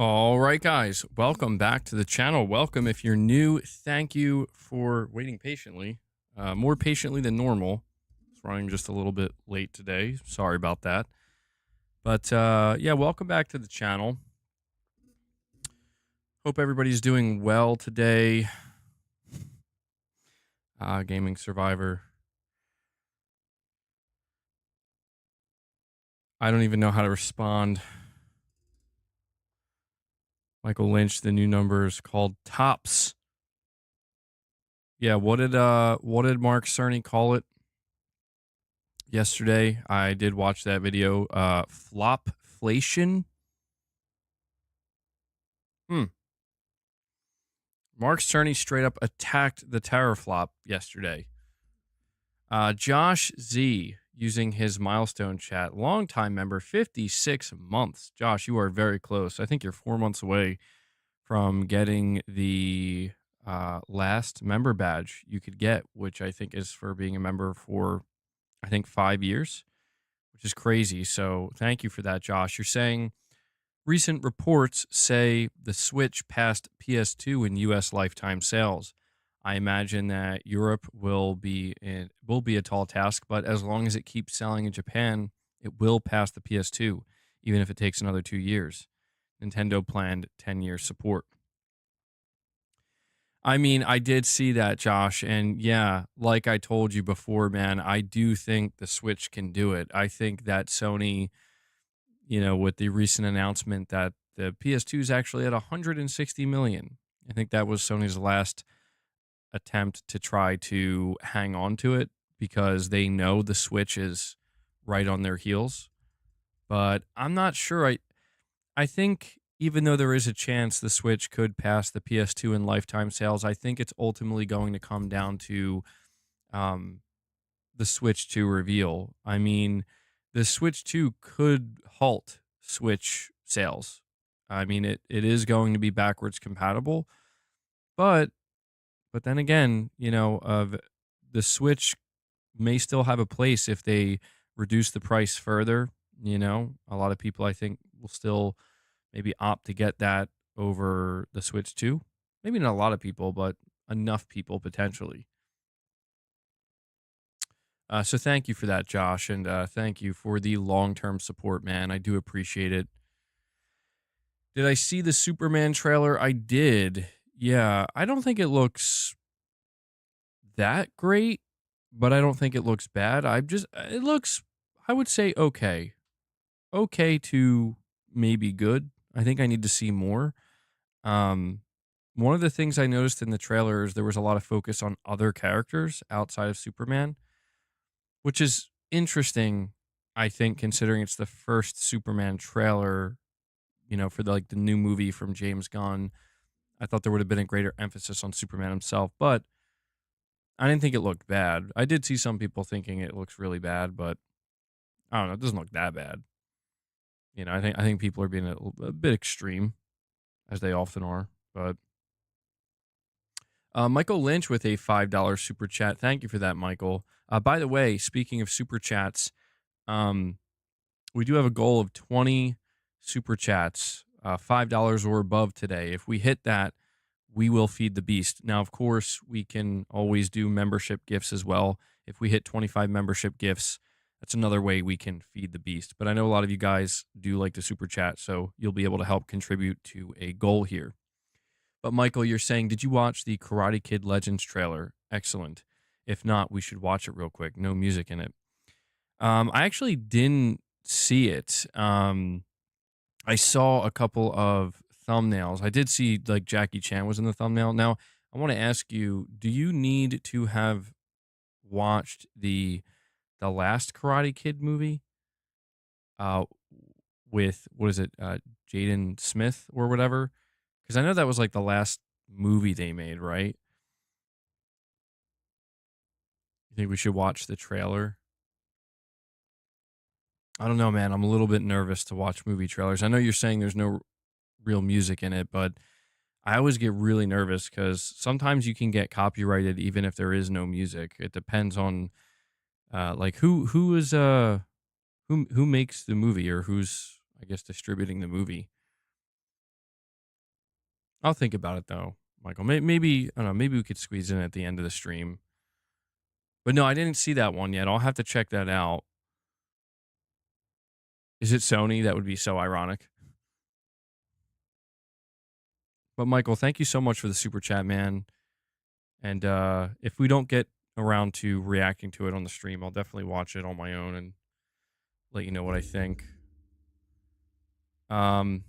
All right, guys, welcome back to the channel. Welcome if you're new. Thank you for waiting patiently, more patiently than normal. It's running just a little bit late today. Sorry about that. But yeah, welcome back to the channel. Hope everybody's doing well today. Gaming Survivor. I don't even know how to respond. Michael Lynch, the new number is called Tops. Yeah, what did Mark Cerny call it yesterday? I did watch that video. Flopflation. Mark Cerny straight up attacked the teraflop yesterday. Josh Z using his milestone chat, longtime member, 56 months. Josh, you are very close. I think you're 4 months away from getting the last member badge you could get, which I think is for being a member for, I think, 5 years, which is crazy. So thank you for that, Josh. You're saying recent reports say the Switch passed PS2 in U.S. lifetime sales. I imagine that Europe will be a tall task, but as long as it keeps selling in Japan, it will pass the PS2, even if it takes another 2 years. Nintendo planned 10-year support. I mean, I did see that, Josh, and yeah, like I told you before, man, I do think the Switch can do it. I think that Sony, with the recent announcement that the PS2 is actually at 160 million. I think that was Sony's last attempt to try to hang on to it because they know the Switch is right on their heels. But I'm not sure. I think even though there is a chance the Switch could pass the PS2 in lifetime sales, I think it's ultimately going to come down to the Switch 2 reveal. I mean, the Switch 2 could halt Switch sales. I mean, it is going to be backwards compatible, but then again, the Switch may still have a place if they reduce the price further. A lot of people I think will still maybe opt to get that over the Switch 2. Maybe not a lot of people, but enough people potentially. So thank you for that, Josh, and thank you for the long-term support, man. I do appreciate it. Did I see the Superman trailer? I did. Yeah, I don't think it looks that great, but I don't think it looks bad. It looks, I would say, okay. Okay to maybe good. I think I need to see more. One of the things I noticed in the trailer is there was a lot of focus on other characters outside of Superman, which is interesting, I think, considering it's the first Superman trailer, for the new movie from James Gunn. I thought there would have been a greater emphasis on Superman himself, but I didn't think it looked bad. I did see some people thinking it looks really bad, but I don't know. It doesn't look that bad. I think people are being a bit extreme, as they often are. But Michael Lynch with a $5 super chat. Thank you for that, Michael. By the way, speaking of super chats, we do have a goal of 20 super chats, $5 or above today. If we hit that, we will feed the beast. Now, of course, we can always do membership gifts as well. If we hit 25 membership gifts, that's another way we can feed the beast. But I know a lot of you guys do like to super chat, so you'll be able to help contribute to a goal here. But Michael, you're saying, did you watch the Karate Kid Legends trailer? Excellent. If not, we should watch it real quick. No music in it. I actually didn't see it. I saw a couple of thumbnails. I did see like Jackie Chan was in the thumbnail. Now, I want to ask you, do you need to have watched the last Karate Kid movie? With what is it, Jaden Smith or whatever? Because I know that was like the last movie they made, right? You think we should watch the trailer? I don't know, man. I'm a little bit nervous to watch movie trailers. I know you're saying there's no real music in it, but I always get really nervous because sometimes you can get copyrighted even if there is no music. It depends on like who makes the movie or who's, I guess, distributing the movie. I'll think about it though, Michael. Maybe I don't know. Maybe we could squeeze in at the end of the stream. But no, I didn't see that one yet. I'll have to check that out. Is it Sony? That would be so ironic. But Michael, thank you so much for the super chat, man. And if we don't get around to reacting to it on the stream, I'll definitely watch it on my own and let you know what I think. Um,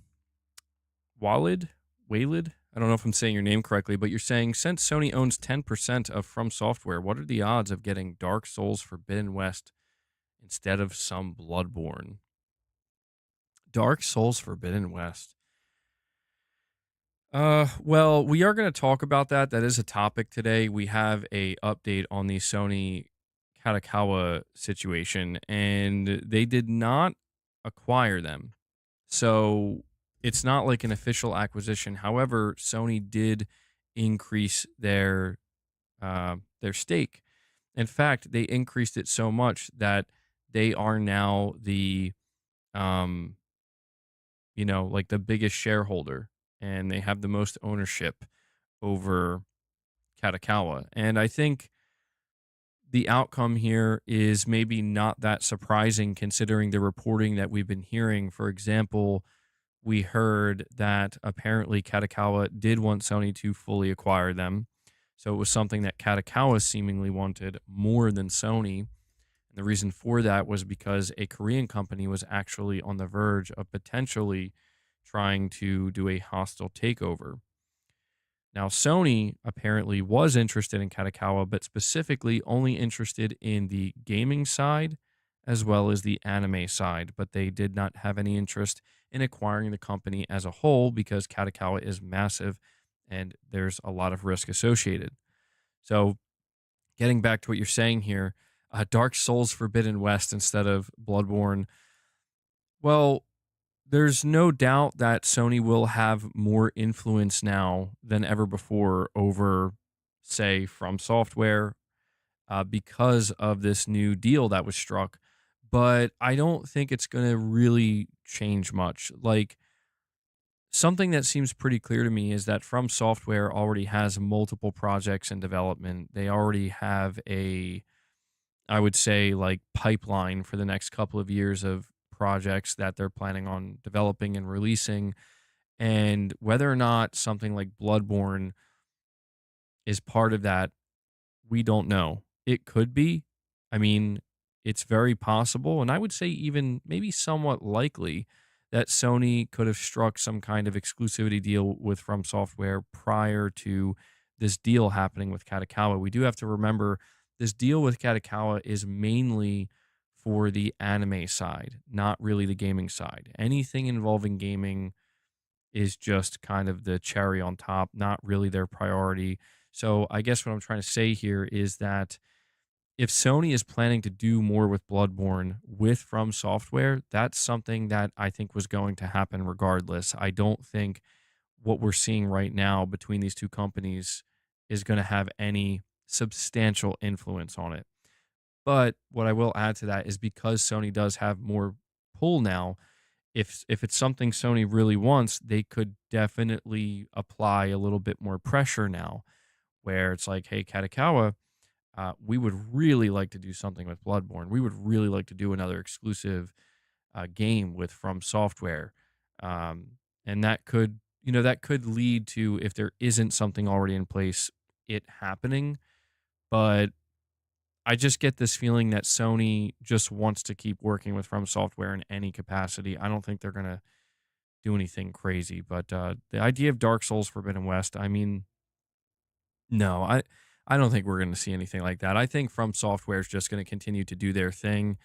Walid, Walid. I don't know if I'm saying your name correctly, but you're saying since Sony owns 10% of From Software, what are the odds of getting Dark Souls Forbidden West instead of some Bloodborne? Dark Souls Forbidden West. Well, we are going to talk about that. That is a topic today. We have a update on the Sony Katakawa situation, and they did not acquire them. So it's not like an official acquisition. However, Sony did increase their stake. In fact, they increased it so much that they are now the um like the biggest shareholder, and they have the most ownership over Katakawa. And I think the outcome here is maybe not that surprising considering the reporting that we've been hearing. For example, we heard that apparently Katakawa did want Sony to fully acquire them. So it was something that Katakawa seemingly wanted more than Sony. And the reason for that was because a Korean company was actually on the verge of potentially trying to do a hostile takeover. Now, Sony apparently was interested in Katakawa, but specifically only interested in the gaming side as well as the anime side. But they did not have any interest in acquiring the company as a whole because Katakawa is massive and there's a lot of risk associated. So, getting back to what you're saying here, Dark Souls Forbidden West instead of Bloodborne. Well, there's no doubt that Sony will have more influence now than ever before over, say, FromSoftware, because of this new deal that was struck. But I don't think it's going to really change much. Like, something that seems pretty clear to me is that FromSoftware already has multiple projects in development. They already have I would say, like, pipeline for the next couple of years of projects that they're planning on developing and releasing. And whether or not something like Bloodborne is part of that, we don't know. It could be. I mean, it's very possible. And I would say, even maybe somewhat likely, that Sony could have struck some kind of exclusivity deal with From Software prior to this deal happening with Katakawa. We do have to remember this deal with Katakawa is mainly for the anime side, not really the gaming side. Anything involving gaming is just kind of the cherry on top, not really their priority. So I guess what I'm trying to say here is that if Sony is planning to do more with Bloodborne with From Software, that's something that I think was going to happen regardless. I don't think what we're seeing right now between these two companies is going to have any substantial influence on it. But what I will add to that is because Sony does have more pull now, if it's something Sony really wants, they could definitely apply a little bit more pressure now, where it's like, hey, Katakawa, we would really like to do something with Bloodborne. We would really like to do another exclusive game with From Software, and that could, that could lead to, if there isn't something already in place, it happening. But I just get this feeling that Sony just wants to keep working with From Software in any capacity. I don't think they're gonna do anything crazy. But the idea of Dark Souls Forbidden West, I mean, no, I don't think we're going to see anything like that. I think From Software is just going to continue to do their thing,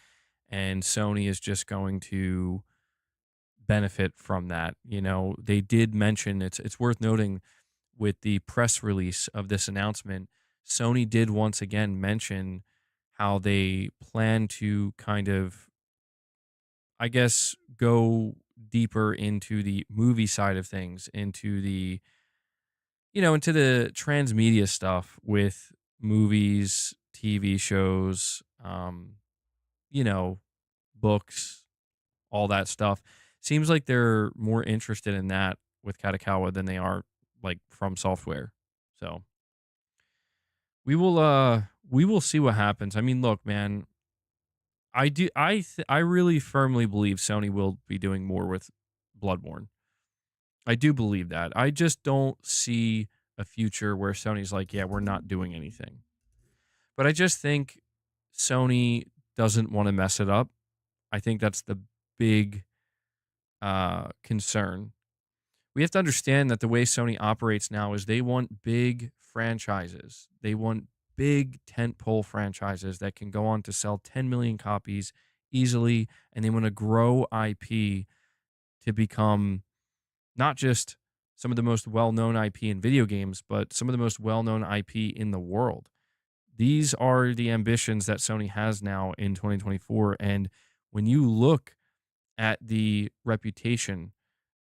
and Sony is just going to benefit from that. They did mention, it's worth noting, with the press release of this announcement, Sony did once again mention how they plan to kind of, I guess, go deeper into the movie side of things, into the transmedia stuff with movies, TV shows, you know, books, all that stuff. Seems like they're more interested in that with Katakawa than they are like from software. So we will see what happens. I mean, look, man, I really firmly believe Sony will be doing more with Bloodborne. I do believe that. I just don't see a future where Sony's like, yeah, we're not doing anything. But I just think Sony doesn't want to mess it up. I think that's the big concern. We have to understand that the way Sony operates now is they want big franchises. They want big tentpole franchises that can go on to sell 10 million copies easily, and they want to grow IP to become not just some of the most well-known IP in video games, but some of the most well-known IP in the world. These are the ambitions that Sony has now in 2024, and when you look at the reputation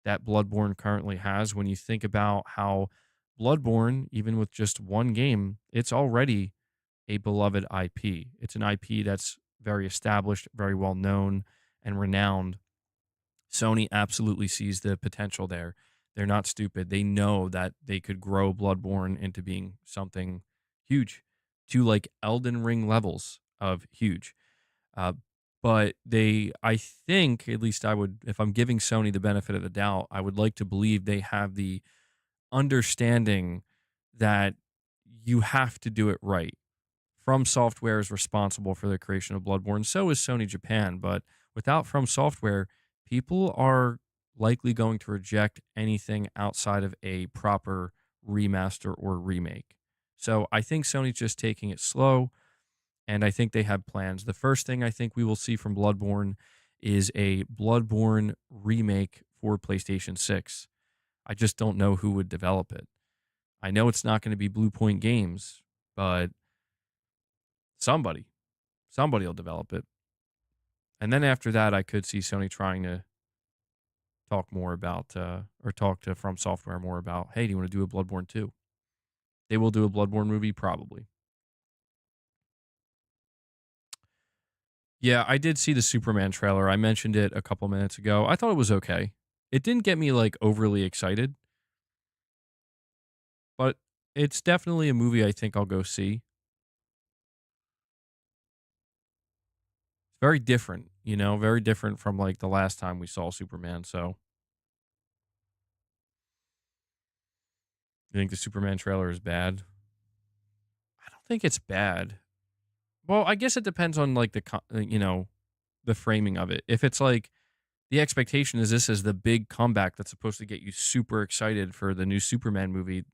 that Bloodborne currently has, when you think about how Bloodborne, even with just one game, it's already a beloved IP. It's an IP that's very established, very well known, and renowned. Sony absolutely sees the potential there. They're not stupid. They know that they could grow Bloodborne into being something huge, to like Elden Ring levels of huge. Uh, but I think, at least I would, if I'm giving Sony the benefit of the doubt, I would like to believe they have the understanding that you have to do it right. From Software is responsible for the creation of Bloodborne. So is Sony Japan. But without From Software, people are likely going to reject anything outside of a proper remaster or remake. So I think Sony's just taking it slow, and I think they have plans. The first thing I think we will see from Bloodborne is a Bloodborne remake for PlayStation 6. I just don't know who would develop it. I know it's not going to be Blue Point Games, but somebody, somebody will develop it. And then after that, I could see Sony trying to talk more about, or talk to From Software more about, hey, do you want to do a Bloodborne 2? They will do a Bloodborne movie, probably. Yeah, I did see the Superman trailer. I mentioned it a couple minutes ago. I thought it was okay. It didn't get me like overly excited, but it's definitely a movie I think I'll go see. It's very different, very different from like the last time we saw Superman. So, you think the Superman trailer is bad? I don't think it's bad. Well, I guess it depends on like the framing of it. If it's like the expectation is this is the big comeback that's supposed to get you super excited for the new Superman movie,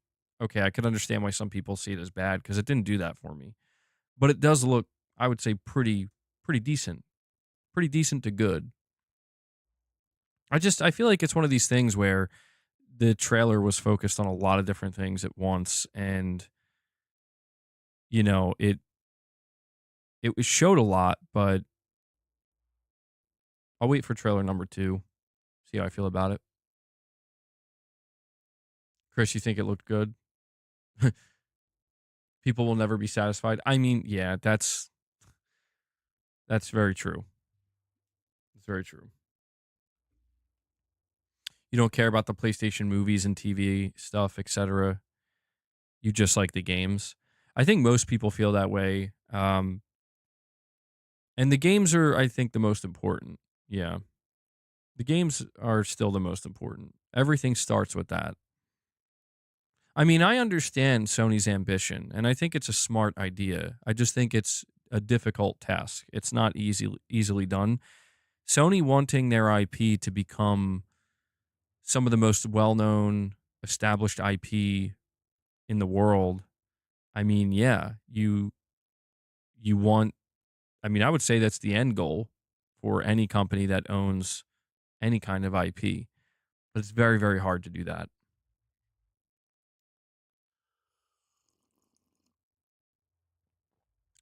okay, I could understand why some people see it as bad because it didn't do that for me. But it does look, I would say, pretty decent, pretty decent to good. I feel like it's one of these things where the trailer was focused on a lot of different things at once, and you know it showed a lot, but I'll wait for trailer number 2, see how I feel about it. Chris, you think it looked good? People will never be satisfied. I mean, yeah, that's very true. It's very true. You don't care about the PlayStation movies and TV stuff, etc. You just like the games. I think most people feel that way. And the games are, I think, the most important. Yeah. The games are still the most important. Everything starts with that. I mean, I understand Sony's ambition, and I think it's a smart idea. I just think it's a difficult task. It's not easily done. Sony wanting their IP to become some of the most well-known, established IP in the world. I mean, yeah, you want. I mean, I would say that's the end goal for any company that owns any kind of IP, but it's very, very hard to do that.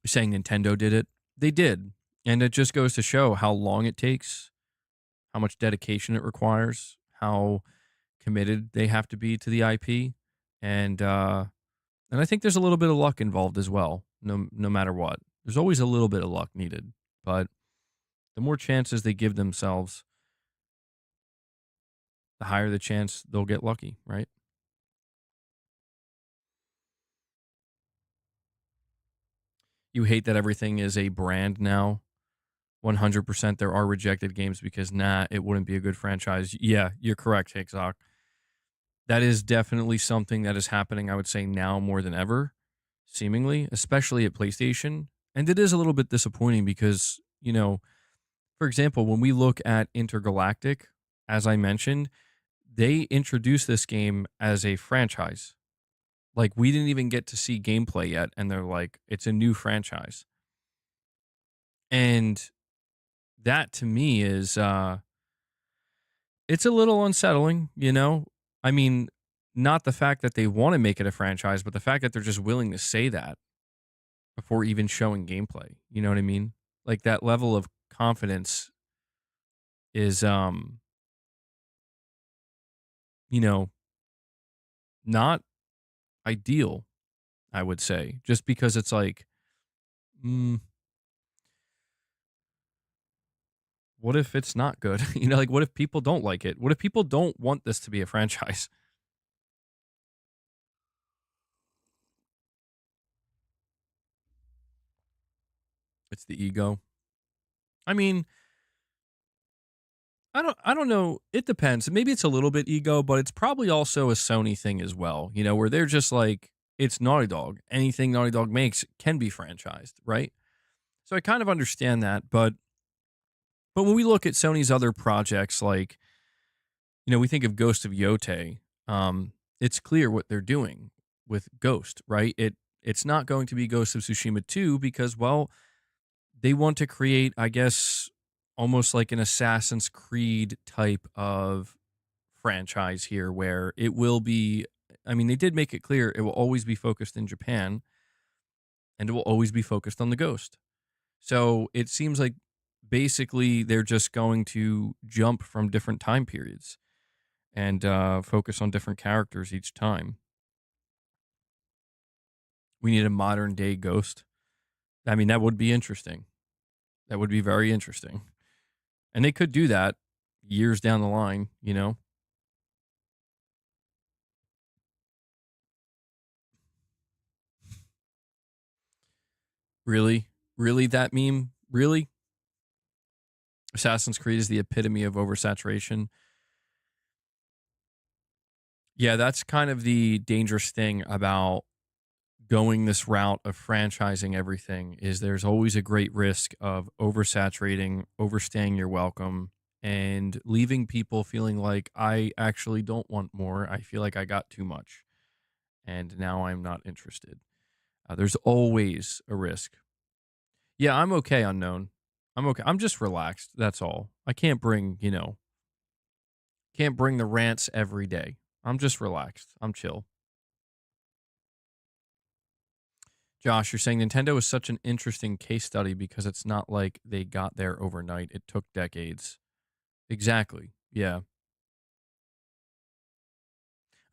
You're saying Nintendo did it? They did. And it just goes to show how long it takes, how much dedication it requires, how committed they have to be to the IP. And I think there's a little bit of luck involved as well, no matter what. There's always a little bit of luck needed. But the more chances they give themselves, the higher the chance they'll get lucky, right? You hate that everything is a brand now. 100% there are rejected games because, nah, it wouldn't be a good franchise. Yeah, you're correct, Hicksock. That is definitely something that is happening, I would say, now more than ever, seemingly, especially at PlayStation. And it is a little bit disappointing because, for example, when we look at Intergalactic, as I mentioned, they introduced this game as a franchise. Like, we didn't even get to see gameplay yet, and they're like, it's a new franchise. And that to me is it's a little unsettling. I mean, not the fact that they want to make it a franchise, but the fact that they're just willing to say that before even showing gameplay. You know what I mean? Like that level of confidence is you know, not ideal, I would say. Just because it's like, mm, what if it's not good? Like what if people don't like it? What if people don't want this to be a franchise? It's the ego. I mean, I don't know. It depends. Maybe it's a little bit ego, but it's probably also a Sony thing as well, where they're just like, it's Naughty Dog. Anything Naughty Dog makes can be franchised, right? So I kind of understand that, but when we look at Sony's other projects, like, we think of Ghost of Yotei, it's clear what they're doing with Ghost, right? It's not going to be Ghost of Tsushima 2 because, well, they want to create, I guess, almost like an Assassin's Creed type of franchise here where it will be, I mean, they did make it clear it will always be focused in Japan and it will always be focused on the Ghost. So it seems like basically they're just going to jump from different time periods and focus on different characters each time. We need a modern day Ghost. I mean, that would be interesting. That would be very interesting. And they could do that years down the line. Really? Really, that meme? Really? Assassin's Creed is the epitome of oversaturation. Yeah, that's kind of the dangerous thing about going this route of franchising everything is there's always a great risk of oversaturating, overstaying your welcome, and leaving people feeling like I actually don't want more. I feel like I got too much, and now I'm not interested. There's always a risk. Yeah, I'm okay, unknown. I'm okay. I'm just relaxed. That's all. I can't bring the rants every day. I'm just relaxed. I'm chill. Josh, you're saying Nintendo is such an interesting case study because it's not like they got there overnight. It took decades. Exactly. Yeah.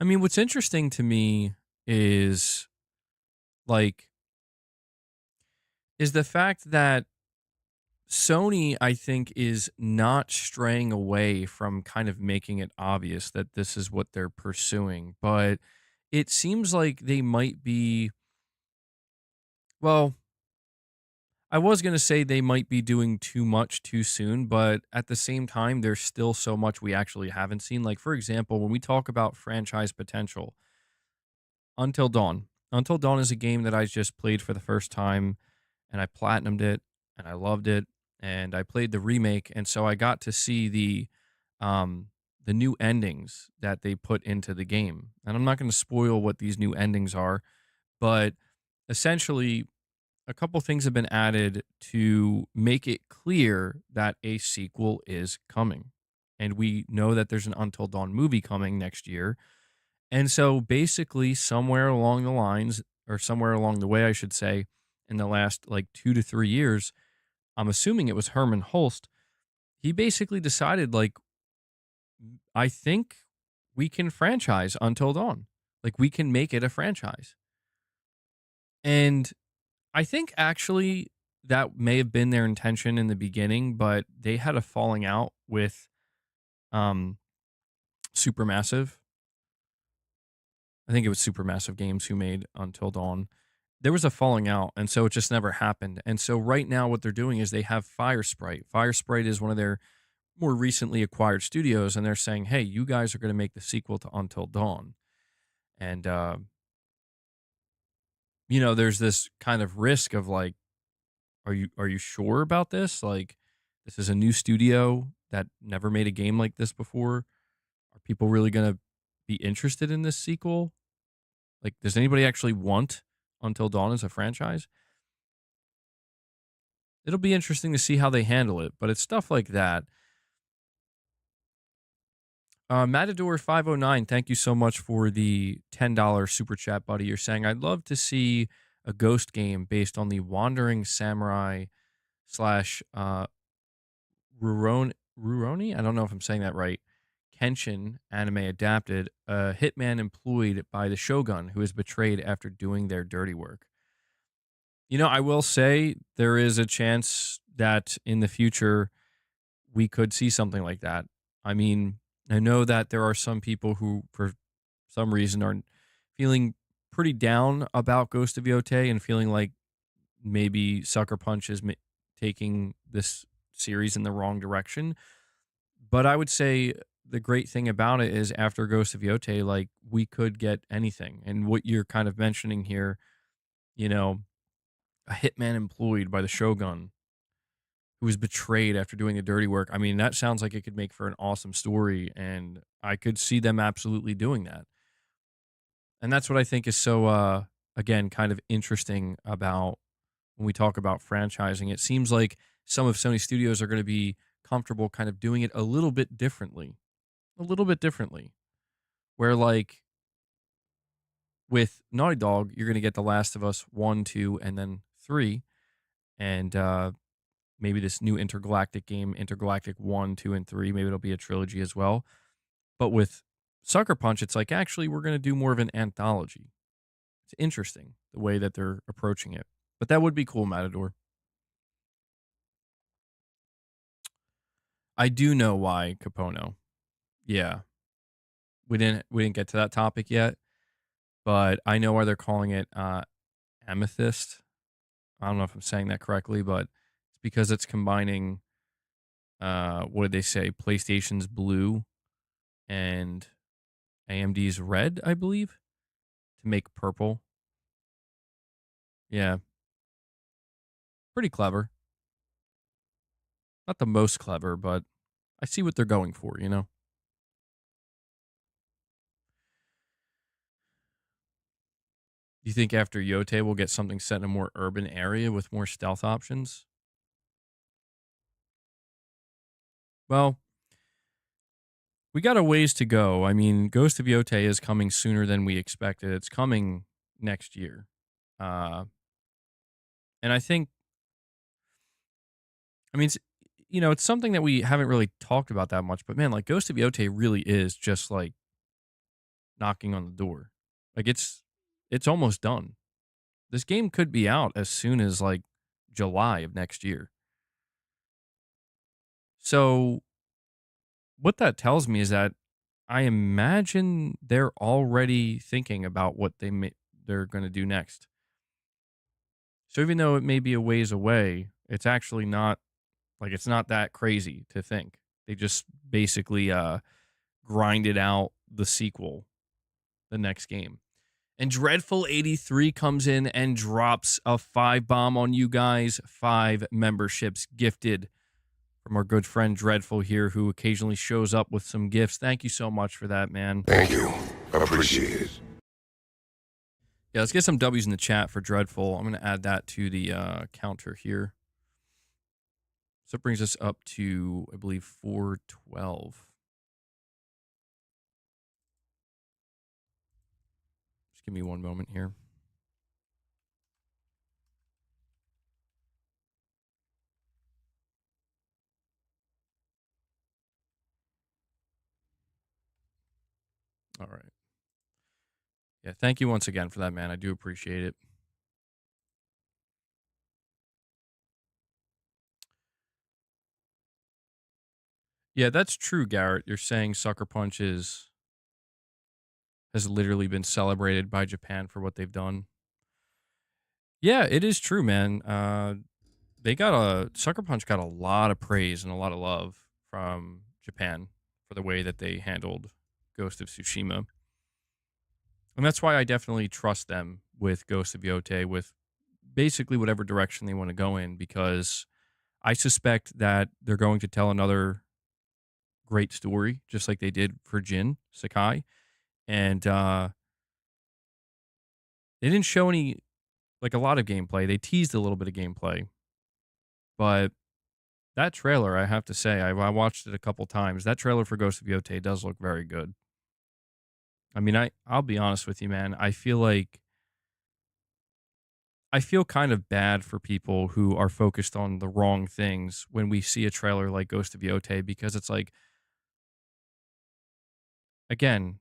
I mean, what's interesting to me is like is the fact that Sony, I think, is not straying away from kind of making it obvious that this is what they're pursuing, but it seems like they might be, well, I was going to say they might be doing too much too soon, but at the same time, there's still so much we actually haven't seen. Like, for example, when we talk about franchise potential, Until Dawn. Until Dawn is a game that I just played for the first time and I platinumed it and I loved it and I played the remake and so I got to see um the new endings that they put into the game. And I'm not going to spoil what these new endings are, but essentially a couple things have been added to make it clear that a sequel is coming. And we know that there's an Until Dawn movie coming next year. And so basically, somewhere along the lines, or somewhere along the way, I should say, in the last like 2 to 3 years, I'm assuming it was Herman Holst. He basically decided, like, I think we can franchise Until Dawn. Like, we can make it a franchise. And I think actually that may have been their intention in the beginning, but they had a falling out with um, Supermassive. I think it was Supermassive Games who made Until Dawn. there was a falling out, and so it just never happened. And so right now, what they're doing is they have Fire Sprite. Fire Sprite is one of their more recently acquired studios, and they're saying, "Hey, you guys are going to make the sequel to Until Dawn." And there's this kind of risk of like, are you sure about this? Like, this is a new studio that never made a game like this before. Are people really going to be interested in this sequel? Like, does anybody actually want Until Dawn as a franchise? It'll be interesting to see how they handle it, but it's stuff like that. Matador 509, thank you so much for the $10 super chat, buddy. You're saying, I'd love to see a ghost game based on the Wandering Samurai slash Rurouni. I don't know if I'm saying that right. Kenshin anime adapted, a hitman employed by the Shogun who is betrayed after doing their dirty work. I will say there is a chance that in the future we could see something like that. I mean, I know that there are some people who, for some reason, are feeling pretty down about Ghost of Yotei and feeling like maybe Sucker Punch is taking this series in the wrong direction. But I would say the great thing about it is after Ghost of Yotei, like, we could get anything. And what you're kind of mentioning here, you know, a hitman employed by the Shogun who was betrayed after doing the dirty work. I mean, that sounds like it could make for an awesome story, and I could see them absolutely doing that. And that's what I think is so, again, kind of interesting about when we talk about franchising. It seems like some of Sony Studios are going to be comfortable kind of doing it a little bit differently. A little bit differently. Where, like, with Naughty Dog, you're going to get The Last of Us 1, 2, and then 3. And maybe this new Intergalactic game, Intergalactic 1, 2, and 3, maybe it'll be a trilogy as well. But with Sucker Punch, it's like, actually, we're going to do more of an anthology. It's interesting the way that they're approaching it. But that would be cool, Matador. I do know why Capono. Yeah. We didn't get to that topic yet, but I know why they're calling it Amethyst. I don't know if I'm saying that correctly, but it's because it's combining what did they say? PlayStation's blue and AMD's red, I believe, to make purple. Yeah, pretty clever. Not the most clever, but I see what they're going for. Do you think after Yotei we'll get something set in a more urban area with more stealth options? Well, we got a ways to go. I mean, Ghost of Yotei is coming sooner than we expected. It's coming next year. Uh, and I think, I mean, it's something that we haven't really talked about that much, but man, like Ghost of Yotei really is just like knocking on the door. Like it's almost done. This game could be out as soon as like July of next year. So what that tells me is that I imagine they're already thinking about what they're going to do next. So even though it may be a ways away, it's actually not like it's not that crazy to think. They just basically grinded out the sequel, the next game. And Dreadful83 comes in and drops a 5 bomb on you guys. 5 memberships gifted from our good friend Dreadful here, who occasionally shows up with some gifts. Thank you so much for that, man. Thank you. Appreciate it. Yeah, let's get some W's in the chat for Dreadful. I'm going to add that to the counter here. So it brings us up to, I believe, 412. Just give me one moment here. All right. Yeah, thank you once again for that, man. I do appreciate it. Yeah, that's true, Garrett. You're saying Sucker Punch has literally been celebrated by Japan for what they've done. Yeah, it is true, man. They got a Sucker Punch got a lot of praise and a lot of love from Japan for the way that they handled Ghost of Tsushima. And that's why I definitely trust them with Ghost of Yotei with basically whatever direction they want to go in because I suspect that they're going to tell another great story just like they did for Jin Sakai and they didn't show any like a lot of gameplay. They teased a little bit of gameplay, but that trailer, I have to say, I watched it a couple times. That trailer for Ghost of Yotei does look very good. I mean, I'll be honest with you, man. I feel kind of bad for people who are focused on the wrong things when we see a trailer like Ghost of Yotei because it's like, again,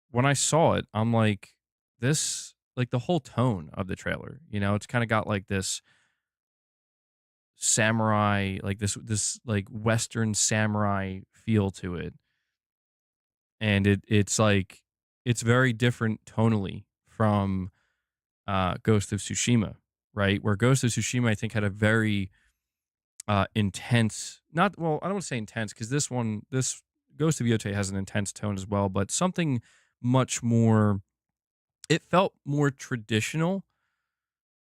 when I saw it, I'm like, this, like the whole tone of the trailer, it's kind of got like this samurai, like this like Western samurai feel to it. And it's like, it's very different tonally from Ghost of Tsushima, right? Where Ghost of Tsushima, I think, had a very intense, not, well, I don't want to say intense because this Ghost of Yotei has an intense tone as well, but something much more, it felt more traditional,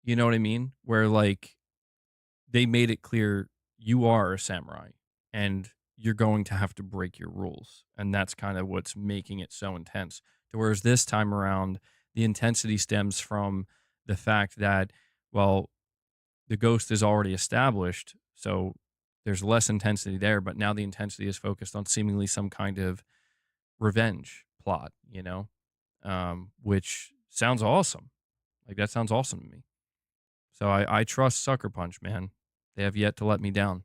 you know what I mean? Where like they made it clear you are a samurai and you're going to have to break your rules. And that's kind of what's making it so intense. To whereas this time around, the intensity stems from the fact that, well, the ghost is already established. So there's less intensity there, but now the intensity is focused on seemingly some kind of revenge plot, which sounds awesome. Like that sounds awesome to me. So I trust Sucker Punch, man. They have yet to let me down.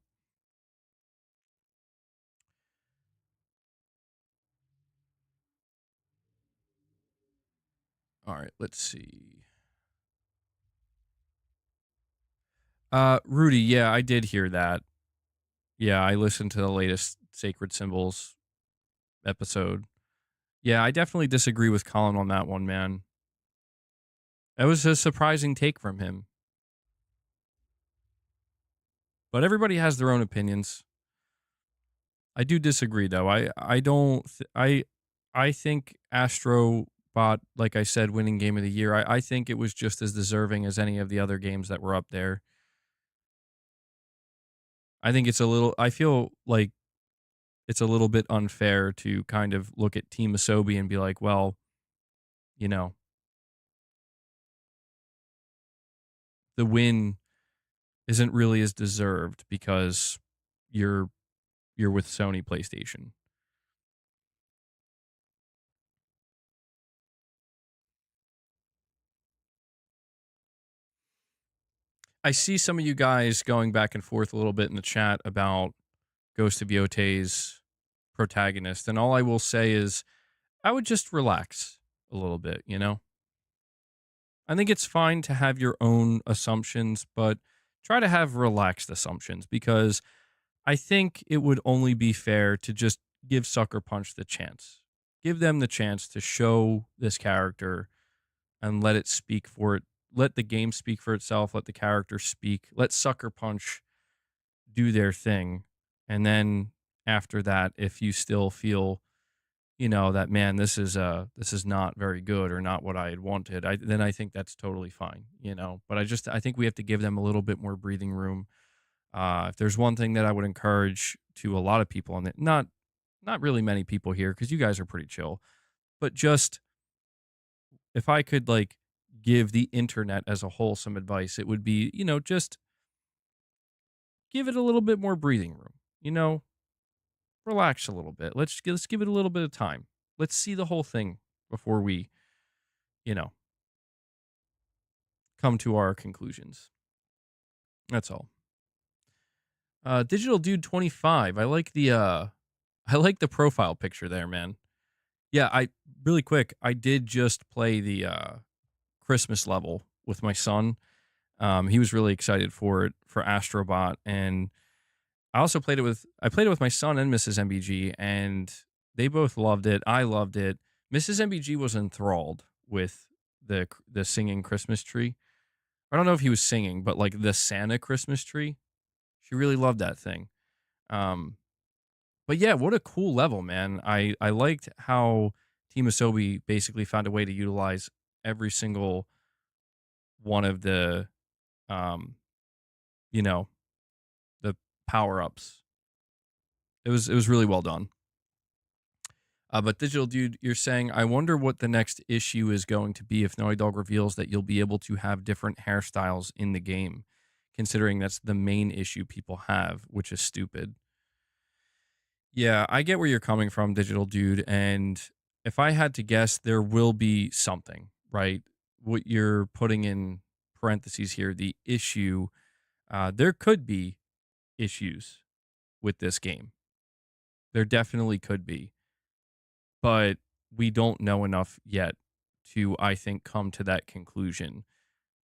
All right, let's see. Rudy, yeah, I did hear that. Yeah, I listened to the latest Sacred Symbols episode. Yeah, I definitely disagree with Colin on that one, man. It was a surprising take from him. But everybody has their own opinions. I do disagree though. I don't I think Astro Bot, like I said, winning game of the year. I think it was just as deserving as any of the other games that were up there. I think it's a little I feel like it's a little bit unfair to kind of look at Team Asobi and be like, well, you know, the win isn't really as deserved because you're you're with Sony PlayStation. I see some of you guys going back and forth a little bit in the chat about Ghost of Yotei's protagonist, and all I will say is I would just relax a little bit. I think it's fine to have your own assumptions, but try to have relaxed assumptions because I think it would only be fair to just give Sucker Punch the chance. Give them the chance to show this character and let it speak for it. Let the game speak for itself. Let the character speak. Let Sucker Punch do their thing. And then after that, if you still feel, that man, this is not very good or not what I had wanted, then I think that's totally fine. But I think we have to give them a little bit more breathing room. If there's one thing that I would encourage to a lot of people on it, not really many people here because you guys are pretty chill, but just if I could like give the internet as a whole some advice, it would be, just give it a little bit more breathing room. Relax a little bit. Let's give it a little bit of time. Let's see the whole thing before we, you know, come to our conclusions. That's all. Digital Dude 25. I like the profile picture there, man. Yeah, I really quick, I did just play the Christmas level with my son. He was really excited for it for Astrobot, and I played it with my son and Mrs. MBG, and they both loved it. I loved it. Mrs. MBG was enthralled with the singing Christmas tree. I don't know if he was singing, but like the Santa Christmas tree. She really loved that thing. Um, but yeah, what a cool level, man. I liked how Team Asobi basically found a way to utilize every single one of the um, you know, the power ups. It was really well done. But Digital Dude, you're saying, I wonder what the next issue is going to be if Naughty Dog reveals that you'll be able to have different hairstyles in the game, considering that's the main issue people have, which is stupid. Yeah, I get where you're coming from, Digital Dude. And if I had to guess, there will be something, right? What you're putting in parentheses here, the issue, there could be issues with this game. There definitely could be, but we don't know enough yet to, I think, come to that conclusion.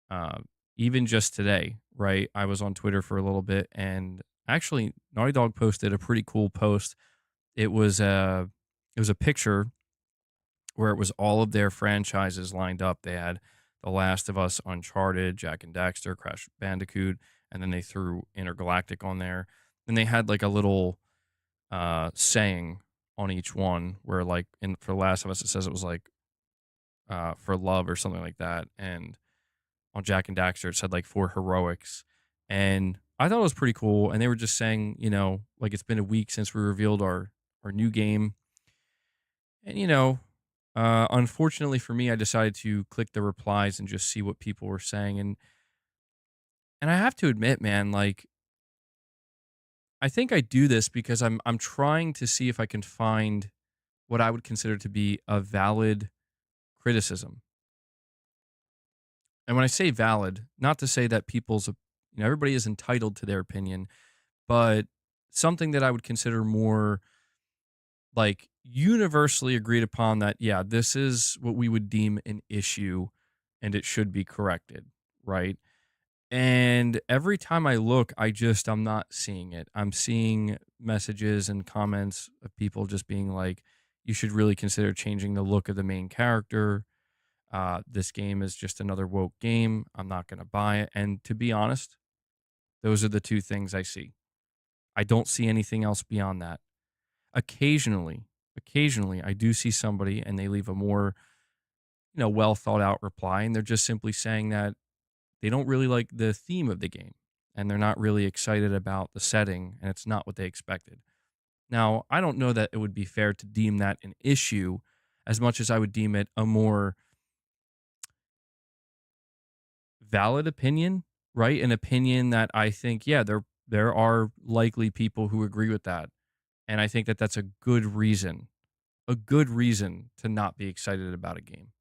Uh, Even just today, right? I was on Twitter for a little bit, and actually, Naughty Dog posted a pretty cool post. It was a picture where it was all of their franchises lined up. They had The Last of Us, Uncharted, Jack and Daxter, Crash Bandicoot, and then they threw Intergalactic on there. And they had like a little saying on each one where like in for The Last of Us it says it was like for love or something like that. And on Jack and Daxter it said like for heroics. And I thought it was pretty cool. And they were just saying, like it's been a week since we revealed our new game. And unfortunately for me, I decided to click the replies and just see what people were saying. And I have to admit, man, like I think I do this because I'm trying to see if I can find what I would consider to be a valid criticism. And when I say valid, not to say that everybody is entitled to their opinion, but something that I would consider more like universally agreed upon that, yeah, this is what we would deem an issue and it should be corrected, right? And every time I look, I'm not seeing it. I'm seeing messages and comments of people just being like, you should really consider changing the look of the main character. This game is just another woke game. I'm not going to buy it. And to be honest, those are the two things I see. I don't see anything else beyond that. Occasionally, I do see somebody and they leave a more, well thought out reply. And they're just simply saying that they don't really like the theme of the game and they're not really excited about the setting and it's not what they expected. Now, I don't know that it would be fair to deem that an issue as much as I would deem it a more valid opinion, right? An opinion that I think, yeah, there are likely people who agree with that. And I think that that's a good reason to not be excited about a game.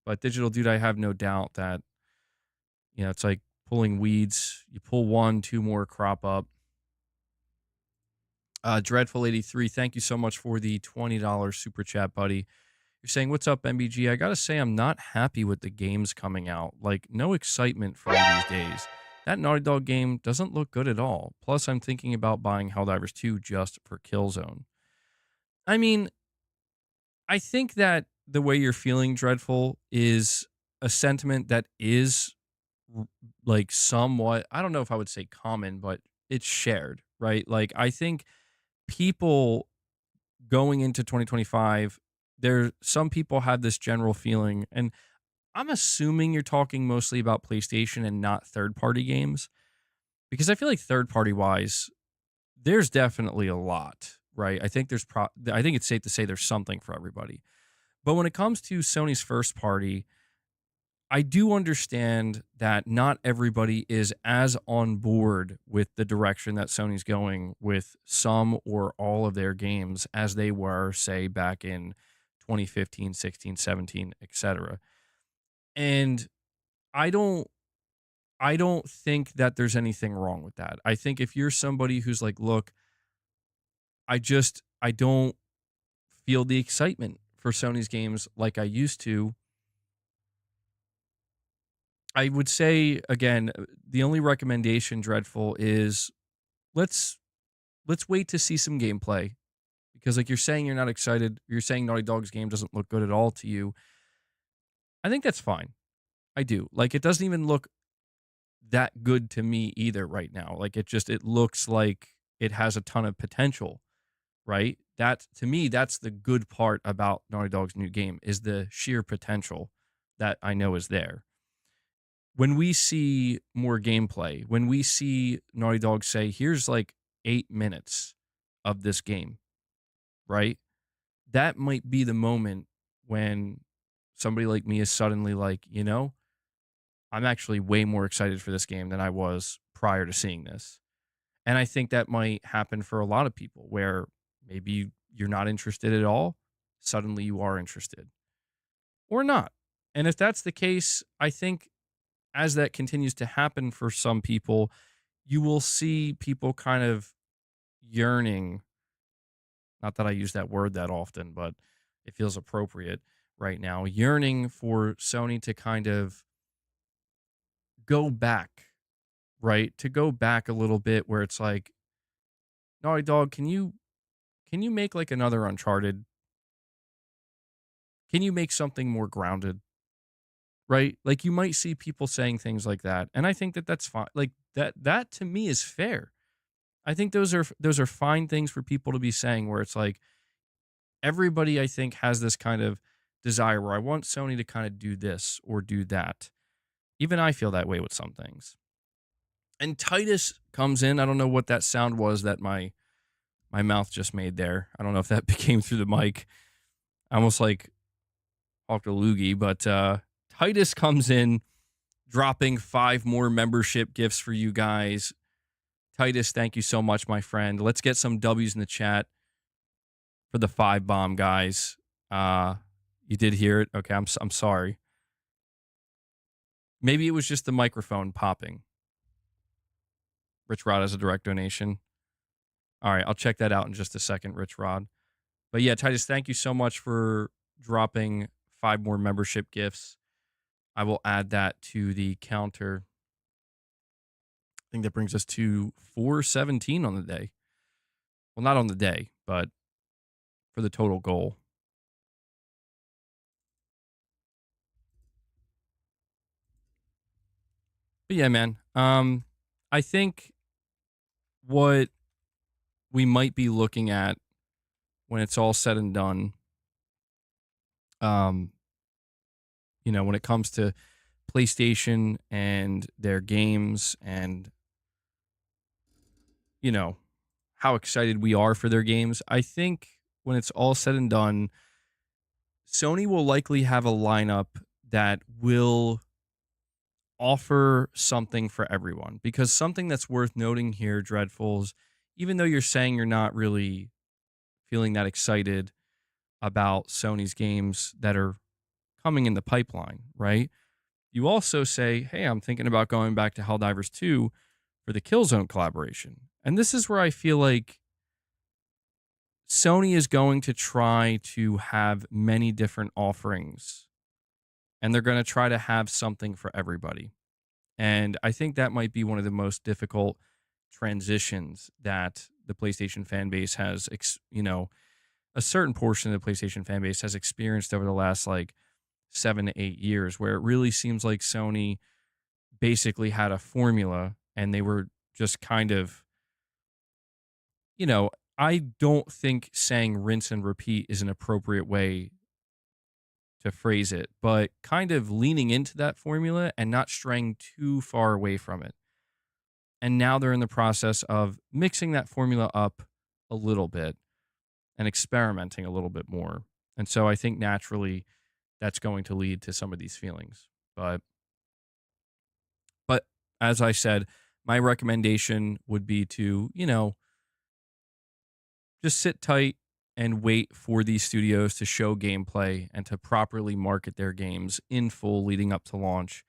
But Digital Dude, I have no doubt that, it's like pulling weeds. You pull one, two more crop up. Dreadful83, thank you so much for the $20 super chat, buddy. You're saying, what's up, MBG? I got to say, I'm not happy with the games coming out. Like, no excitement for me these days. That Naughty Dog game doesn't look good at all. Plus, I'm thinking about buying Helldivers 2 just for Killzone. I mean, I think that the way you're feeling, Dreadful, is a sentiment that is like somewhat, I don't know if I would say common, but it's shared, right? Like, I think people going into 2025, some people have this general feeling, and I'm assuming you're talking mostly about PlayStation and not third party games, because I feel like third party wise, there's definitely a lot, right? I think it's safe to say there's something for everybody. But when it comes to Sony's first party, I do understand that not everybody is as on board with the direction that Sony's going with some or all of their games as they were, say, back in 2015, 16, 17, etc. And I don't I don't think that there's anything wrong with that. I think if you're somebody who's like, look, I don't feel the excitement for Sony's games like I used to, I would say again, the only recommendation, Dreadful, is let's let's wait to see some gameplay, because like you're saying you're not excited, you're saying Naughty Dog's game doesn't look good at all to you. I think that's fine. I do. Like, it doesn't even look that good to me either right now. Like, it looks like it has a ton of potential, right? That to me, that's the good part about Naughty Dog's new game is the sheer potential that I know is there. When we see more gameplay, when we see Naughty Dog say, here's like 8 minutes of this game, right? That might be the moment when somebody like me is suddenly like, I'm actually way more excited for this game than I was prior to seeing this. And I think that might happen for a lot of people where maybe you're not interested at all, suddenly you are interested or not. And if that's the case, I think as that continues to happen for some people, you will see people kind of yearning. Not that I use that word that often, but it feels appropriate right now. Yearning for Sony to kind of go back, right? To go back a little bit where it's like, Naughty Dog, can you make like another Uncharted? Can you make something more grounded? Right? Like you might see people saying things like that, and I think that that's fine. Like that to me is fair. I think those are fine things for people to be saying where it's like everybody I think has this kind of desire where I want Sony to kind of do this or do that. Even I feel that way with some things. And Titus comes in. I don't know what that sound was that my mouth just made there. I don't know if that came through the mic. I almost like talked a loogie, but Titus comes in dropping 5 more membership gifts for you guys. Titus, thank you so much, my friend. Let's get some W's in the chat for the 5 bomb, guys. You did hear it. Okay, I'm sorry. Maybe it was just the microphone popping. RichRod has a direct donation. All right, I'll check that out in just a second, RichRod. But yeah, Titus, thank you so much for dropping 5 more membership gifts. I will add that to the counter. I think that brings us to 417 on the day. Well, not on the day, but for the total goal. But yeah, man. I think what we might be looking at when it's all said and done, when it comes to PlayStation and their games and, how excited we are for their games, I think when it's all said and done, Sony will likely have a lineup that will offer something for everyone. Because something that's worth noting here, Dreadfuls, even though you're saying you're not really feeling that excited about Sony's games that are coming in the pipeline, right? You also say, hey, I'm thinking about going back to Helldivers 2 for the Killzone collaboration. And this is where I feel like Sony is going to try to have many different offerings, and they're going to try to have something for everybody. And I think that might be one of the most difficult transitions that the PlayStation fan base has, a certain portion of the PlayStation fan base has experienced over the last like 7 to 8 years, where it really seems like Sony basically had a formula and they were just kind of, I don't think saying rinse and repeat is an appropriate way to phrase it, but kind of leaning into that formula and not straying too far away from it. And now they're in the process of mixing that formula up a little bit and experimenting a little bit more. And so I think naturally that's going to lead to some of these feelings. But as I said, my recommendation would be to, just sit tight and wait for these studios to show gameplay and to properly market their games in full leading up to launch.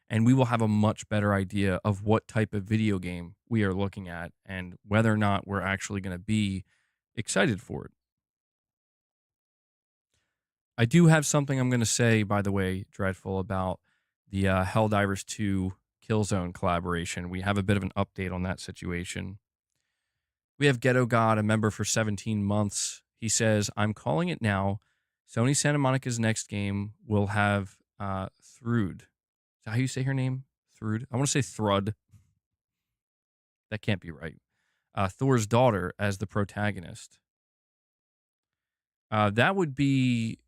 And we will have a much better idea of what type of video game we are looking at and whether or not we're actually going to be excited for it. I do have something I'm going to say, by the way, Dreadful, about the Helldivers 2 Killzone collaboration. We have a bit of an update on that situation. We have Ghetto God, a member for 17 months. He says, I'm calling it now. Sony Santa Monica's next game will have Throod. that how you say her name? Thrud. I want to say Thrud. That can't be right. Thor's daughter as the protagonist. That would be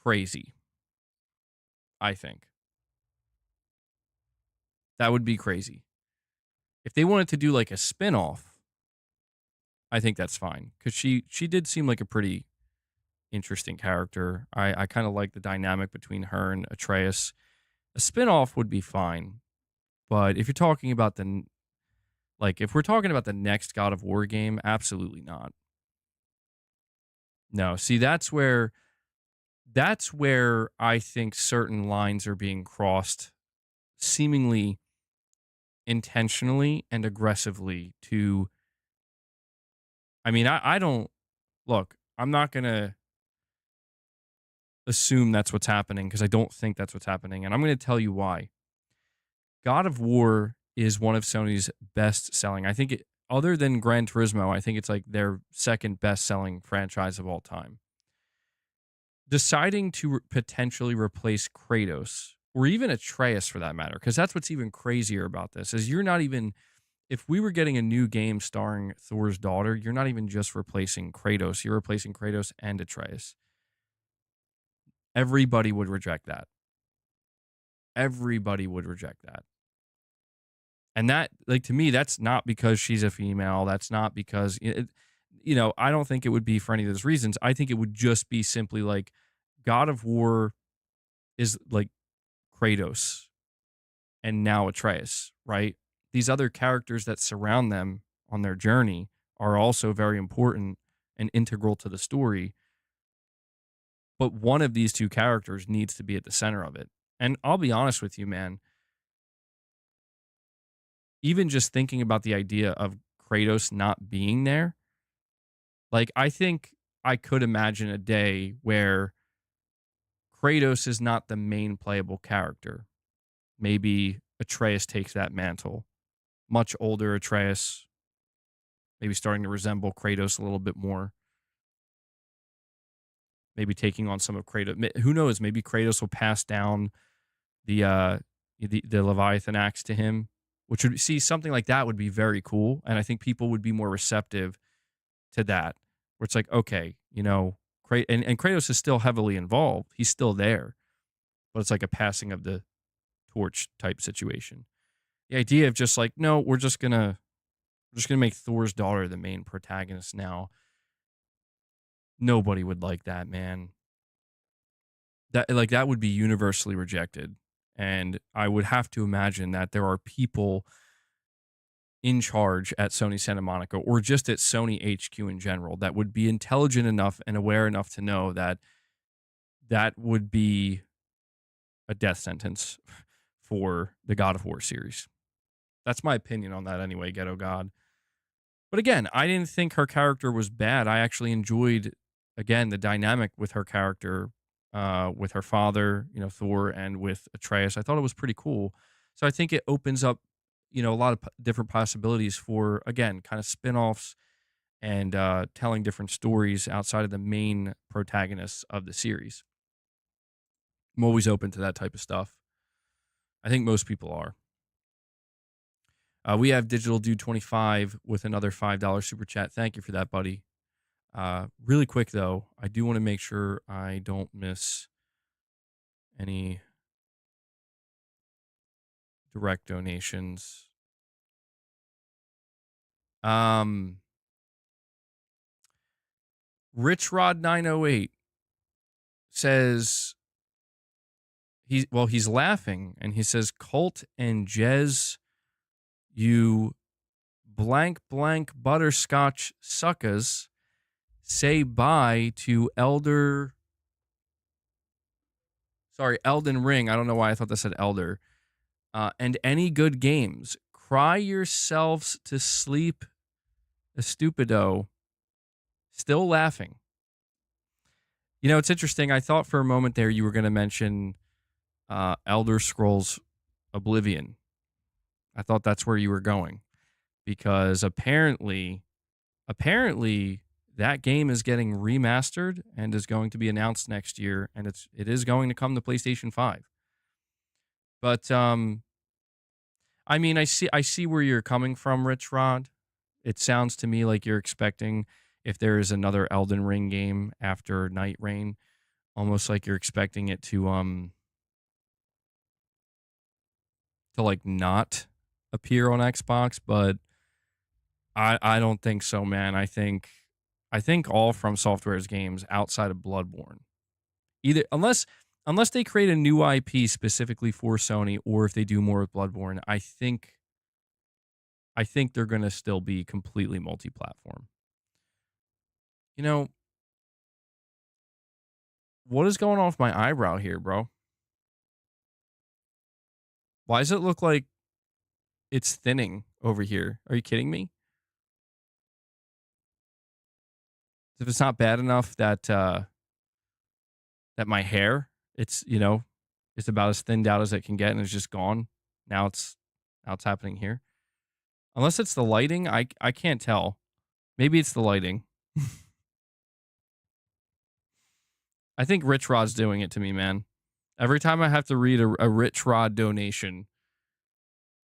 crazy, I think. That would be crazy. If they wanted to do like a spin-off, I think that's fine. Because she did seem like a pretty interesting character. I kind of like the dynamic between her and Atreus. A spin-off would be fine. But if you're talking about if we're talking about the next God of War game, absolutely not. No, see, that's where I think certain lines are being crossed seemingly intentionally and aggressively to I mean, I don't look, I'm not going to assume that's what's happening because I don't think that's what's happening and I'm going to tell you why. God of War is one of Sony's best selling. I think other than Gran Turismo, I think it's like their second best selling franchise of all time. Deciding to potentially replace Kratos or even Atreus for that matter, because that's what's even crazier about this is you're not even if we were getting a new game starring Thor's daughter, you're not even just replacing Kratos, you're replacing Kratos and Atreus. Everybody would reject that. Everybody would reject that. And that, like, to me, that's not because she's a female. That's not because, I don't think it would be for any of those reasons. I think it would just be simply like God of War is like Kratos and now Atreus, right? These other characters that surround them on their journey are also very important and integral to the story. But one of these two characters needs to be at the center of it. And I'll be honest with you, man, even just thinking about the idea of Kratos not being there, like I think I could imagine a day where Kratos is not the main playable character. Maybe Atreus takes that mantle. Much older Atreus, maybe starting to resemble Kratos a little bit more. Maybe taking on some of Kratos. Who knows? Maybe Kratos will pass down the the Leviathan axe to him, which would see something like that would be very cool, and I think people would be more receptive to that. Where it's like, okay, and Kratos is still heavily involved; he's still there, but it's like a passing of the torch type situation. The idea of just like, no, we're just gonna make Thor's daughter the main protagonist now. Nobody would like that, man. That would be universally rejected. And I would have to imagine that there are people in charge at Sony Santa Monica or just at Sony HQ in general that would be intelligent enough and aware enough to know that that would be a death sentence for the God of War series. That's my opinion on that anyway, Ghetto God. But again, I didn't think her character was bad. I actually enjoyed, again, the dynamic with her character, with her father, Thor, and with Atreus. I thought it was pretty cool. So I think it opens up, a lot of different possibilities for, again, kind of spin-offs and telling different stories outside of the main protagonists of the series. I'm always open to that type of stuff. I think most people are. We have Digital Dude 25 with another $5 super chat. Thank you for that, buddy. Really quick, though, I do want to make sure I don't miss any direct donations. RichRod 908 says he's laughing and he says, Colt and Jez, you blank butterscotch suckers, say bye to Elden Ring. I don't know why I thought that said Elder. And any good games. Cry yourselves to sleep, stupido. Still laughing. It's interesting. I thought for a moment there you were going to mention Elder Scrolls Oblivion. I thought that's where you were going. Because apparently that game is getting remastered and is going to be announced next year, and it is going to come to PlayStation 5. But I mean, I see where you're coming from, RichRod. It sounds to me like you're expecting if there is another Elden Ring game after Night Rain, almost like you're expecting it to like not appear on Xbox, but I don't think so, man. I think all From Software's games outside of Bloodborne, either unless they create a new IP specifically for Sony, or if they do more with Bloodborne, I think they're gonna still be completely multi-platform. You know, what is going on with my eyebrow here, bro? Why does it look like it's thinning over here? Are you kidding me? If it's not bad enough that my hair, it's about as thinned out as it can get and it's just gone. Now it's happening here. Unless it's the lighting, I can't tell. Maybe it's the lighting. I think Rich Rod's doing it to me, man. Every time I have to read a Rich Rod donation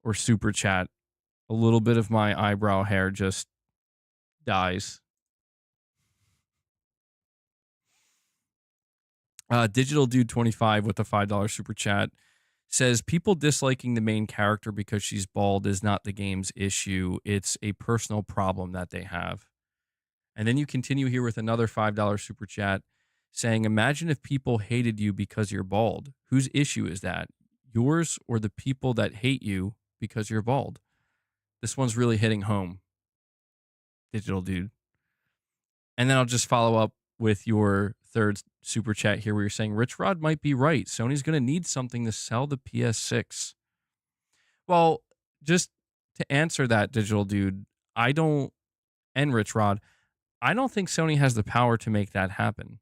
or super chat, a little bit of my eyebrow hair just dies. Digital Dude 25 with a $5 super chat says people disliking the main character because she's bald is not the game's issue. It's a personal problem that they have. And then you continue here with another $5 super chat saying, imagine if people hated you because you're bald. Whose issue is that? Yours or the people that hate you because you're bald? This one's really hitting home, Digital Dude. And then I'll just follow up with your third super chat here where you're saying RichRod might be right. Sony's going to need something to sell the PS6. Well, just to answer that, Digital Dude, and RichRod, I don't think Sony has the power to make that happen.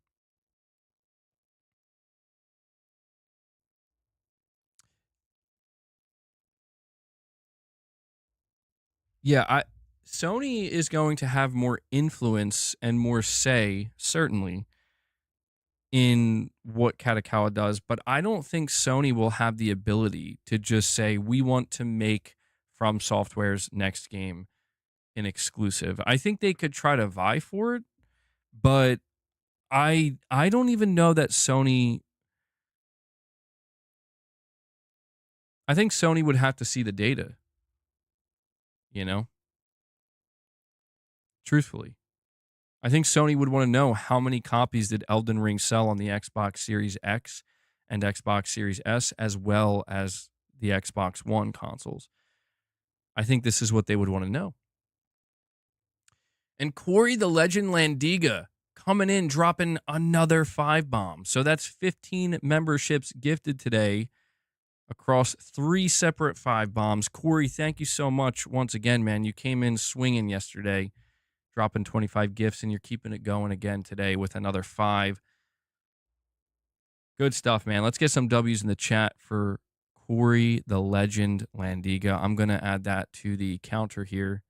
Yeah, Sony is going to have more influence and more say, certainly, in what Katakawa does, but I don't think Sony will have the ability to just say, we want to make From Software's next game an exclusive. I think they could try to vie for it, but I don't even know that Sony. I think Sony would have to see the data, you know, truthfully. I think Sony would want to know how many copies did Elden Ring sell on the Xbox Series X and Xbox Series S, as well as the Xbox One consoles. I think this is what they would want to know. And Corey the Legend Landiga coming in, dropping another 5 bomb. So that's 15 memberships gifted today across 3 separate 5 bombs. Corey, thank you so much once again, man. You came in swinging yesterday, dropping 25 gifts, and you're keeping it going again today with another 5. Good stuff, man. Let's get some W's in the chat for Corey the Legend Landiga. I'm going to add that to the counter here.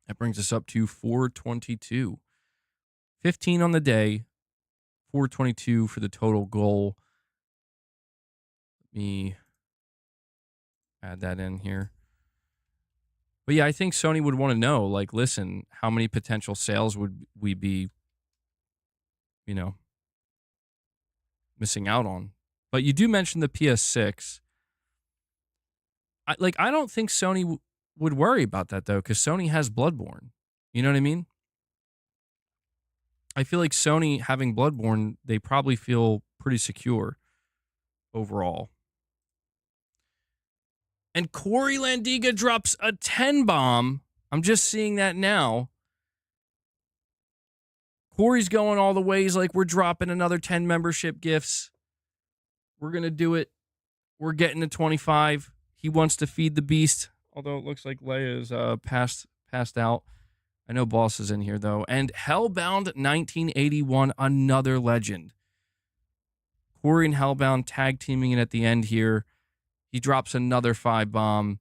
That brings us up to 422. 15 on the day, 422 for the total goal. Let me add that in here. But yeah, I think Sony would want to know, like, listen, how many potential sales would we be, missing out on? But you do mention the PS6. I don't think Sony would worry about that, though, because Sony has Bloodborne. You know what I mean? I feel like Sony having Bloodborne, they probably feel pretty secure overall. And Corey Landiga drops a 10 bomb. I'm just seeing that now. Corey's going all the ways, like we're dropping another 10 membership gifts. We're going to do it. We're getting to 25. He wants to feed the beast, although it looks like Leia is passed out. I know Boss is in here, though. And Hellbound 1981, another legend. Corey and Hellbound tag teaming it at the end here. He drops another 5 bomb,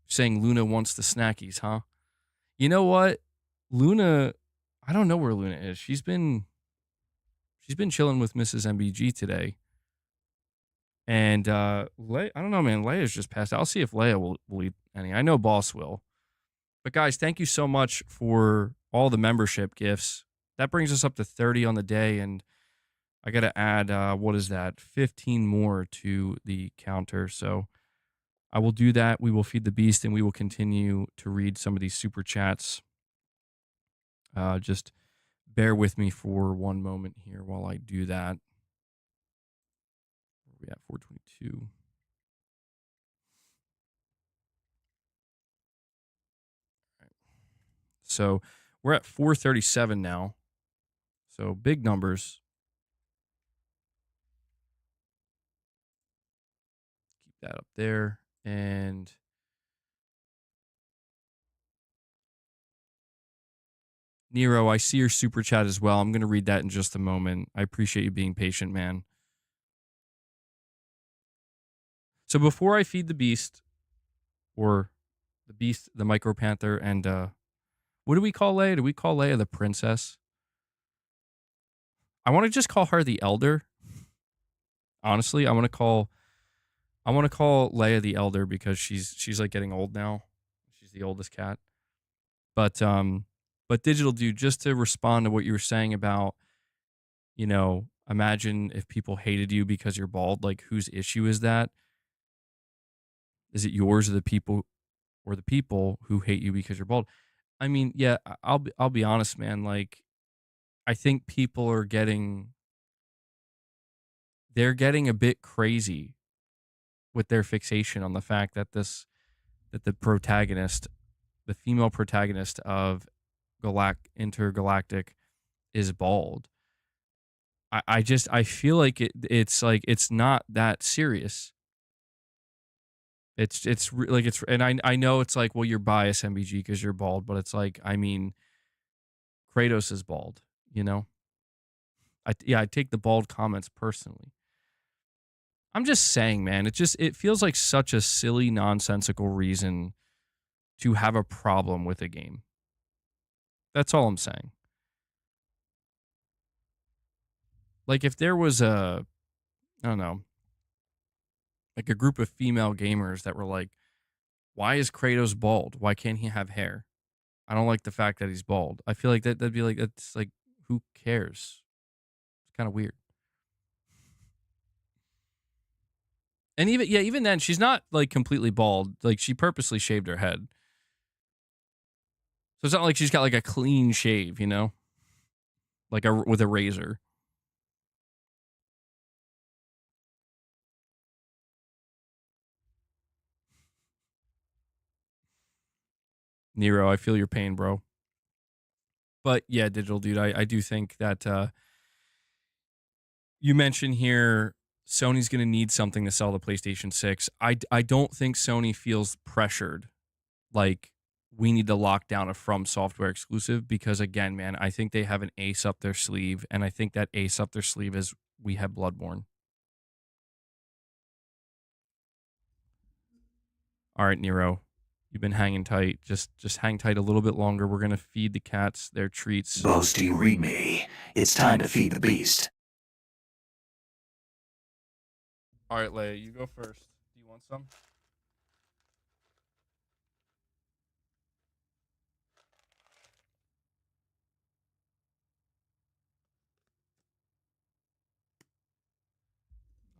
saying Luna wants the snackies, huh? You know what? Luna, I don't know where Luna is. She's been chilling with Mrs. MBG today. And I don't know, man. Leia's just passed. I'll see if Leia will eat any. I know Boss will. But guys, thank you so much for all the membership gifts. That brings us up to 30 on the day, and I got to add what is that? 15 more to the counter. So I will do that. We will feed the beast, and we will continue to read some of these super chats. Just bear with me for one moment here while I do that. Where are we at? 422. So we're at 437 now. So big numbers. Keep that up there. And Nero, I see your super chat as well. I'm going to read that in just a moment. I appreciate you being patient, man. So before I feed the beast, or the beast, the micro panther, and what do we call Leia? Do we call Leia the princess? I want to just call her the elder. Honestly, I want to call Leia the elder because she's like getting old now. She's the oldest cat. But Digital Dude, just to respond to what you were saying about, imagine if people hated you because you're bald, like whose issue is that? Is it yours or the people who hate you because you're bald? I mean, yeah, I'll be honest, man, like I think people are getting a bit crazy with their fixation on the fact that the protagonist, the female protagonist of Intergalactic is bald. I feel like it's not that serious. And I know it's like, well, you're biased, MBG, because you're bald, but it's like, I mean, Kratos is bald, I take the bald comments personally. I'm just saying, man, it feels like such a silly, nonsensical reason to have a problem with a game. That's all I'm saying. Like if there was I don't know, like a group of female gamers that were like, why is Kratos bald? Why can't he have hair? I don't like the fact that he's bald. I feel like that'd be like, that's like, who cares? It's kind of weird. And even then, she's not like completely bald. Like she purposely shaved her head. So it's not like she's got like a clean shave, like with a razor. Nero, I feel your pain, bro. But yeah, Digital Dude, I do think that you mentioned here Sony's going to need something to sell the PlayStation 6. I don't think Sony feels pressured like we need to lock down a FromSoftware exclusive because, again, man, I think they have an ace up their sleeve, and I think that ace up their sleeve is we have Bloodborne. All right, Nero, you've been hanging tight. Just hang tight a little bit longer. We're going to feed the cats their treats. Boasting, read me. It's time to feed the beast. All right, Leia, you go first. Do you want some?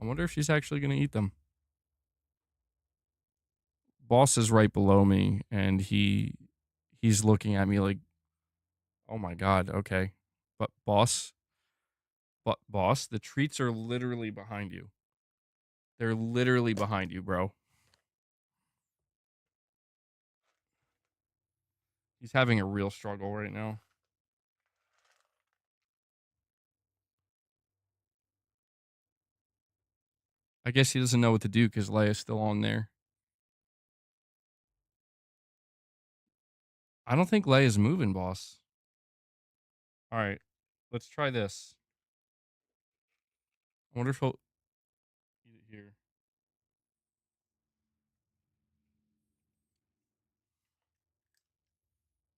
I wonder if she's actually going to eat them. Boss is right below me, and he's looking at me like, oh my God, okay. But boss, the treats are literally behind you. They're literally behind you, bro. He's having a real struggle right now. I guess he doesn't know what to do because Leia's still on there. I don't think Leia's moving, boss. All right, let's try this. I wonder if he'll eat it here.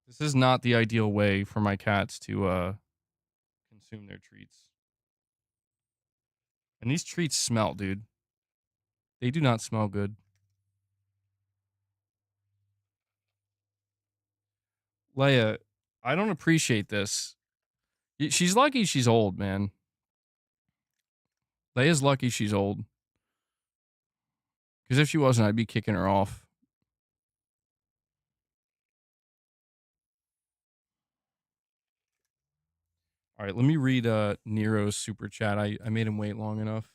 This is not the ideal way for my cats to consume their treats. And these treats smell, dude. They do not smell good. Leia, I don't appreciate this. She's lucky she's old, man. Leia's lucky she's old. Because if she wasn't, I'd be kicking her off. All right, let me read Nero's super chat. I made him wait long enough.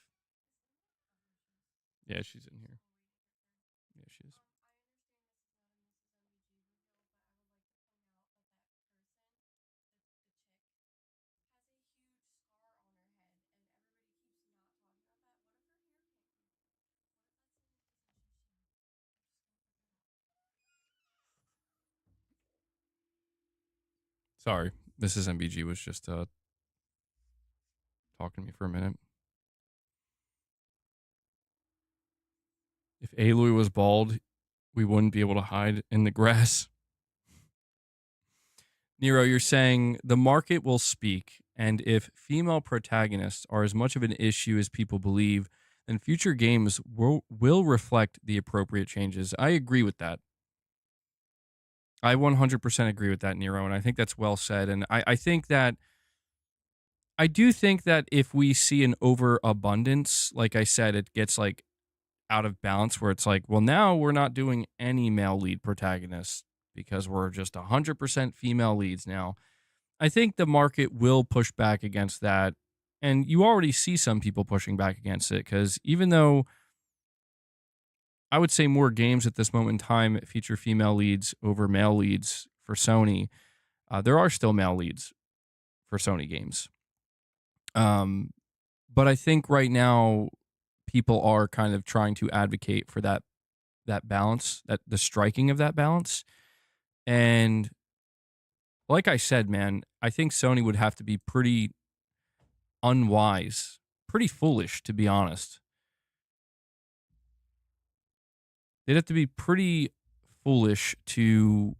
Yeah, she's in here. Yeah, she is. Sorry, Mrs. MBG was just talking to me for a minute. If Aloy was bald, we wouldn't be able to hide in the grass. Nero, you're saying the market will speak, and if female protagonists are as much of an issue as people believe, then future games will reflect the appropriate changes. I agree with that. I 100% agree with that, Nero, and I think that's well said. And I think that I do think that if we see an overabundance, like I said, it gets like out of balance where it's like, well, now we're not doing any male lead protagonists because we're just 100% female leads now. I think the market will push back against that. And you already see some people pushing back against it because even though I would say more games at this moment in time feature female leads over male leads for Sony, there are still male leads for Sony games. But I think right now people are kind of trying to advocate for that balance, that the striking of that balance. And like I said, man, I think Sony would have to be pretty unwise, pretty foolish, to be honest. They'd have to be pretty foolish to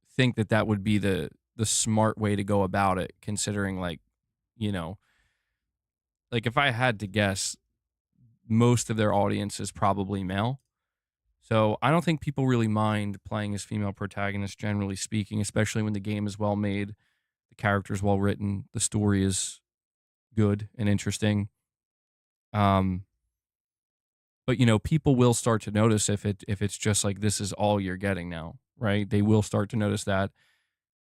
think that that would be the smart way to go about it, considering, like, you know, like if I had to guess, most of their audience is probably male. So I don't think people really mind playing as female protagonists, generally speaking, especially when the game is well made, the character's well written, the story is good and interesting. But people will start to notice if it's just like this is all you're getting now, right? They will start to notice that,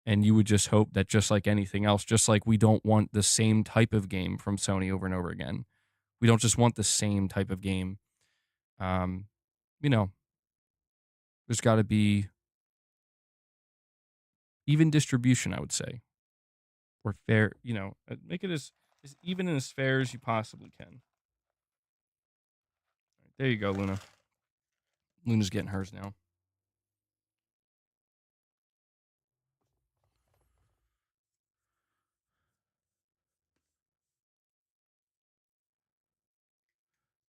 and you would just hope that just like anything else, just like we don't want the same type of game from Sony over and over again. We don't just want the same type of game. Um, you know, there's got to be even distribution, I would say, or fair. Make it as even and as fair as you possibly can. There you go, Luna. Luna's getting hers now.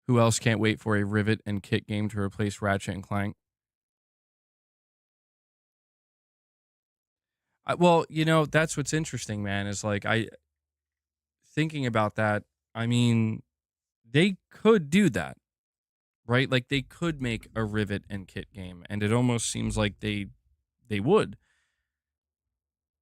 Who else can't wait for a Rivet and Kit game to replace Ratchet and Clank? Well, that's what's interesting, man, is like thinking about that. I mean, they could do that, right? Like they could make a Rivet and Kit game, and it almost seems like they would.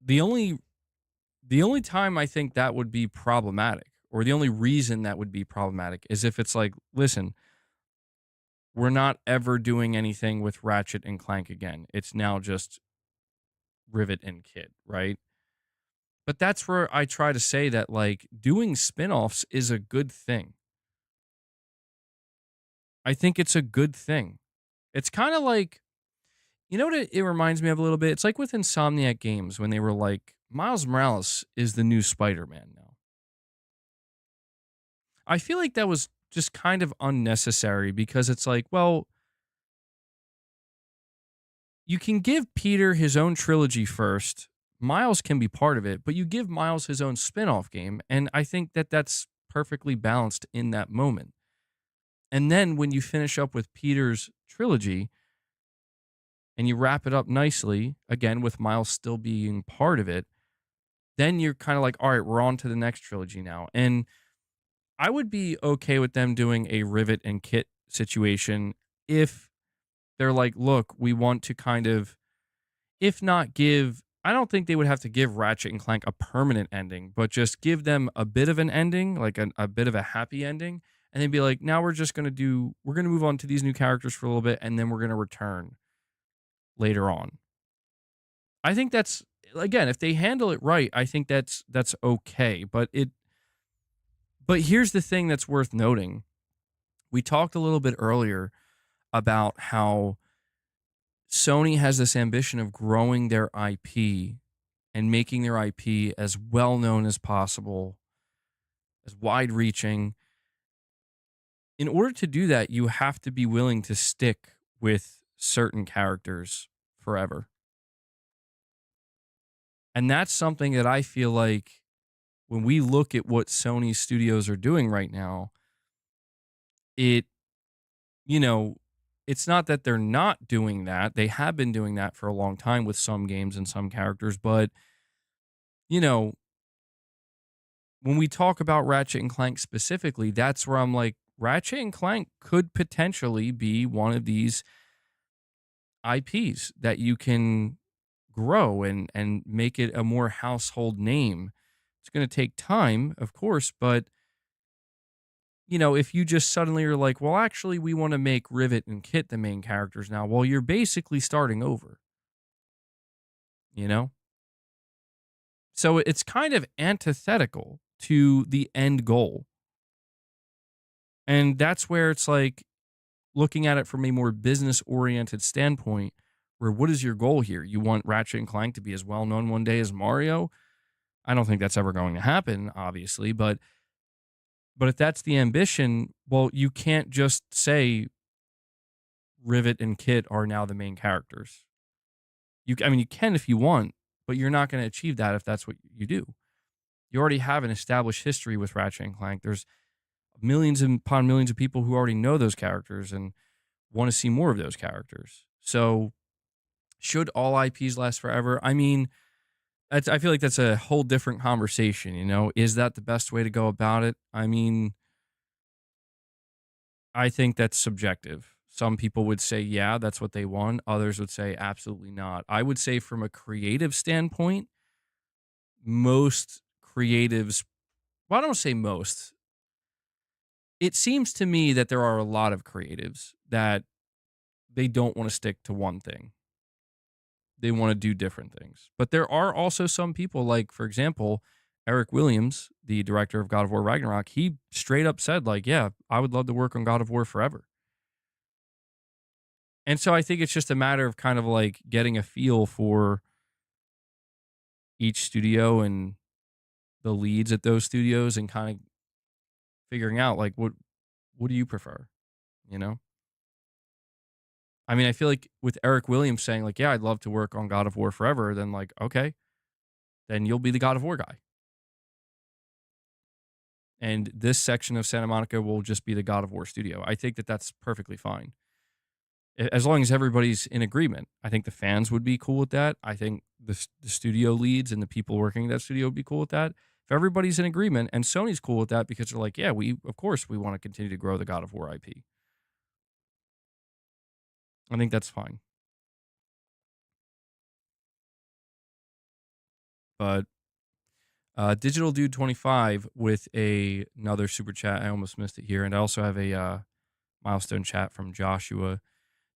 The only time I think that would be problematic, or the only reason that would be problematic, is if it's like, listen, we're not ever doing anything with Ratchet and Clank again. It's now just Rivet and Kit, right? But that's where I try to say that, like, doing spin-offs is a good thing. I think it's a good thing. It's kind of like, you know what it reminds me of a little bit? It's like with Insomniac Games when they were like, Miles Morales is the new Spider-Man now. I feel like that was just kind of unnecessary because it's like, well, you can give Peter his own trilogy first. Miles can be part of it, but you give Miles his own spin-off game, and I think that that's perfectly balanced in that moment. And then when you finish up with Peter's trilogy and you wrap it up nicely, again, with Miles still being part of it, then you're kind of like, all right, we're on to the next trilogy now. And I would be okay with them doing a Rivet and Kit situation if they're like, look, we want to kind of, if not give, I don't think they would have to give Ratchet and Clank a permanent ending, but just give them a bit of an ending, like a bit of a happy ending, and then be like, now we're going to move on to these new characters for a little bit, and then we're going to return later on. I think that's, again, if they handle it right, I think that's okay. But here's the thing that's worth noting. We talked a little bit earlier about how Sony has this ambition of growing their IP and making their IP as well known as possible, as wide reaching. In order to do that, you have to be willing to stick with certain characters forever. And that's something that I feel like when we look at what Sony studios are doing right now, it, you know, it's not that they're not doing that. They have been doing that for a long time with some games and some characters. But, you know, when we talk about Ratchet and Clank specifically, that's where I'm like, Ratchet and Clank could potentially be one of these IPs that you can grow and make it a more household name. It's going to take time, of course, but if you just suddenly are like, well, actually, we want to make Rivet and Kit the main characters now, well, you're basically starting over, you know? So it's kind of antithetical to the end goal. And that's where it's like looking at it from a more business oriented standpoint, where what is your goal here? You want Ratchet and Clank to be as well known one day as Mario? I don't think that's ever going to happen, obviously, but if that's the ambition, well, you can't just say Rivet and Kit are now the main characters. You can if you want, but you're not going to achieve that if that's what you do. You already have an established history with Ratchet and Clank. There's millions upon millions of people who already know those characters and want to see more of those characters. So, should all IPs last forever? I mean, I feel like that's a whole different conversation, Is that the best way to go about it? I mean, I think that's subjective. Some people would say, yeah, that's what they want. Others would say, absolutely not. I would say from a creative standpoint, most creatives, well, I don't say most. It seems to me that there are a lot of creatives that they don't want to stick to one thing. They want to do different things. But there are also some people, like, for example, Eric Williams, the director of God of War Ragnarok, he straight up said, like, yeah, I would love to work on God of War forever. And so I think it's just a matter of kind of like getting a feel for each studio and the leads at those studios and kind of figuring out, like, what do you prefer, you know? I mean, I feel like with Eric Williams saying, like, yeah, I'd love to work on God of War forever, then, like, okay, then you'll be the God of War guy. And this section of Santa Monica will just be the God of War studio. I think that that's perfectly fine. As long as everybody's in agreement. I think the fans would be cool with that. I think the studio leads and the people working at that studio would be cool with that. If everybody's in agreement and Sony's cool with that because they're like, yeah, of course we want to continue to grow the God of War IP. I think that's fine. But Digital Dude 25 with another super chat. I almost missed it here. And I also have a milestone chat from Joshua.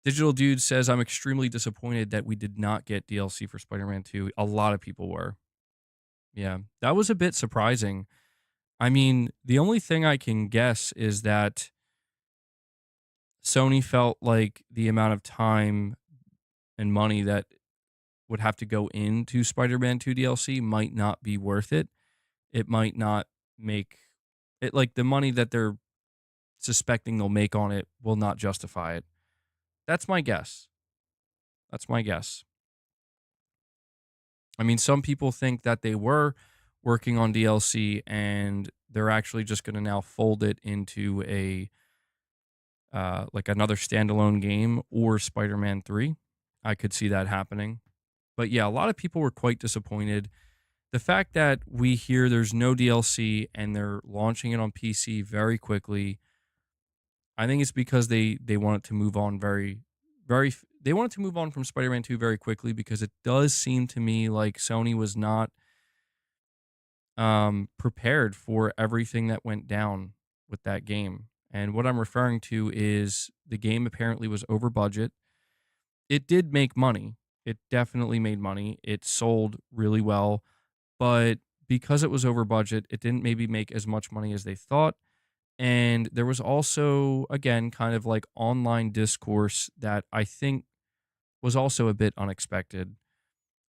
Digital Dude says, I'm extremely disappointed that we did not get DLC for Spider-Man 2. A lot of people were. Yeah, that was a bit surprising. I mean, the only thing I can guess is that Sony felt like the amount of time and money that would have to go into Spider-Man 2 DLC might not be worth it. It might not make it, like, the money that they're suspecting they'll make on it will not justify it. That's my guess. That's my guess. I mean, some people think that they were working on DLC and they're actually just going to now fold it into a like another standalone game or Spider-Man 3. I could see that happening. But yeah, a lot of people were quite disappointed. The fact that we hear there's no DLC and they're launching it on PC very quickly, I think it's because they wanted to move on they wanted to move on from Spider-Man 2 very quickly because it does seem to me like Sony was not prepared for everything that went down with that game. And what I'm referring to is the game apparently was over budget. It did make money. It definitely made money. It sold really well, but because it was over budget, it didn't maybe make as much money as they thought. And there was also, again, kind of like online discourse that I think was also a bit unexpected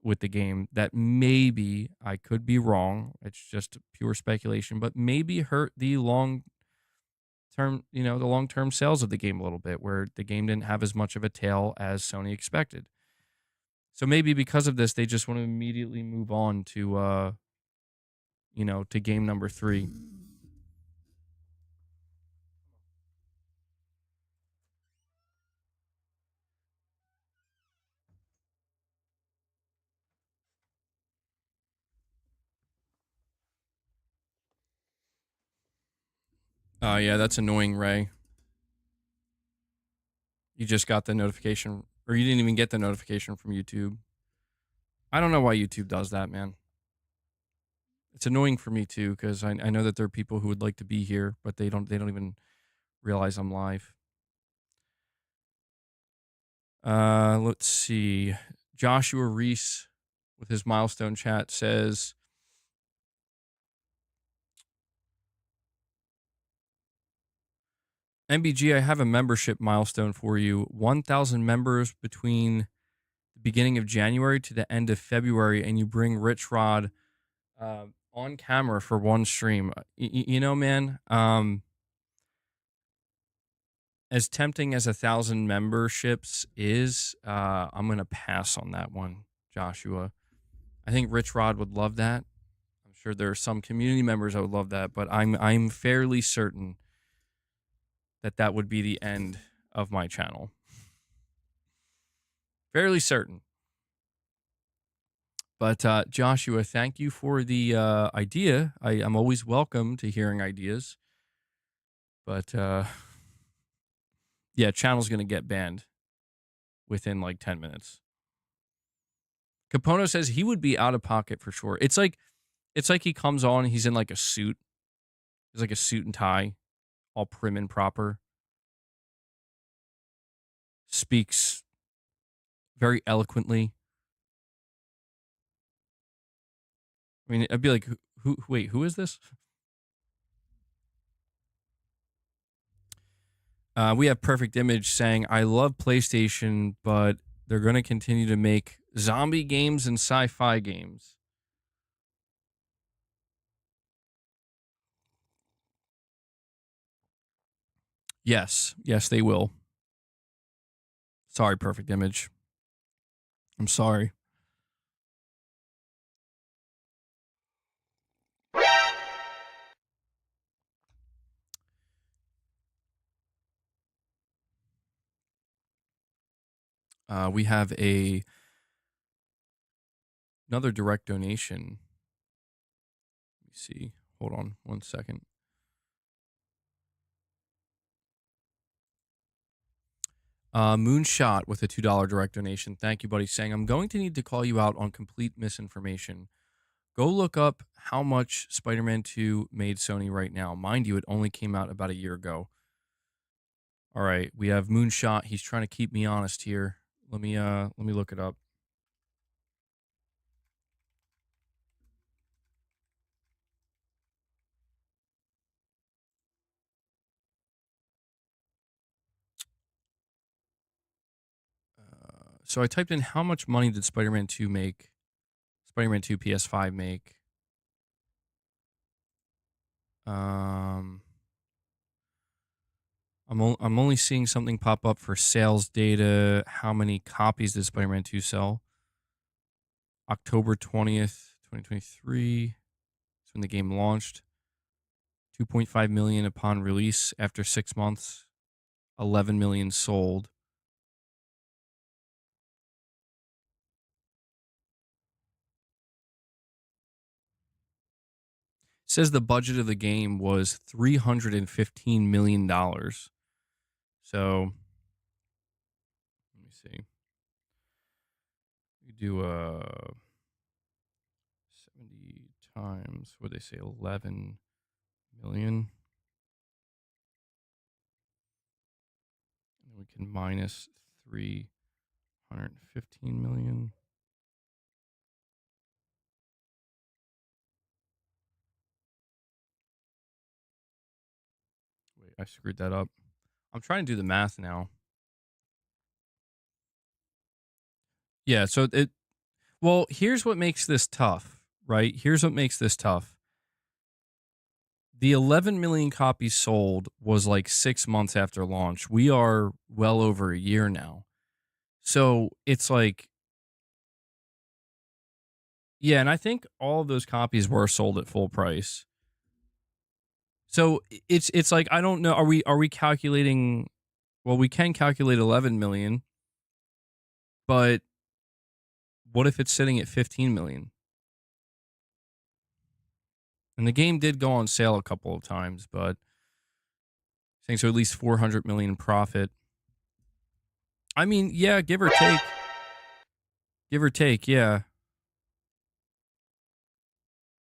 with the game that maybe I could be wrong. It's just pure speculation, but maybe hurt the the long term sales of the game a little bit, where the game didn't have as much of a tail as Sony expected. So maybe because of this, they just want to immediately move on to game number 3. Yeah, that's annoying, Ray. You just got the notification, or you didn't even get the notification from YouTube. I don't know why YouTube does that, man. It's annoying for me too, because I know that there are people who would like to be here, but they don't even realize I'm live. Let's see. Joshua Reese with his milestone chat says, MBG, I have a membership milestone for you. 1,000 members between the beginning of January to the end of February, and you bring RichRod on camera for one stream. Man, as tempting as 1,000 memberships is, I'm gonna pass on that one, Joshua. I think RichRod would love that. I'm sure there are some community members that would love that, but I'm fairly certain that would be the end of my channel. Fairly certain. But Joshua, thank you for the idea. I'm always welcome to hearing ideas. But yeah, channel's gonna get banned within like 10 minutes. Capono says he would be out of pocket for sure. It's like he comes on, he's in like a suit. He's like a suit and tie, all prim and proper. Speaks very eloquently. I mean, I'd be like, who is this? We have Perfect Image saying, I love PlayStation, but they're going to continue to make zombie games and sci-fi games. Yes, they will. Sorry, Perfect Image. I'm sorry. We have another direct donation. Let me see. Hold on 1 second. Moonshot with a $2 direct donation. Thank you, buddy. Saying, I'm going to need to call you out on complete misinformation. Go look up how much Spider-Man 2 made Sony right now. Mind you, it only came out about a year ago. All right, we have Moonshot. He's trying to keep me honest here. Let me look it up. So I typed in how much money did Spider-Man 2 make? Spider-Man 2 PS5 make? I'm only seeing something pop up for sales data. How many copies did Spider-Man 2 sell? October 20th, 2023. That's when the game launched. 2.5 million upon release after 6 months. 11 million sold. Says the budget of the game was $315 million. So let me see. We do 70 times, what they say, 11 million. And we can minus 315 million. Wait, I screwed that up. I'm trying to do the math now. Yeah, so well, here's what makes this tough, right? Here's what makes this tough. The 11 million copies sold was like 6 months after launch. We are well over a year now. So it's like, yeah, and I think all of those copies were sold at full price. So it's like, I don't know. Are we calculating? Well, we can calculate 11 million, but what if it's sitting at 15 million? And the game did go on sale a couple of times, but saying so at least 400 million profit. I mean, yeah, give or take. Give or take, yeah.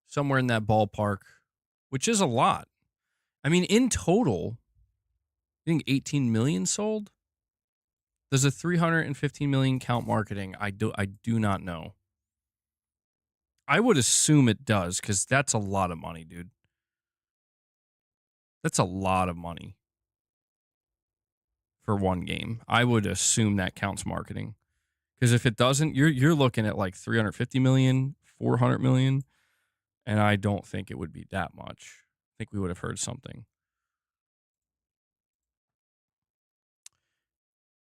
Somewhere in that ballpark, which is a lot. I mean, in total, I think 18 million sold. Does a 315 million count marketing? I do not know. I would assume it does, because that's a lot of money, dude. That's a lot of money for one game. I would assume that counts marketing. Because if it doesn't, you're looking at like 350 million, 400 million, and I don't think it would be that much. I think we would have heard something.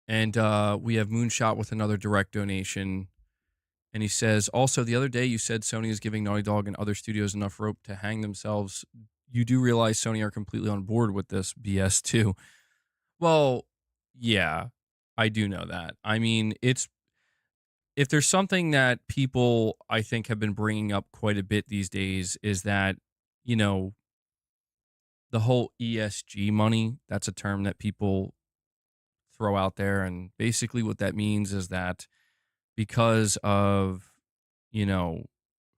And we have Moonshot with another direct donation. And he says, also, the other day you said Sony is giving Naughty Dog and other studios enough rope to hang themselves. You do realize Sony are completely on board with this BS too. Well, yeah, I do know that. I mean, if there's something that people, I think, have been bringing up quite a bit these days, is that, you know, the whole ESG money, that's a term that people throw out there. And basically what that means is that because of, you know,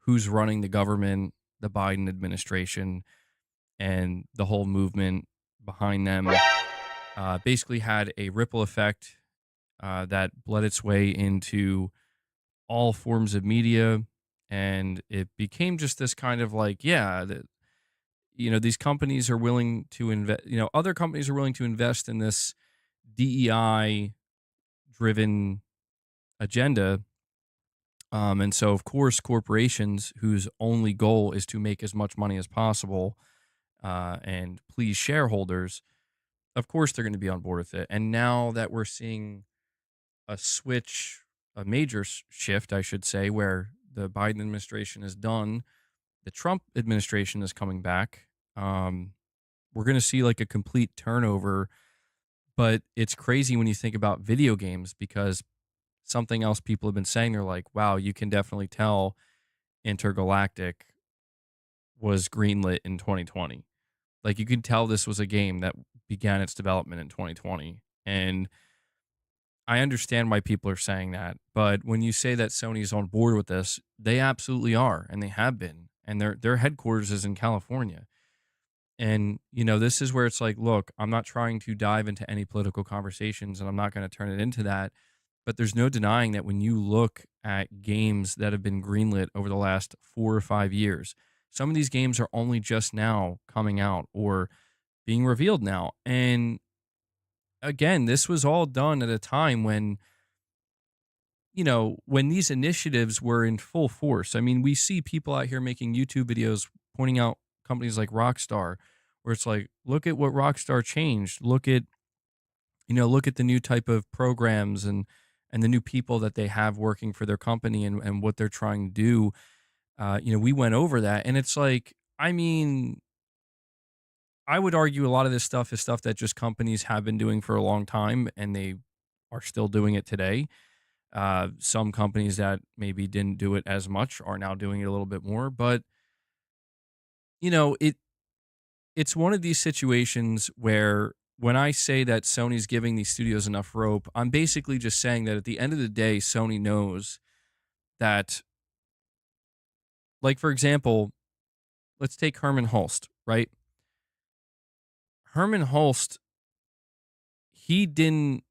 who's running the government, the Biden administration, and the whole movement behind them, basically had a ripple effect that bled its way into all forms of media. And it became just this kind of like, yeah, these companies are willing to invest, other companies are willing to invest in this DEI driven agenda. And so, of course, corporations whose only goal is to make as much money as possible and please shareholders, of course, they're going to be on board with it. And now that we're seeing a switch, a major shift, I should say, where the Biden administration is done, the Trump administration is coming back. We're going to see like a complete turnover. But it's crazy when you think about video games, because something else people have been saying, they're like, wow, you can definitely tell Intergalactic was greenlit in 2020. Like, you could tell this was a game that began its development in 2020. And I understand why people are saying that. But when you say that Sony's on board with this, they absolutely are. And they have been. And their headquarters is in California. And, this is where it's like, look, I'm not trying to dive into any political conversations, and I'm not going to turn it into that. But there's no denying that when you look at games that have been greenlit over the last 4 or 5 years, some of these games are only just now coming out or being revealed now. And again, this was all done at a time when, when these initiatives were in full force. I mean, we see people out here making YouTube videos pointing out companies like Rockstar, where it's like, look at what Rockstar changed. Look at the new type of programs and the new people that they have working for their company and what they're trying to do. We went over that, and it's like, I mean, I would argue a lot of this stuff is stuff that just companies have been doing for a long time, and they are still doing it today. Some companies that maybe didn't do it as much are now doing it a little bit more, but it's one of these situations where when I say that Sony's giving these studios enough rope, I'm basically just saying that at the end of the day, Sony knows that, like, for example, let's take Herman Holst, right? Herman Holst, he didn't,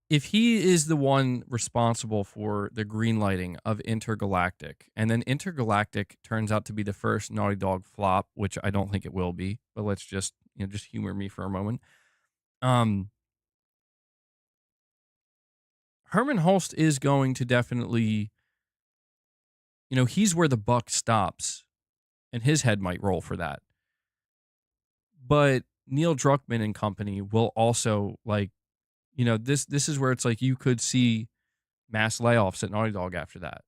if he is the one responsible for the green lighting of Intergalactic, and then Intergalactic turns out to be the first Naughty Dog flop, which I don't think it will be, but let's just, just humor me for a moment. Herman Holst is going to definitely, he's where the buck stops, and his head might roll for that. But Neil Druckmann and company will also, like, this is where it's like you could see mass layoffs at Naughty Dog after that.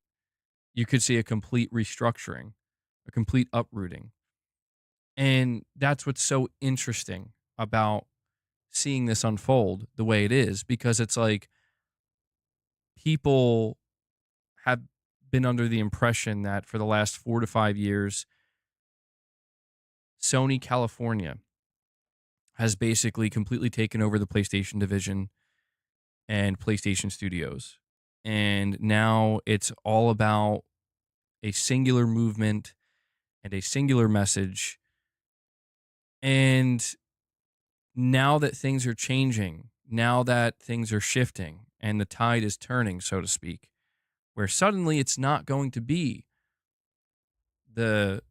You could see a complete restructuring, a complete uprooting. And that's what's so interesting about seeing this unfold the way it is, because it's like people have been under the impression that for the last 4 to 5 years, Sony California has basically completely taken over the PlayStation division and PlayStation Studios. And now it's all about a singular movement and a singular message. And now that things are changing, now that things are shifting, and the tide is turning, so to speak, where suddenly it's not going to be the,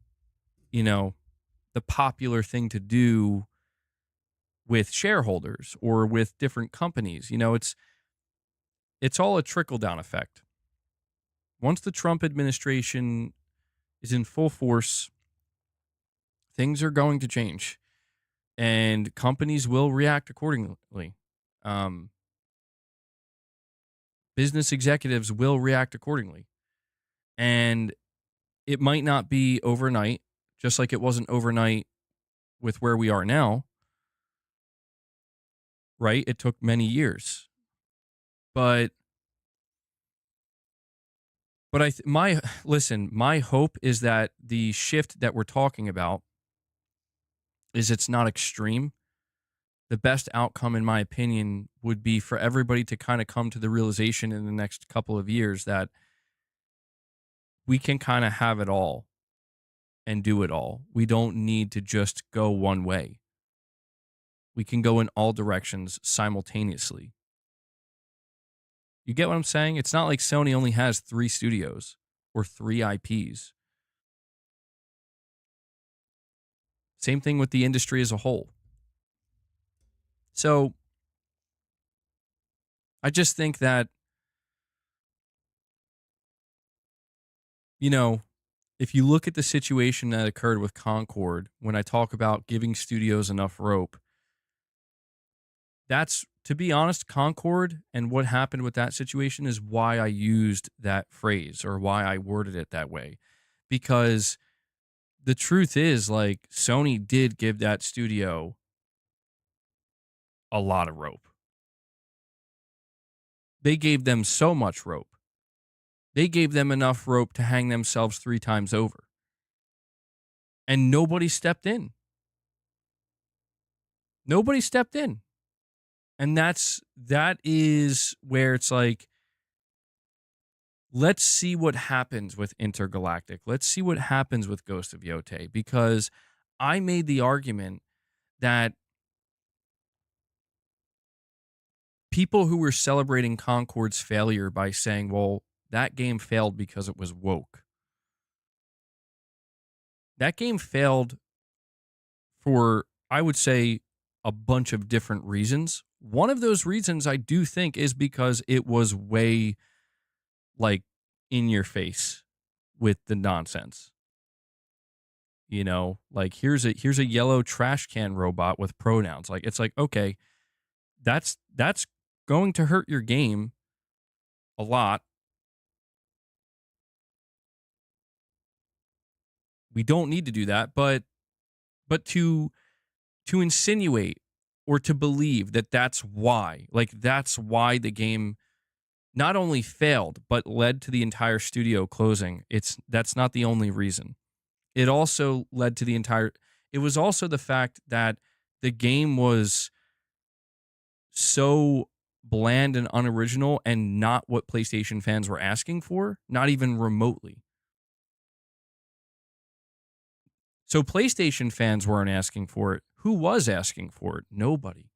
the popular thing to do with shareholders or with different companies. It's all a trickle-down effect. Once the Trump administration is in full force, things are going to change, and companies will react accordingly. Business executives will react accordingly. And it might not be overnight, just like it wasn't overnight with where we are now, right? It took many years. But my hope is that the shift that we're talking about is it's not extreme. The best outcome, in my opinion, would be for everybody to kind of come to the realization in the next couple of years that we can kind of have it all and do it all. We don't need to just go one way. We can go in all directions simultaneously. You get what I'm saying? It's not like Sony only has 3 studios or 3 IPs. Same thing with the industry as a whole. So I just think that, if you look at the situation that occurred with Concord, when I talk about giving studios enough rope, that's, to be honest, Concord and what happened with that situation is why I used that phrase or why I worded it that way. Because the truth is, like, Sony did give that studio a lot of rope. They gave them so much rope. They gave them enough rope to hang themselves 3 times over. And nobody stepped in. Nobody stepped in. And that is where it's like, let's see what happens with Intergalactic. Let's see what happens with Ghost of Yotei. Because I made the argument that people who were celebrating Concord's failure by saying, well, that game failed because it was woke. That game failed for, I would say, a bunch of different reasons. One of those reasons I do think is because it was way, like, in your face with the nonsense. Like, here's a yellow trash can robot with pronouns. Like, it's like, okay, that's going to hurt your game a lot. We don't need to do that, but to insinuate or to believe that that's why the game not only failed but led to the entire studio closing. That's not the only reason. It also led to it was also the fact that the game was so bland and unoriginal and not what PlayStation fans were asking for, not even remotely. So PlayStation fans weren't asking for it. Who was asking for it? Nobody.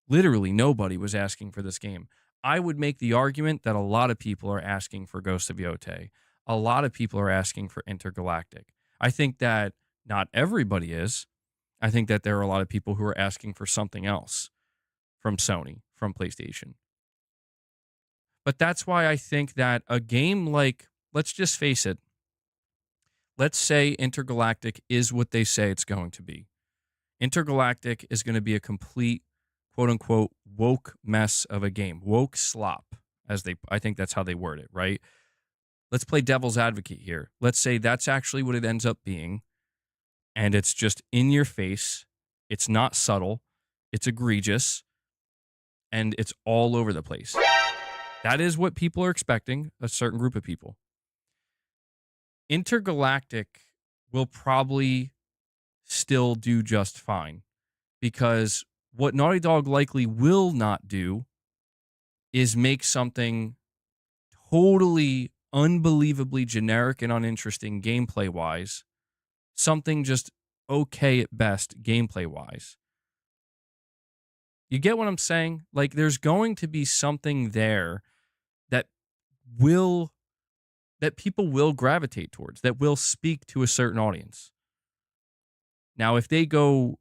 Literally nobody was asking for this game. I would make the argument that a lot of people are asking for Ghost of Yotei. A lot of people are asking for Intergalactic. I think that not everybody is. I think that there are a lot of people who are asking for something else from Sony, from PlayStation. But that's why I think that a game like, let's just face it, let's say Intergalactic is what they say it's going to be. Intergalactic is going to be a complete, quote unquote, woke mess of a game. Woke slop, I think that's how they word it, right? Let's play devil's advocate here. Let's say that's actually what it ends up being, and it's just in your face. It's not subtle. It's egregious, and it's all over the place. That is what people are expecting, a certain group of people. Intergalactic will probably still do just fine, because what Naughty Dog likely will not do is make something totally unbelievably generic and uninteresting gameplay-wise, something just okay at best gameplay-wise. You get what I'm saying? Like, there's going to be something there that people will gravitate towards, that will speak to a certain audience. Now, if they go,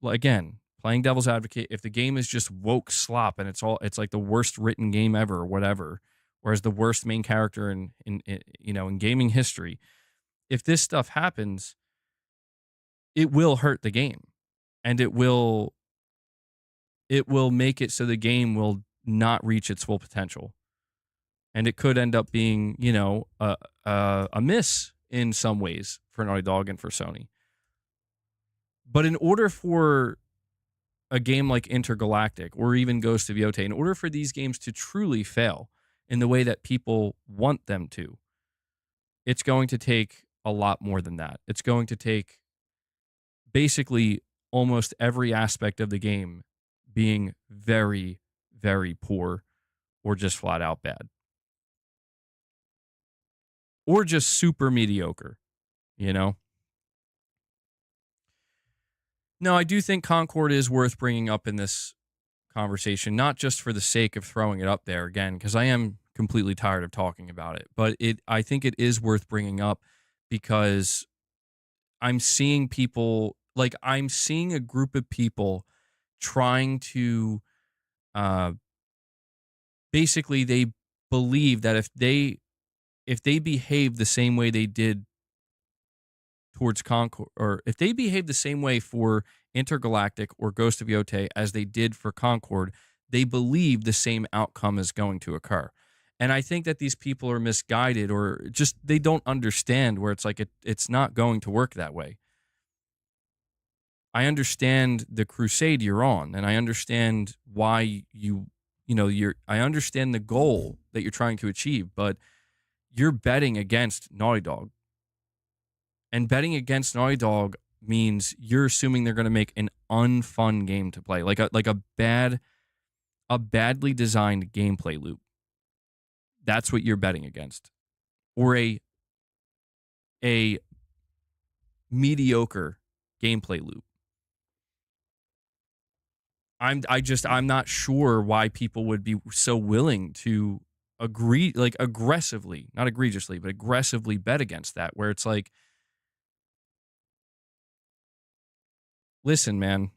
well, again, playing devil's advocate, if the game is just woke slop and it's like the worst written game ever or whatever, or as the worst main character in gaming history, if this stuff happens, it will hurt the game, and it will make it so the game will not reach its full potential. And it could end up being, a miss in some ways for Naughty Dog and for Sony. But in order for a game like Intergalactic or even Ghost of Yotei, in order for these games to truly fail in the way that people want them to, it's going to take a lot more than that. It's going to take basically almost every aspect of the game being very, very poor or just flat out bad. Or just super mediocre, No, I do think Concord is worth bringing up in this conversation, not just for the sake of throwing it up there again, because I am completely tired of talking about it, but I think it is worth bringing up because I'm seeing I'm seeing a group of people trying to, basically they believe that if they behave the same way they did towards Concord, or if they behave the same way for Intergalactic or Ghost of Yotei as they did for Concord, they believe the same outcome is going to occur. And I think that these people are misguided, or just they don't understand where it's like it's not going to work that way. I understand the crusade you're on, and I understand why I understand the goal that you're trying to achieve, but you're betting against Naughty Dog. And betting against Naughty Dog means you're assuming they're going to make an unfun game to play, like a badly designed gameplay loop. That's what you're betting against, or a mediocre gameplay loop. I'm not sure why people would be so willing to agree, like aggressively, not egregiously, but aggressively bet against that, where it's like, listen, man,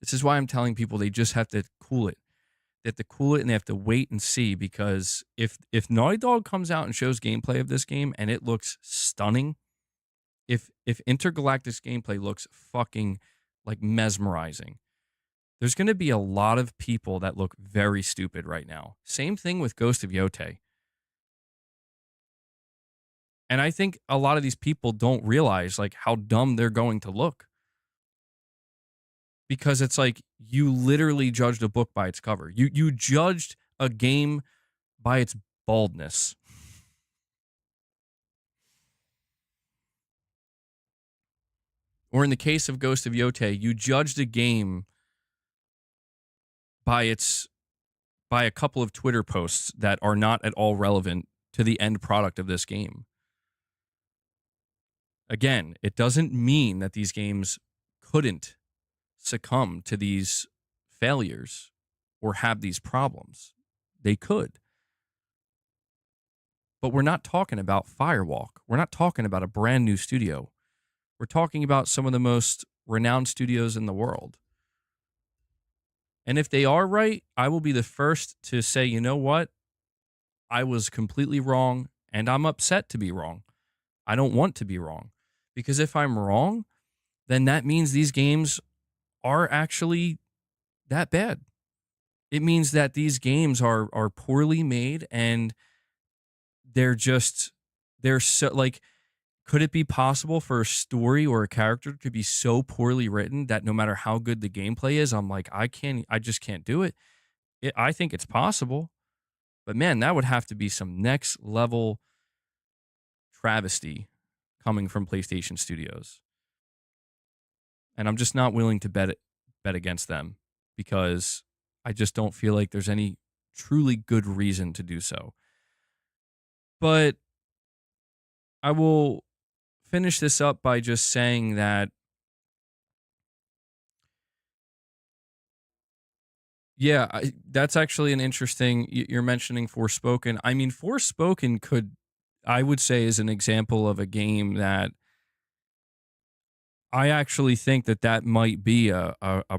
this is why I'm telling people they just have to cool it. They have to cool it, and they have to wait and see, because if Naughty Dog comes out and shows gameplay of this game and it looks stunning, if Intergalactic's gameplay looks fucking like mesmerizing, there's going to be a lot of people that look very stupid right now. Same thing with Ghost of Yotei. And I think a lot of these people don't realize like how dumb they're going to look. Because it's like you literally judged a book by its cover. You judged a game by its baldness. Or in the case of Ghost of Yotei, you judged a game by a couple of Twitter posts that are not at all relevant to the end product of this game. Again, it doesn't mean that these games couldn't succumb to these failures or have these problems. They could. But we're not talking about Firewalk. We're not talking about a brand new studio. We're talking about some of the most renowned studios in the world. And if they are right, I will be the first to say, you know what? I was completely wrong, and I'm upset to be wrong. I don't want to be wrong. Because if I'm wrong, then that means these games are actually that bad. It means that these games are poorly made, and they're so, like, could it be possible for a story or a character to be so poorly written that no matter how good the gameplay is, I'm like, I just can't do it. I think it's possible, but man, that would have to be some next level travesty coming from PlayStation Studios. And I'm just not willing to bet against them because I just don't feel like there's any truly good reason to do so. But I will finish this up by just saying that, yeah, that's actually an interesting, you're mentioning Forspoken. I mean, Forspoken I would say, is an example of a game that I actually think that might be a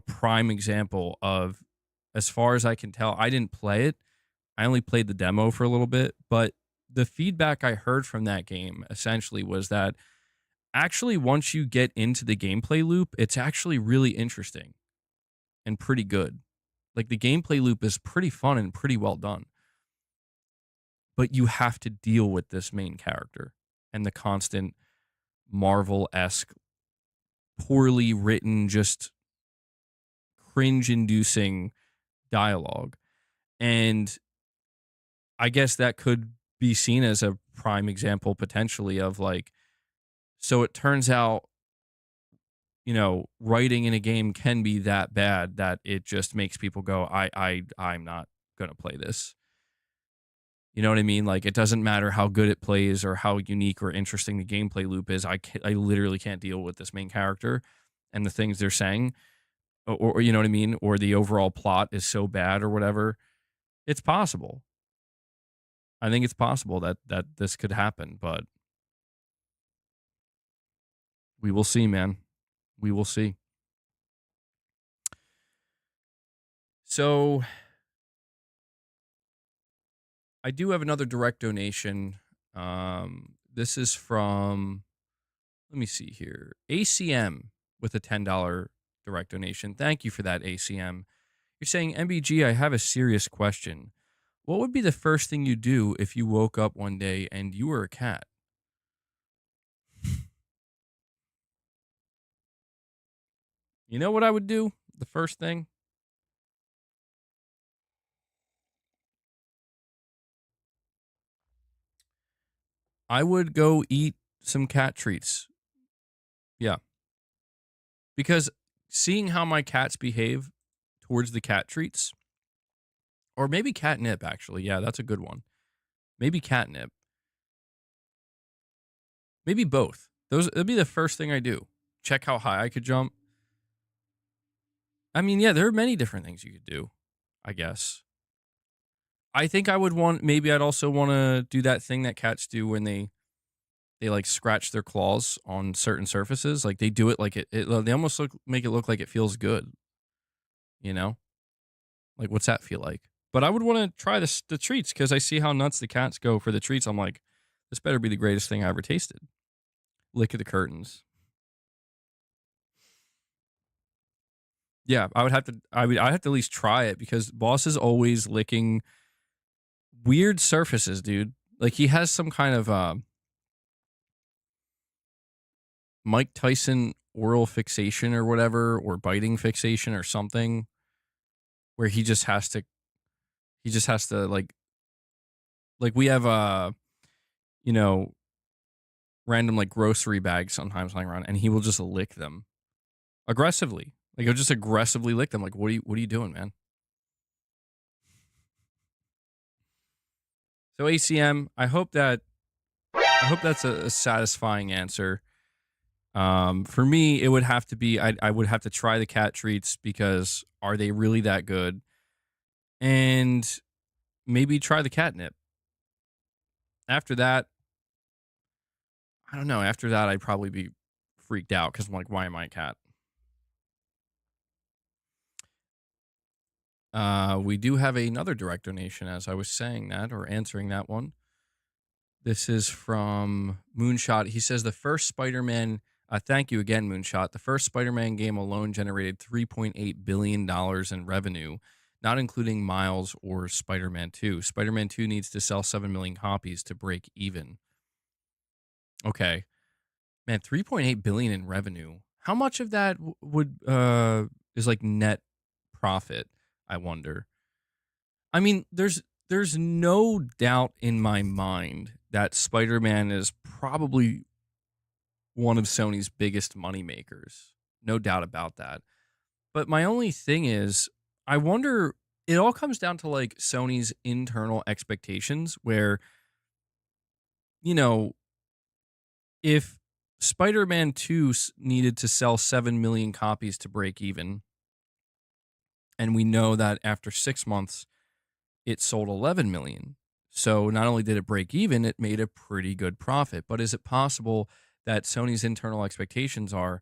prime example of, as far as I can tell, I didn't play it. I only played the demo for a little bit, but the feedback I heard from that game essentially was that actually once you get into the gameplay loop, it's actually really interesting and pretty good. Like, the gameplay loop is pretty fun and pretty well done. But you have to deal with this main character and the constant Marvel-esque, poorly written, just cringe-inducing dialogue. And I guess that could be seen as a prime example potentially of, like, so it turns out, writing in a game can be that bad that it just makes people go, I'm not going to play this. You know what I mean? Like, it doesn't matter how good it plays or how unique or interesting the gameplay loop is. I literally can't deal with this main character and the things they're saying, or you know what I mean? Or the overall plot is so bad or whatever. It's possible. I think it's possible that this could happen, but we will see, man. We will see. So I do have another direct donation. This is from, let me see here, ACM with a $10 direct donation. Thank you for that, ACM. You're saying, MBG, I have a serious question. What would be the first thing you do if you woke up one day and you were a cat? You know what I would do? The first thing? I would go eat some cat treats. Yeah. Because seeing how my cats behave towards the cat treats, or maybe catnip, actually. Yeah, that's a good one. Maybe catnip. Maybe both. That'd be the first thing I do. Check how high I could jump. I mean, yeah, there are many different things you could do, I guess. I think maybe I'd also want to do that thing that cats do when they like scratch their claws on certain surfaces. Like, they do it like they almost make it look like it feels good. You know? Like, what's that feel like? But I would want to try the treats because I see how nuts the cats go for the treats. I'm like, this better be the greatest thing I ever tasted. Lick of the curtains. Yeah, I'd have to at least try it because Boss is always licking weird surfaces, dude. Like, he has some kind of Mike Tyson oral fixation or whatever, or biting fixation or something, where he just has to like we have you know random like grocery bags sometimes lying around, and he will just lick them aggressively. Like he'll just aggressively lick them. Like, what are you doing, man? So ACM, I hope that's a satisfying answer. For me, it would have to be I would have to try the cat treats because are they really that good? And maybe try the catnip. After that, I don't know. After that, I'd probably be freaked out because I'm like, why am I a cat? We do have another direct donation as I was saying that or answering that one. This is from Moonshot. He says the first Spider-Man, thank you again, Moonshot. The first Spider-Man game alone generated $3.8 billion in revenue, not including Miles or Spider-Man 2. Spider-Man 2 needs to sell 7 million copies to break even. Okay. Man, 3.8 billion in revenue. How much of that would is like net profit, I wonder? I mean, there's no doubt in my mind that Spider-Man is probably one of Sony's biggest moneymakers. No doubt about that. But my only thing is, I wonder, it all comes down to like Sony's internal expectations where, you know, if Spider-Man 2 needed to sell 7 million copies to break even, and we know that after 6 months, it sold 11 million. So not only did it break even, it made a pretty good profit. But is it possible that Sony's internal expectations are,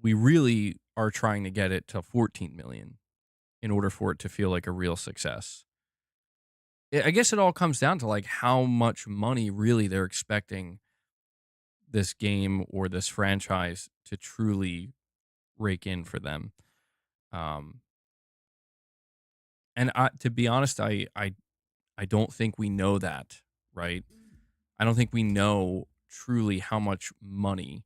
we really are trying to get it to 14 million in order for it to feel like a real success? I guess it all comes down to like how much money really they're expecting this game or this franchise to truly rake in for them. Um, and to be honest, I don't think we know that, right? I don't think we know truly how much money,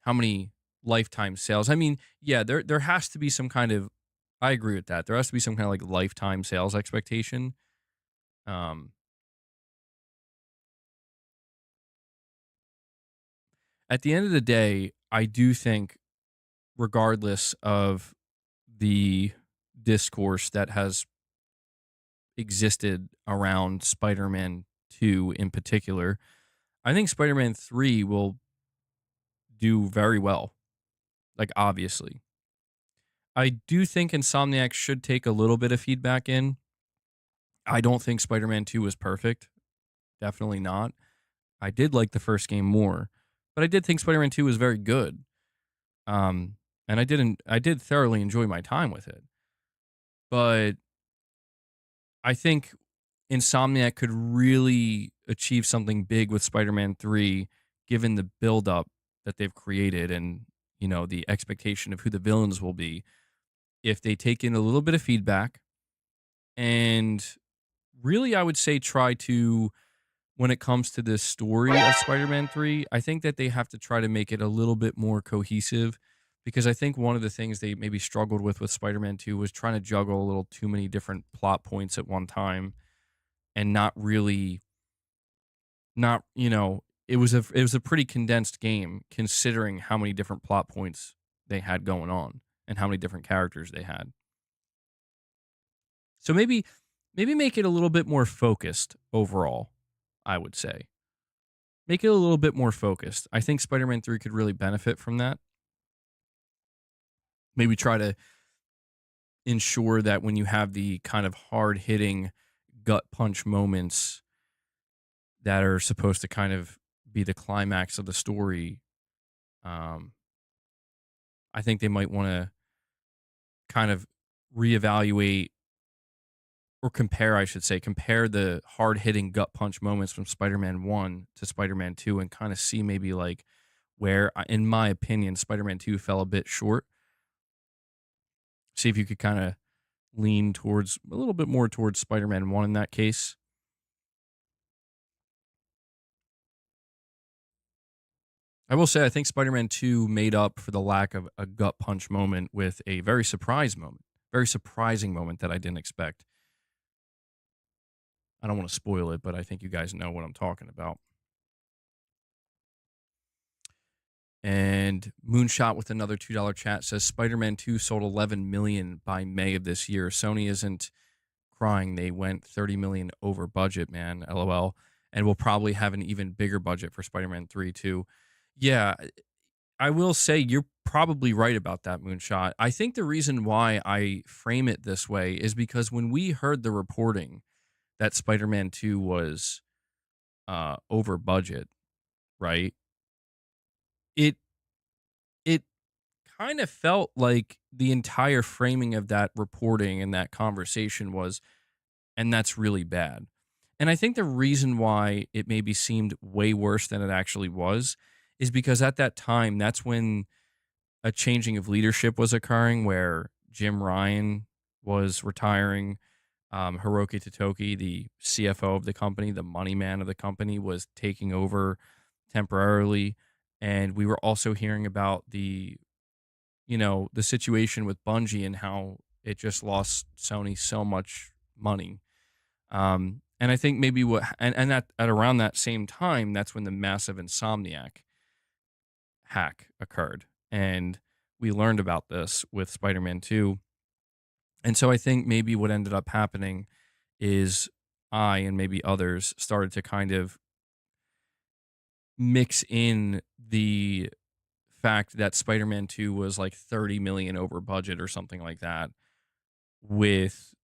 how many lifetime sales. I mean, yeah, there has to be some kind of, I agree with that. There has to be some kind of like lifetime sales expectation. Um, at the end of the day, I do think, regardless of the discourse that has existed around Spider-Man 2 in particular, I think Spider-Man 3 will do very well. Like, obviously. I do think Insomniac should take a little bit of feedback in. I don't think Spider-Man 2 was perfect. Definitely not. I did like the first game more, but I did think Spider-Man 2 was very good. And I did thoroughly enjoy my time with it. But I think Insomniac could really achieve something big with Spider-Man 3 given the build-up that they've created and, you know, the expectation of who the villains will be if they take in a little bit of feedback and really I would say try to, when it comes to this story of Spider-Man 3, I think that they have to try to make it a little bit more cohesive because I think one of the things they maybe struggled with Spider-Man 2 was trying to juggle a little too many different plot points at one time and not really, not, you know, it was a pretty condensed game considering how many different plot points they had going on and how many different characters they had. So maybe make it a little bit more focused overall, I would say. Make it a little bit more focused. I think Spider-Man 3 could really benefit from that. Maybe try to ensure that when you have the kind of hard-hitting gut punch moments that are supposed to kind of be the climax of the story, I think they might want to kind of reevaluate or compare, I should say, compare the hard hitting gut punch moments from Spider-Man 1 to Spider-Man 2 and kind of see maybe like where, in my opinion, Spider-Man 2 fell a bit short. See if you could kind of lean towards a little bit more towards Spider-Man 1 in that case. I will say, I think Spider-Man 2 made up for the lack of a gut punch moment with a very surprising moment that I didn't expect. I don't want to spoil it, but I think you guys know what I'm talking about. And Moonshot with another $2 chat says Spider-Man 2 sold 11 million by May of this year. Sony isn't crying. They went 30 million over budget, man. LOL. And we'll probably have an even bigger budget for Spider-Man 3 too. Yeah, I will say you're probably right about that, Moonshot. I think the reason why I frame it this way is because when we heard the reporting that Spider-Man 2 was over budget, right? It it kind of felt like the entire framing of that reporting and that conversation was, and that's really bad. And I think the reason why it maybe seemed way worse than it actually was is because at that time, that's when a changing of leadership was occurring where Jim Ryan was retiring. Hiroki Totoki, the CFO of the company, the money man of the company, was taking over temporarily. And we were also hearing about the situation with Bungie and how it just lost Sony so much money. And I think maybe and at around that same time, that's when the massive Insomniac hack occurred. And we learned about this with Spider-Man 2. And so I think maybe what ended up happening is I and maybe others started to kind of mix in the fact that Spider-Man 2 was like 30 million over budget or something like that with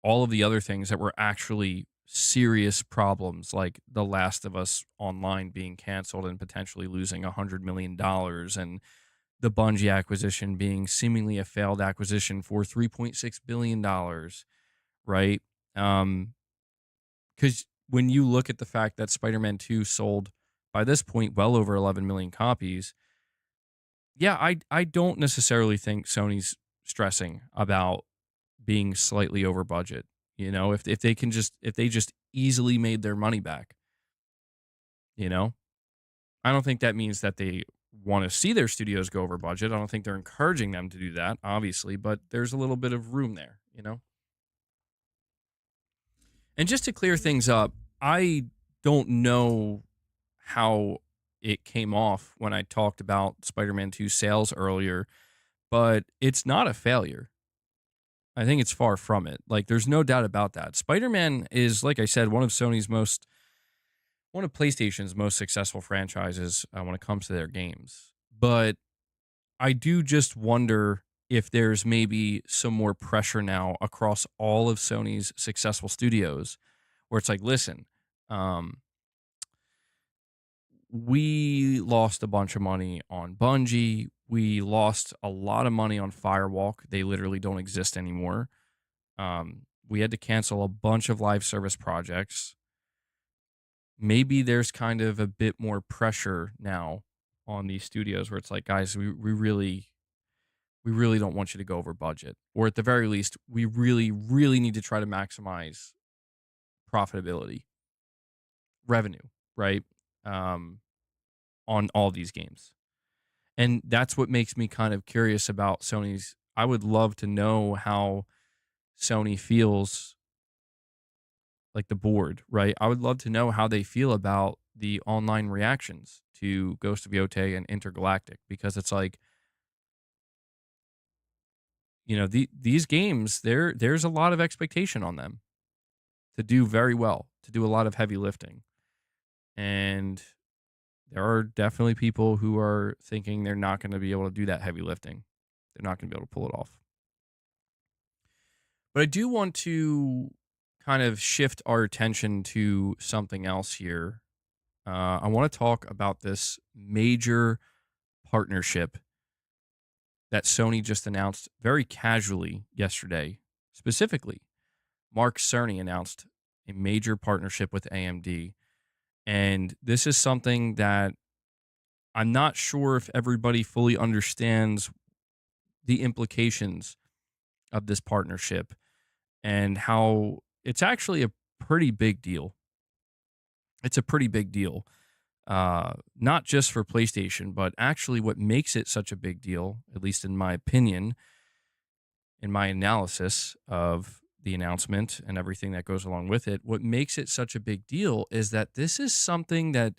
all of the other things that were actually serious problems like The Last of Us Online being canceled and potentially losing $100 million and the Bungie acquisition being seemingly a failed acquisition for $3.6 billion, right? Because when you look at the fact that Spider-Man 2 sold by this point well over 11 million copies, yeah, I don't necessarily think Sony's stressing about being slightly over budget. If they just easily made their money back, you know, I don't think that means that they want to see their studios go over budget. I don't think they're encouraging them to do that, obviously, but there's a little bit of room there. And just to clear things up, I don't know how it came off when I talked about Spider-Man 2 sales earlier, but it's not a failure. I think it's far from it. Like, there's no doubt about that. Spider-Man is, like I said, one of PlayStation's most successful franchises when it comes to their games. But I do just wonder if there's maybe some more pressure now across all of Sony's successful studios where it's like, listen, um, we lost a bunch of money on Bungie. We lost a lot of money on Firewalk. They literally don't exist anymore. We had to cancel a bunch of live service projects. Maybe there's kind of a bit more pressure now on these studios where it's like, guys, we really don't want you to go over budget. Or at the very least, we really, really need to try to maximize profitability, revenue, right? Um, on all these games. And that's what makes me kind of curious about Sony's. I would love to know how Sony feels, like the board, right? I would love to know how they feel about the online reactions to Ghost of Yotei and Intergalactic because it's like, these games, there's a lot of expectation on them to do very well, to do a lot of heavy lifting. And there are definitely people who are thinking they're not going to be able to do that heavy lifting. They're not going to be able to pull it off. But I do want to kind of shift our attention to something else here. I want to talk about this major partnership that Sony just announced very casually yesterday. Specifically, Mark Cerny announced a major partnership with AMD. And this is something that I'm not sure if everybody fully understands the implications of this partnership and how it's actually a pretty big deal. It's a pretty big deal, not just for PlayStation, but actually what makes it such a big deal, at least in my opinion, in my analysis of the announcement and everything that goes along with it, what makes it such a big deal is that this is something that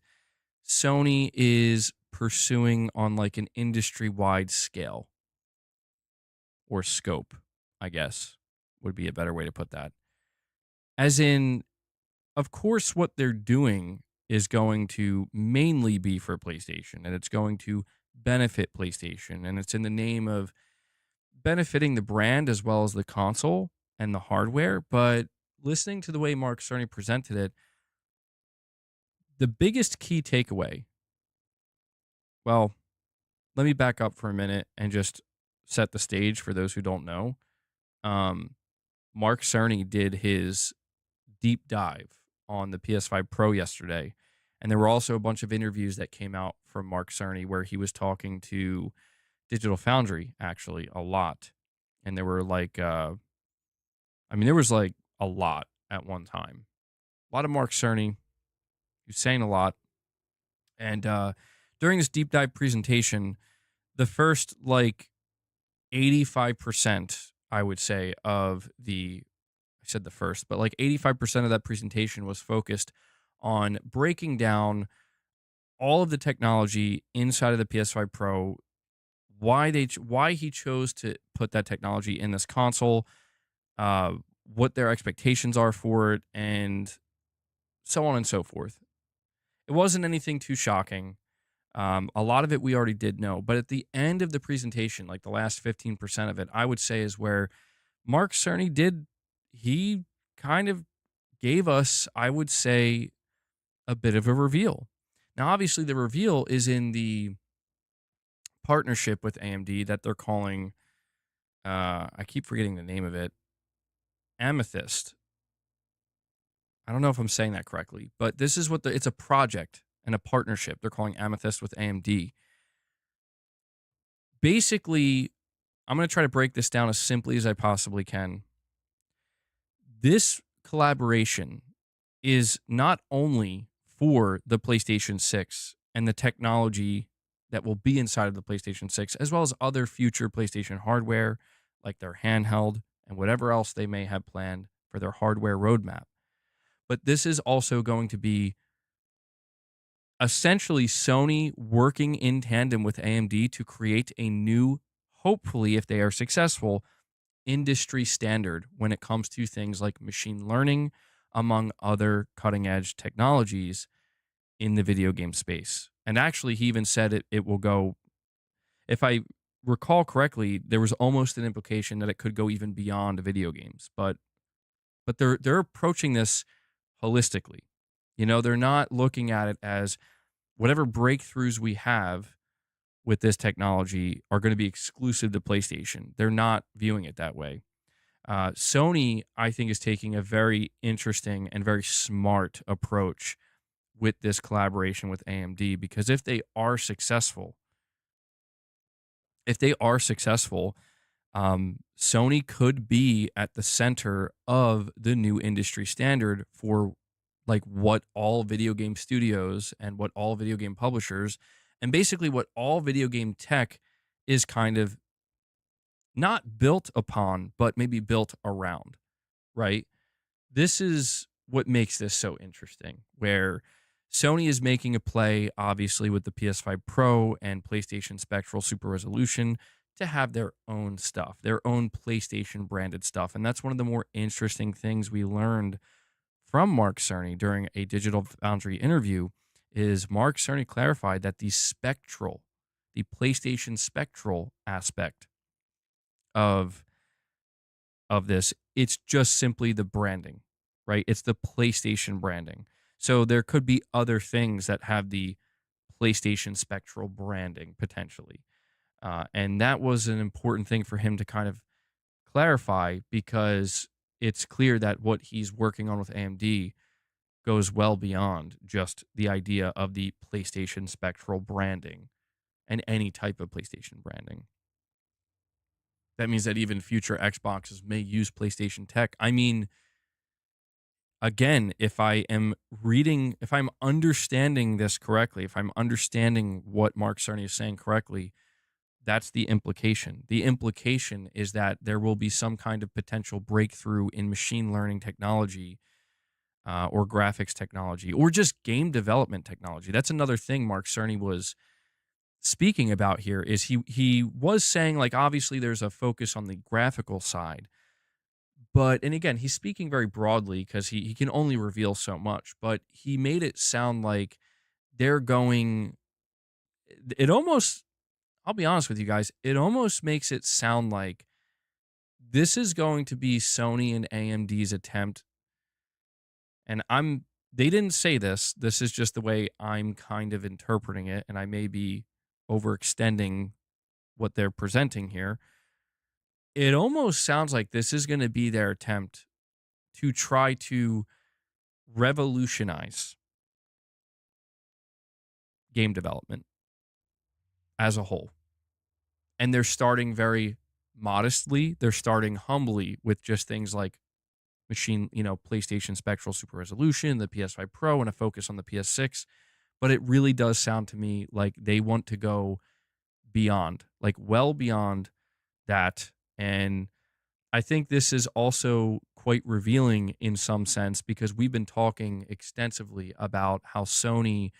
Sony is pursuing on like an industry-wide scale or scope, I guess would be a better way to put that. As in, of course, what they're doing is going to mainly be for PlayStation and it's going to benefit PlayStation. And it's in the name of benefiting the brand as well as the console and the hardware. But listening to the way Mark Cerny presented it, the biggest key takeaway, well, let me back up for a minute and just set the stage for those who don't know. Mark Cerny did his deep dive on the PS5 Pro yesterday. And there were also a bunch of interviews that came out from Mark Cerny where he was talking to Digital Foundry actually a lot. And there were like, there was like a lot at one time. A lot of Mark Cerny. He was saying a lot. And during this deep dive presentation, the first like 85%, I would say, of I said the first, but like 85% of that presentation was focused on breaking down all of the technology inside of the PS5 Pro, why he chose to put that technology in this console, what their expectations are for it, and so on and so forth. It wasn't anything too shocking. A lot of it we already did know, but at the end of the presentation, like the last 15% of it, I would say is where Mark Cerny he kind of gave us, I would say, a bit of a reveal. Now, obviously, the reveal is in the partnership with AMD that they're calling, I keep forgetting the name of it, Amethyst. I don't know if I'm saying that correctly, but this is it's a project and a partnership. They're calling Amethyst with AMD. Basically, I'm going to try to break this down as simply as I possibly can. This collaboration is not only for the PlayStation 6 and the technology that will be inside of the PlayStation 6, as well as other future PlayStation hardware, like their handheld and whatever else they may have planned for their hardware roadmap. But this is also going to be essentially Sony working in tandem with AMD to create a new, hopefully, if they are successful, industry standard when it comes to things like machine learning, among other cutting edge technologies in the video game space. And actually, he even said it will go, if I recall correctly, there was almost an implication that it could go even beyond video games. But they're approaching this holistically. You know, they're not looking at it as whatever breakthroughs we have with this technology are going to be exclusive to PlayStation. They're not viewing it that way. Sony, I think, is taking a very interesting and very smart approach with this collaboration with AMD, because if they are successful, Sony could be at the center of the new industry standard for like what all video game studios and what all video game publishers and basically what all video game tech is kind of not built upon, but maybe built around, right? This is what makes this so interesting, where Sony is making a play, obviously, with the PS5 Pro and PlayStation Spectral Super Resolution to have their own stuff, their own PlayStation branded stuff. And that's one of the more interesting things we learned from Mark Cerny during a Digital Foundry interview is Mark Cerny clarified that the PlayStation Spectral aspect of this, it's just simply the branding, right? It's the PlayStation branding. So there could be other things that have the PlayStation Spectral branding potentially. And that was an important thing for him to kind of clarify, because it's clear that what he's working on with AMD goes well beyond just the idea of the PlayStation Spectral branding and any type of PlayStation branding. That means that even future Xboxes may use PlayStation tech. I mean, again, if I'm understanding this correctly, if I'm understanding what Mark Cerny is saying correctly, that's the implication. The implication is that there will be some kind of potential breakthrough in machine learning technology or graphics technology or just game development technology. That's another thing Mark Cerny was speaking about here is he was saying, like, obviously there's a focus on the graphical side, but and again, he's speaking very broadly because he can only reveal so much, but he made it sound like they're going it almost I'll be honest with you guys, it almost makes it sound like this is going to be Sony and AMD's attempt, and they didn't say this. This is just the way I'm kind of interpreting it, and I may be overextending what they're presenting here. It almost sounds like this is going to be their attempt to try to revolutionize game development as a whole. And they're starting very modestly. They're starting humbly with just things like PlayStation Spectral Super Resolution, the PS5 Pro, and a focus on the PS6. But it really does sound to me like they want to go beyond, like well beyond that. And I think this is also quite revealing in some sense because we've been talking extensively about how Sony,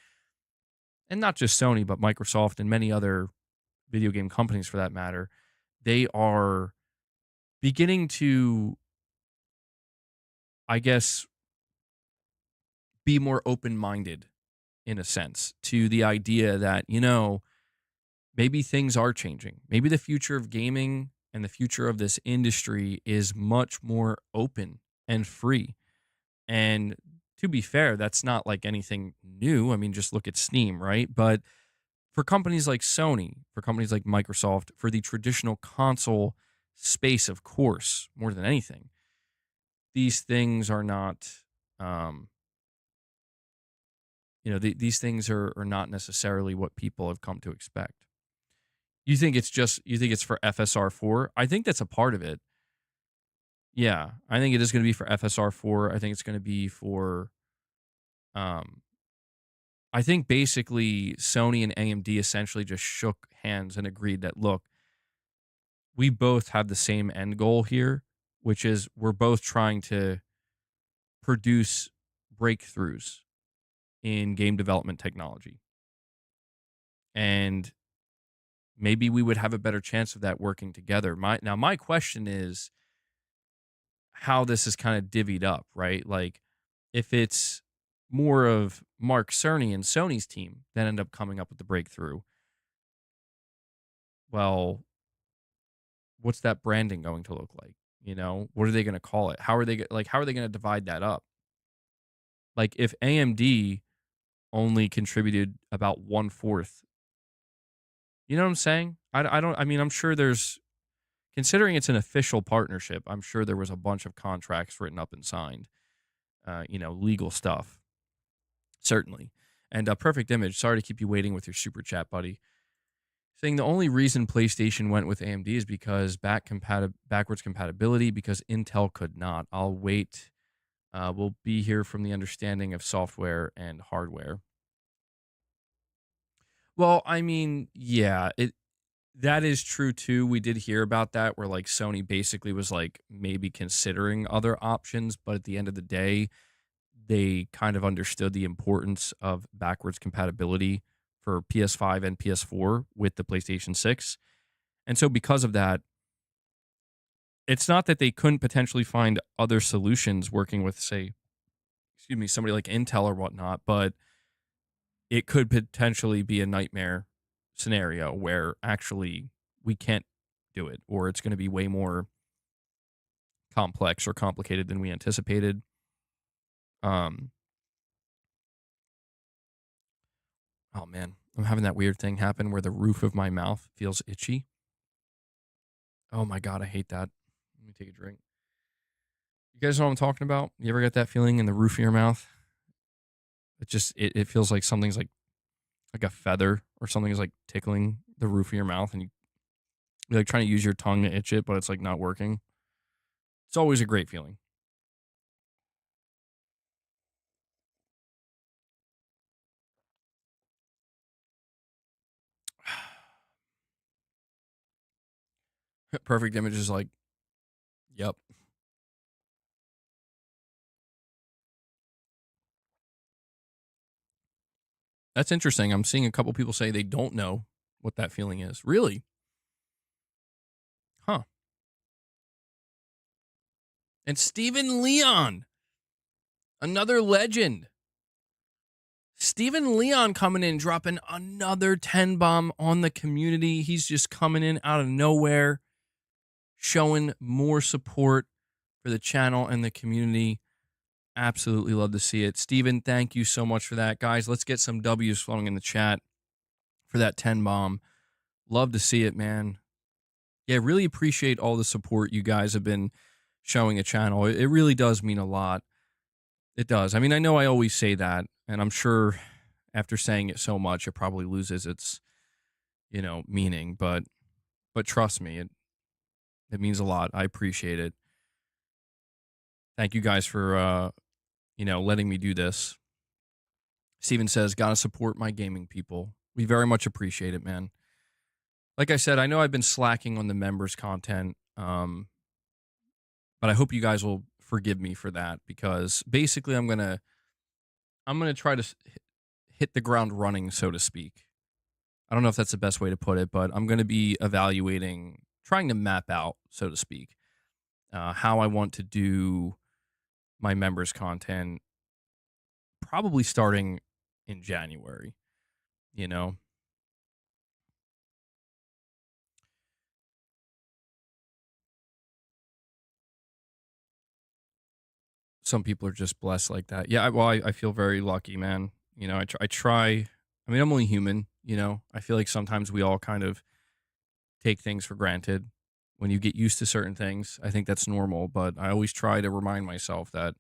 and not just Sony, but Microsoft and many other video game companies for that matter, they are beginning to, I guess, be more open minded in a sense to the idea that, maybe things are changing. Maybe the future of gaming and the future of this industry is much more open and free. And to be fair, that's not like anything new. I mean, just look at Steam, right? But for companies like Sony, for companies like Microsoft, for the traditional console space, of course, more than anything, these things are not, um, these things are not necessarily what people have come to expect. You think it's for FSR4? I think that's a part of it. Yeah, I think it is going to be for FSR4. I think it's going to be for, um, I think basically Sony and AMD essentially just shook hands and agreed that, look, we both have the same end goal here, which is we're both trying to produce breakthroughs in game development technology. And maybe we would have a better chance of that working together. My question is how this is kind of divvied up, right? Like if it's more of Mark Cerny and Sony's team that end up coming up with the breakthrough, well, what's that branding going to look like? What are they going to call it? How are they going to divide that up? Like if AMD only contributed about 1/4, you know what I'm saying? I don't, I mean, I'm sure considering it's an official partnership, I'm sure there was a bunch of contracts written up and signed, legal stuff, certainly. And a perfect image. Sorry to keep you waiting with your super chat, buddy. Saying the only reason PlayStation went with AMD is because backwards compatibility, because Intel could not. I'll wait. We'll be here from the understanding of software and hardware. Well, I mean, yeah, that is true too. We did hear about that where like Sony basically was like maybe considering other options, but at the end of the day, they kind of understood the importance of backwards compatibility for PS5 and PS4 with the PlayStation 6. And so because of that, it's not that they couldn't potentially find other solutions working with, say, somebody like Intel or whatnot, but it could potentially be a nightmare scenario where actually we can't do it, or it's going to be way more complex or complicated than we anticipated. Um, oh man, I'm having that weird thing happen where the roof of my mouth feels itchy. Oh my God, I hate that. Let me take a drink. You guys know what I'm talking about? You ever get that feeling in the roof of your mouth? It feels like something's like a feather or something is like tickling the roof of your mouth and you're like trying to use your tongue to itch it, but it's like not working. It's always a great feeling. Perfect image is like, yep. That's interesting. I'm seeing a couple people say they don't know what that feeling is. Really? Huh. And Steven Leon, another legend. Steven Leon coming in, dropping another 10 bomb on the community. He's just coming in out of nowhere, showing more support for the channel and the community. Absolutely love to see it. Steven, thank you so much for that. Guys, let's get some W's flowing in the chat for that 10 bomb. Love to see it, man. Yeah, really appreciate all the support you guys have been showing the channel. It really does mean a lot. It does. I mean, I know I always say that, and I'm sure after saying it so much, it probably loses its, meaning. But trust me, it means a lot. I appreciate it. Thank you guys for, letting me do this. Steven says, gotta support my gaming people. We very much appreciate it, man. Like I said, I know I've been slacking on the members content, but I hope you guys will forgive me for that, because basically I'm gonna try to hit the ground running, so to speak. I don't know if that's the best way to put it, but I'm gonna be evaluating, trying to map out, so to speak, how I want to do my members content, probably starting in January. Some people are just blessed like that. Yeah, well, I feel very lucky, man. I try. I mean, I'm only human. I feel like sometimes we all kind of take things for granted. When you get used to certain things, I think that's normal. But I always try to remind myself that,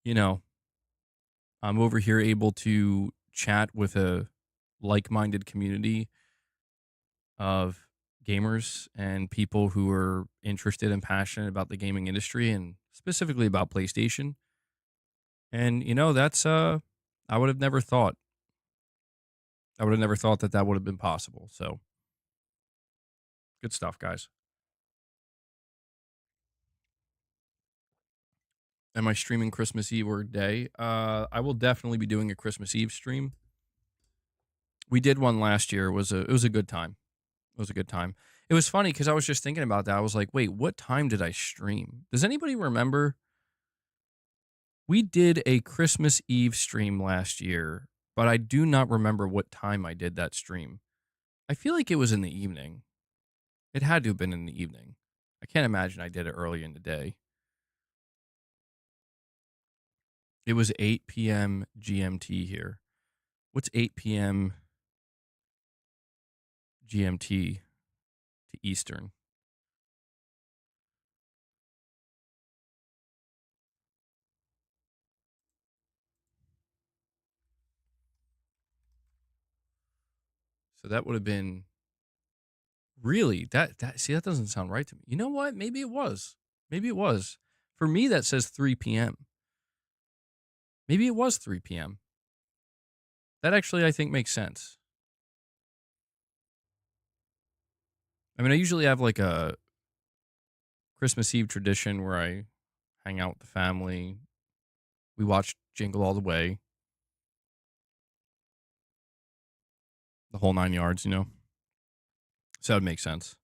I'm over here able to chat with a like-minded community of gamers and people who are interested and passionate about the gaming industry, and specifically about PlayStation. And that's I would have never thought. I would have never thought that would have been possible. So good stuff, guys. Am I streaming Christmas Eve or day? I will definitely be doing a Christmas Eve stream. We did one last year. It was a good time. It was a good time. It was funny because I was just thinking about that. I was like, wait, what time did I stream? Does anybody remember? We did a Christmas Eve stream last year, but I do not remember what time I did that stream. I feel like it was in the evening. It had to have been in the evening. I can't imagine I did it early in the day. It was 8 p.m. GMT here. What's 8 p.m. GMT to Eastern? So that would have been really that. See, that doesn't sound right to me. You know what? Maybe it was. Maybe it was. For me, that says 3 p.m. Maybe it was 3 p.m. That actually, I think, makes sense. I mean, I usually have like a Christmas Eve tradition where I hang out with the family. We watch Jingle All the Way. The whole 9 yards, So that would make sense.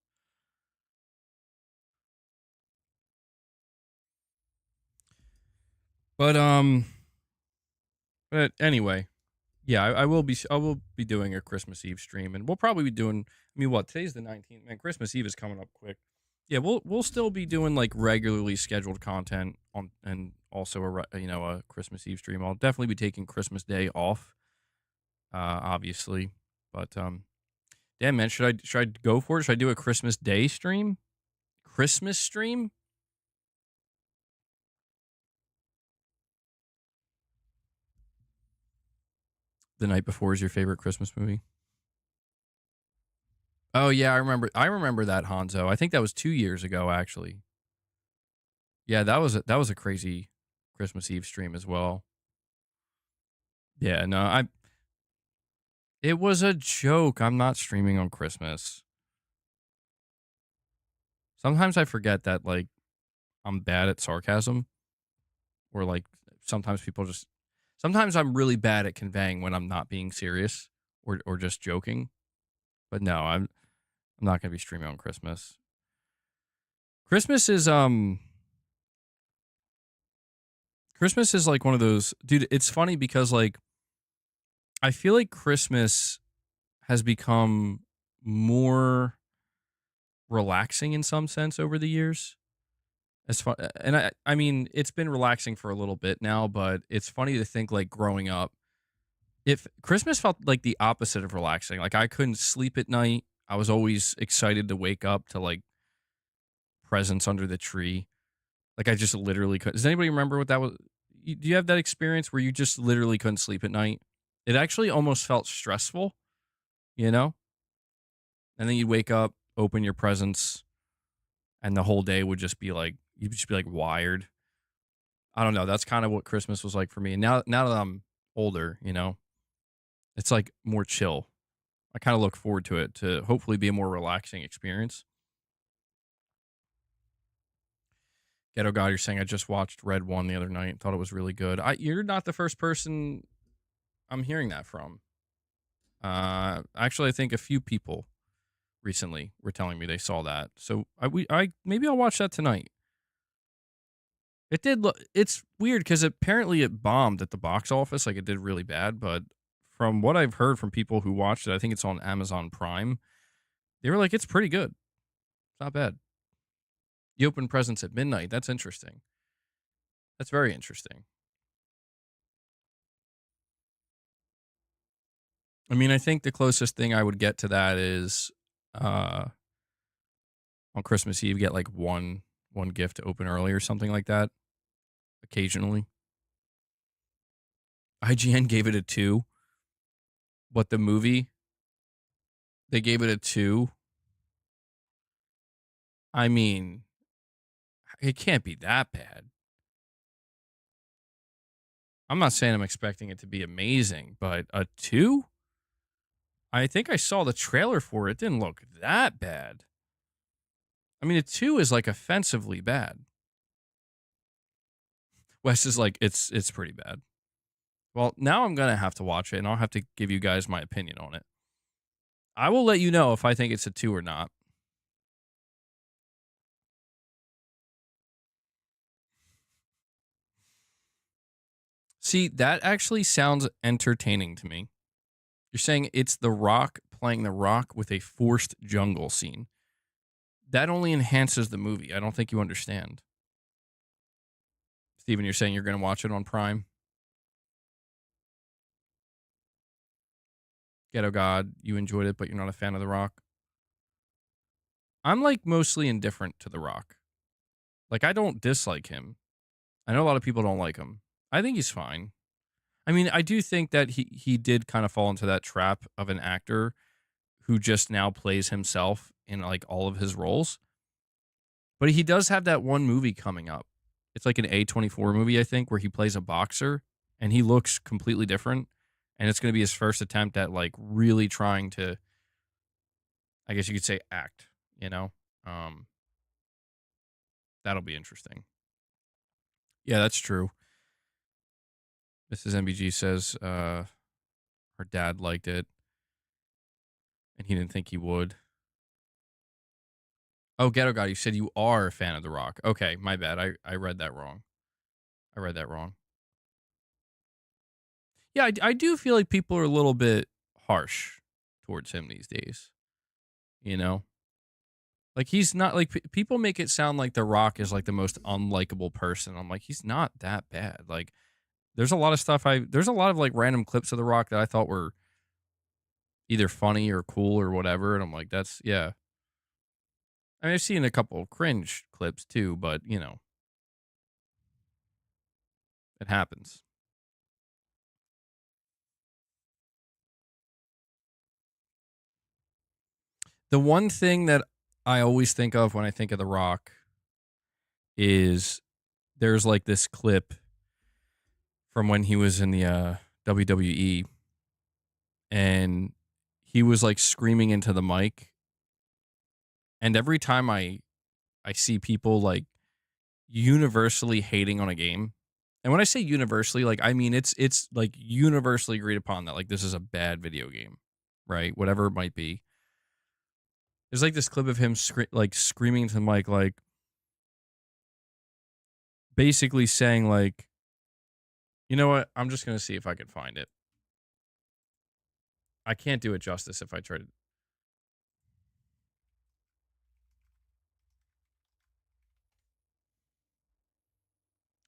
But anyway, yeah, I will be doing a Christmas Eve stream, and we'll probably be doing. I mean, what, today's the 19th, man. Christmas Eve is coming up quick. Yeah, we'll still be doing like regularly scheduled content on, and also a Christmas Eve stream. I'll definitely be taking Christmas Day off, obviously. But damn, man, should I go for it? Should I do a Christmas Day stream? Christmas stream? The Night Before is your favorite Christmas movie? Oh yeah, I remember that, Hanzo. I think that was 2 years ago, actually. Yeah, that was a crazy Christmas Eve stream as well. Yeah, no, it was a joke. I'm not streaming on Christmas. Sometimes I forget that, like, I'm bad at sarcasm, or like sometimes I'm really bad at conveying when I'm not being serious or just joking. But no, I'm not gonna be streaming on Christmas. Christmas is Christmas is like one of those, dude. It's funny because like I feel like Christmas has become more relaxing in some sense over the years. As far, and I mean, it's been relaxing for a little bit now, but it's funny to think like growing up, if Christmas felt like the opposite of relaxing. Like I couldn't sleep at night. I was always excited to wake up to like presents under the tree. Like I just literally couldn't. Does anybody remember what that was? Do you have that experience where you just literally couldn't sleep at night? It actually almost felt stressful, you know? And then you'd wake up, open your presents, and the whole day would just be like, you'd just be like wired. I don't know. That's kind of what Christmas was like for me. And now that I'm older, you know, it's like more chill. I kind of look forward to it to hopefully be a more relaxing experience. Ghetto God, you're saying I just watched Red One the other night and thought it was really good. You're not the first person I'm hearing that from. Actually, I think a few people recently were telling me they saw that. So I maybe I'll watch that tonight. It did look. It's weird because apparently it bombed at the box office. Like it did really bad. But from what I've heard from people who watched it, I think it's on Amazon Prime. They were like, it's pretty good. It's not bad. You open presents at midnight. That's interesting. That's very interesting. I mean, I think the closest thing I would get to that is on Christmas Eve, get like one gift to open early or something like that. Occasionally. IGN gave it a 2. But the movie, they gave it a 2. I mean, it can't be that bad. I'm not saying I'm expecting it to be amazing, but a 2? I think I saw the trailer for it. It didn't look that bad. I mean, a 2 is like offensively bad. Wes is like, it's pretty bad. Well, now I'm going to have to watch it, and I'll have to give you guys my opinion on it. I will let you know if I think it's a 2 or not. See, that actually sounds entertaining to me. You're saying it's The Rock playing The Rock with a forced jungle scene. That only enhances the movie. I don't think you understand. Steven, you're saying you're going to watch it on Prime? Ghetto God, you enjoyed it, but you're not a fan of The Rock? I'm like mostly indifferent to The Rock. Like, I don't dislike him. I know a lot of people don't like him. I think he's fine. I mean, I do think that he did kind of fall into that trap of an actor who just now plays himself in like all of his roles. But he does have that one movie coming up. It's like an A24 movie, I think, where he plays a boxer and he looks completely different. And it's going to be his first attempt at like really trying to, I guess you could say, act, you know? That'll be interesting. Yeah, that's true. Mrs. MBG says her dad liked it and he didn't think he would. Oh, Ghetto God, you said you are a fan of The Rock. Okay, my bad. I read that wrong. I read that wrong. Yeah, I do feel like people are a little bit harsh towards him these days. You know? Like, he's not, like, people make it sound like The Rock is, like, the most unlikable person. I'm like, he's not that bad. Like, there's a lot of stuff there's a lot of, like, random clips of The Rock that I thought were either funny or cool or whatever. And I'm like, yeah. I mean, I've seen a couple cringe clips too, but, you know, it happens. The one thing that I always think of when I think of The Rock is there's like this clip from when he was in the WWE and he was like screaming into the mic. And every time I see people like universally hating on a game, and when I say universally, like I mean it's like universally agreed upon that like this is a bad video game, right? Whatever it might be. There's like this clip of him screaming to the mic, like basically saying like, you know what? I'm just gonna see if I can find it. I can't do it justice if I try to.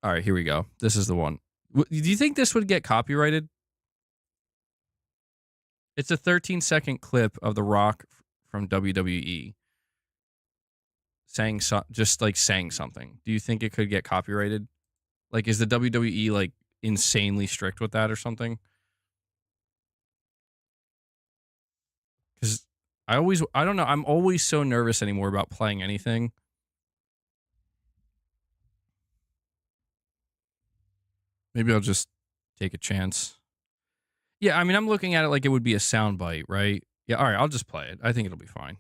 All right, here we go. This is the one. Do you think this would get copyrighted? It's a 13-second clip of The Rock from WWE saying saying something. Do you think it could get copyrighted? Like, is the WWE like insanely strict with that or something? Because I don't know. I'm always so nervous anymore about playing anything. Maybe I'll just take a chance. Yeah, I mean, I'm looking at it like it would be a soundbite, right? Yeah, all right, I'll just play it. I think it'll be fine.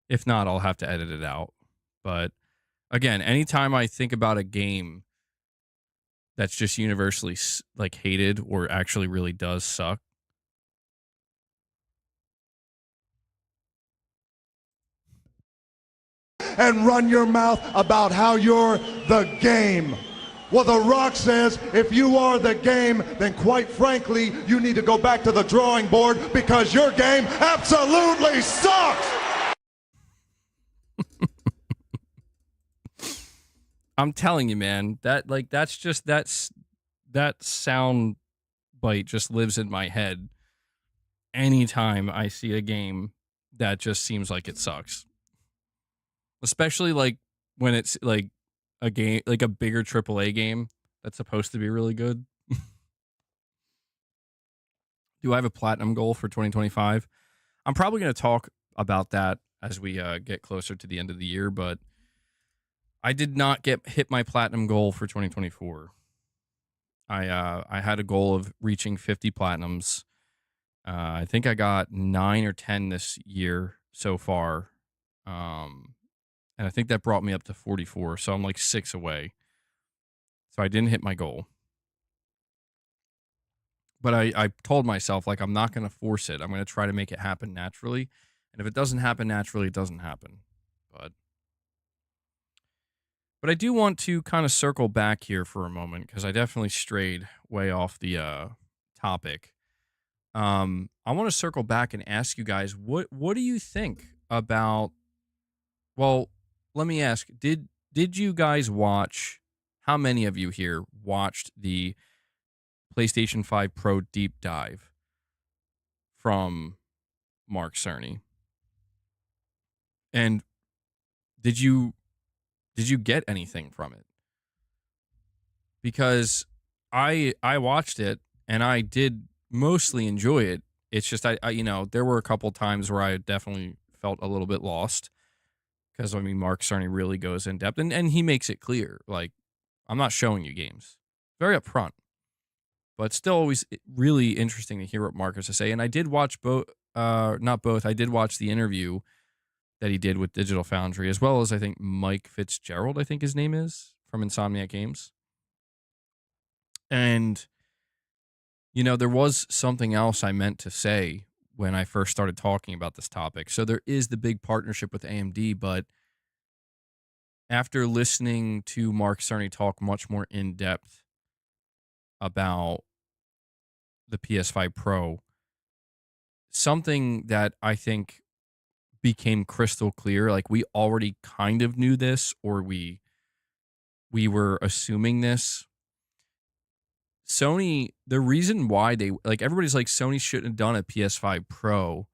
If not, I'll have to edit it out. But again, anytime I think about a game that's just universally like hated or actually really does suck. And run your mouth about how you're the game. Well, The Rock says if you are the game, then quite frankly, you need to go back to the drawing board because your game absolutely sucks. I'm telling you, man, that sound bite just lives in my head anytime I see a game that just seems like it sucks. Especially like when it's like a game, like a bigger AAA game that's supposed to be really good. Do I have a platinum goal for 2025? I'm probably going to talk about that as we get closer to the end of the year, but I did not hit my platinum goal for 2024. I had a goal of reaching 50 platinums. I think I got 9 or 10 this year so far. And I think that brought me up to 44. So I'm like 6 away. So I didn't hit my goal. But I told myself, like, I'm not going to force it. I'm going to try to make it happen naturally. And if it doesn't happen naturally, it doesn't happen. But I do want to kind of circle back here for a moment because I definitely strayed way off the topic. I want to circle back and ask you guys, what do you think about, well, let me ask, did you guys watch, how many of you here watched the PlayStation 5 Pro deep dive from Mark Cerny? And did you get anything from it? Because I watched it and I did mostly enjoy it. It's just I there were a couple times where I definitely felt a little bit lost because I mean Mark Cerny really goes in depth and he makes it clear, like, I'm not showing you games, very upfront, but still always really interesting to hear what Mark has to say. And I did watch not both. I did watch the interview that he did with Digital Foundry, as well as I think Mike Fitzgerald, I think his name is, from Insomniac Games. And, there was something else I meant to say when I first started talking about this topic. So there is the big partnership with AMD, but after listening to Mark Cerny talk much more in depth about the PS5 Pro, something that I think became crystal clear, like we already kind of knew this, or we were assuming this. Sony, the reason why they, like, everybody's like, Sony shouldn't have done a PS5 Pro,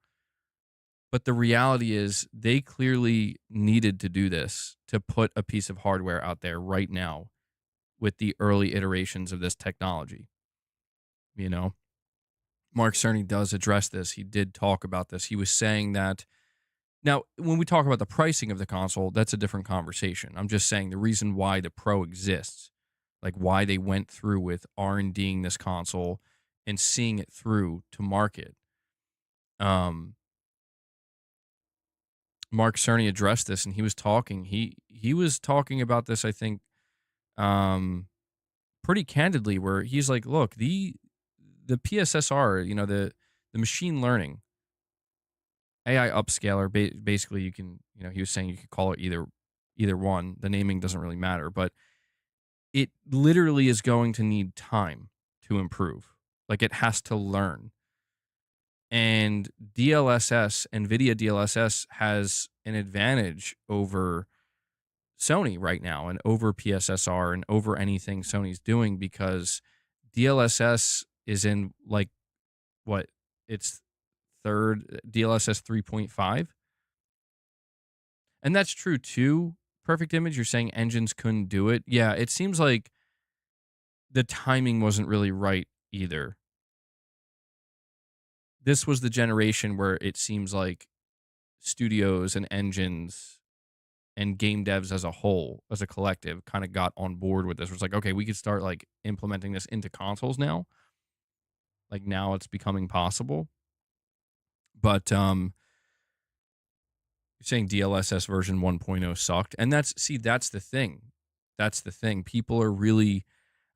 but the reality is they clearly needed to do this to put a piece of hardware out there right now with the early iterations of this technology. Mark Cerny does address this. He did talk about this. He was saying that, now, when we talk about the pricing of the console, that's a different conversation. I'm just saying the reason why the Pro exists, like why they went through with R&Ding this console and seeing it through to market. Mark Cerny addressed this, and he was talking. He was talking about this, I think, pretty candidly, where he's like, "Look, the PSSR, the machine learning, AI upscaler, basically you can, he was saying you could call it either one. The naming doesn't really matter, but it literally is going to need time to improve. Like it has to learn. And DLSS, NVIDIA DLSS has an advantage over Sony right now and over PSSR and over anything Sony's doing because DLSS is in like what its third DLSS 3.5. And that's true too. Perfect Image, you're saying engines couldn't do it. Yeah, it seems like the timing wasn't really right either. This was the generation where it seems like studios and engines and game devs as a whole, as a collective, kind of got on board with this. It's like, okay, we could start like implementing this into consoles now. Like now it's becoming possible. But you're saying DLSS version 1.0 sucked. And that's the thing. That's the thing. People are really,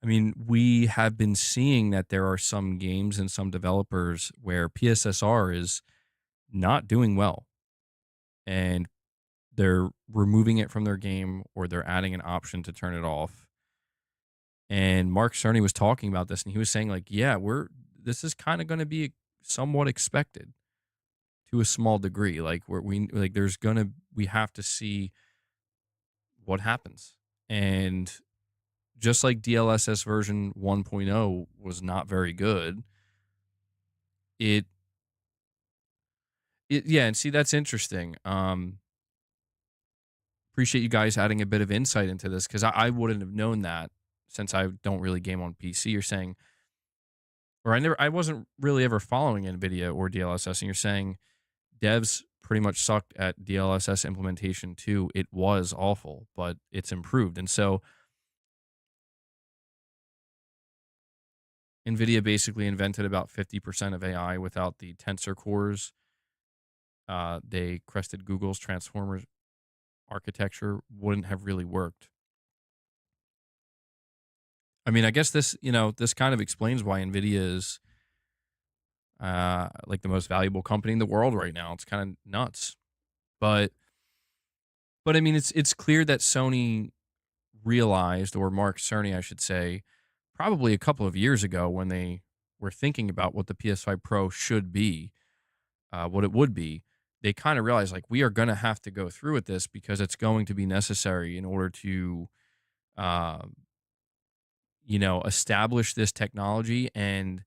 I mean, we have been seeing that there are some games and some developers where PSSR is not doing well. And they're removing it from their game or they're adding an option to turn it off. And Mark Cerny was talking about this and he was saying like, yeah, this is kind of going to be somewhat expected to a small degree. Like we have to see what happens. And just like DLSS version 1.0 was not very good, yeah, and see, that's interesting. Appreciate you guys adding a bit of insight into this because I wouldn't have known that since I don't really game on PC. You're saying, or I wasn't really ever following NVIDIA or DLSS, and you're saying devs pretty much sucked at DLSS implementation too. It was awful, but it's improved. And so NVIDIA basically invented about 50% of AI without the tensor cores. They crested Google's Transformers architecture wouldn't have really worked. I mean, I guess this kind of explains why NVIDIA is like the most valuable company in the world right now. It's kind of nuts. But I mean, it's clear that Sony realized, or Mark Cerny, I should say, probably a couple of years ago when they were thinking about what the PS5 Pro should be, what it would be, they kind of realized like we are going to have to go through with this because it's going to be necessary in order to, establish this technology. And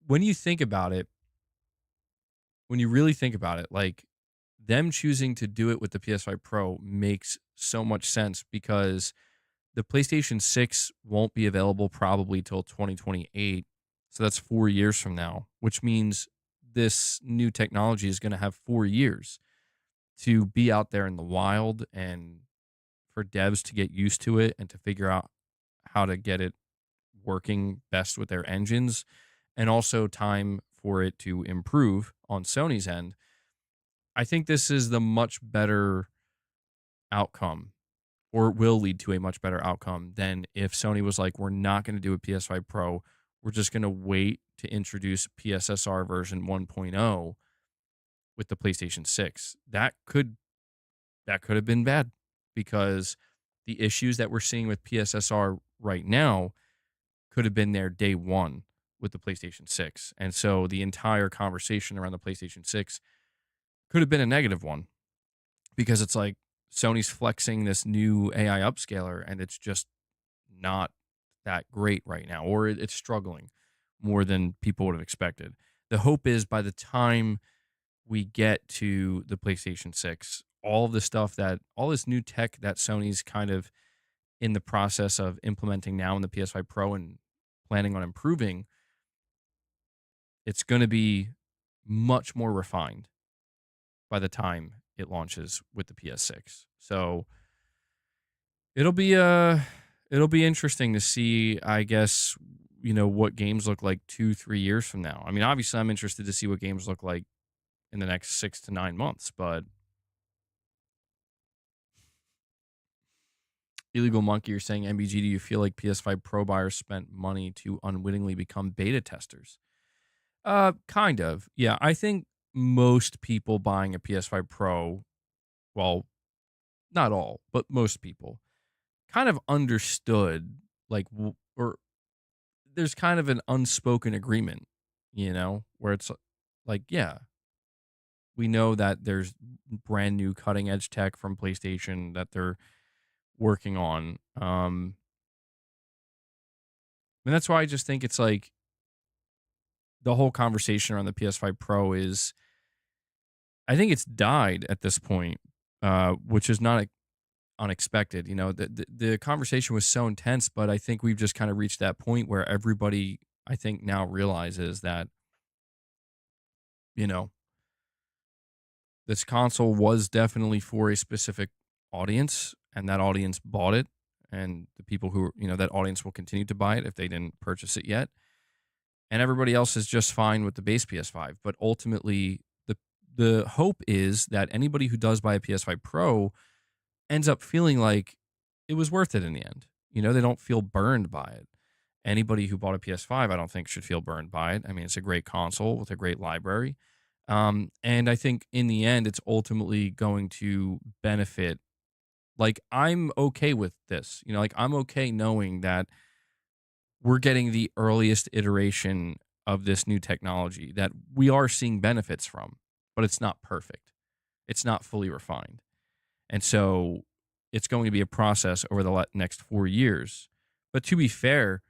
when you think about it, when you really think about it, like them choosing to do it with the PS5 Pro makes so much sense because the PlayStation 6 won't be available probably till 2028. So that's 4 years from now, which means this new technology is going to have 4 years to be out there in the wild and for devs to get used to it and to figure out how to get it working best with their engines, and also time for it to improve on Sony's end. I think this is the much better outcome, or will lead to a much better outcome than if Sony was like, we're not going to do a PS5 Pro. We're just going to wait to introduce PSSR version 1.0 with the PlayStation 6. That could have been bad because the issues that we're seeing with PSSR right now could have been there day one with the PlayStation 6. And so the entire conversation around the PlayStation 6 could have been a negative one because it's like Sony's flexing this new AI upscaler and it's just not that great right now, or it's struggling more than people would have expected. The hope is by the time we get to the PlayStation 6, all this new tech that Sony's kind of in the process of implementing now in the PS5 Pro and planning on improving, it's going to be much more refined by the time it launches with the PS6. So it'll be interesting to see, I guess, what games look like 2-3 years from now. I mean, obviously I'm interested to see what games look like in the next 6 to 9 months, but Illegal Monkey, you're saying, MBG, do you feel like PS5 Pro buyers spent money to unwittingly become beta testers? Kind of. Yeah, I think most people buying a PS5 Pro, well, not all, but most people kind of understood, like, or there's kind of an unspoken agreement, where it's like, yeah, we know that there's brand new cutting edge tech from PlayStation that they're working on. And that's why I just think it's like the whole conversation around the PS5 Pro is, I think it's died at this point, which is not unexpected. The conversation was so intense, but I think we've just kind of reached that point where everybody, I think, now realizes that, you know, this console was definitely for a specific audience, and that audience bought it. And the people who, that audience will continue to buy it if they didn't purchase it yet. And everybody else is just fine with the base PS5. But ultimately, the hope is that anybody who does buy a PS5 Pro ends up feeling like it was worth it in the end. They don't feel burned by it. Anybody who bought a PS5, I don't think should feel burned by it. I mean, it's a great console with a great library. And I think in the end, it's ultimately going to benefit. Like, I'm okay with this. Like, I'm okay knowing that we're getting the earliest iteration of this new technology that we are seeing benefits from, but it's not perfect. It's not fully refined. And so it's going to be a process over the next 4 years. But to be fair,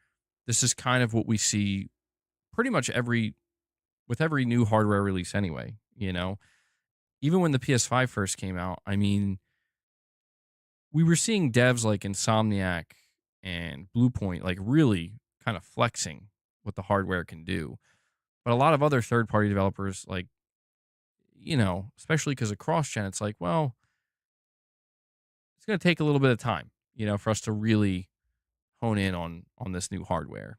this is kind of what we see pretty much with every new hardware release anyway, Even when the PS5 first came out, I mean, we were seeing devs like Insomniac and Bluepoint like really kind of flexing what the hardware can do. But a lot of other third-party developers, like, especially because of cross-gen, it's like, well, it's going to take a little bit of time, for us to really hone in on this new hardware.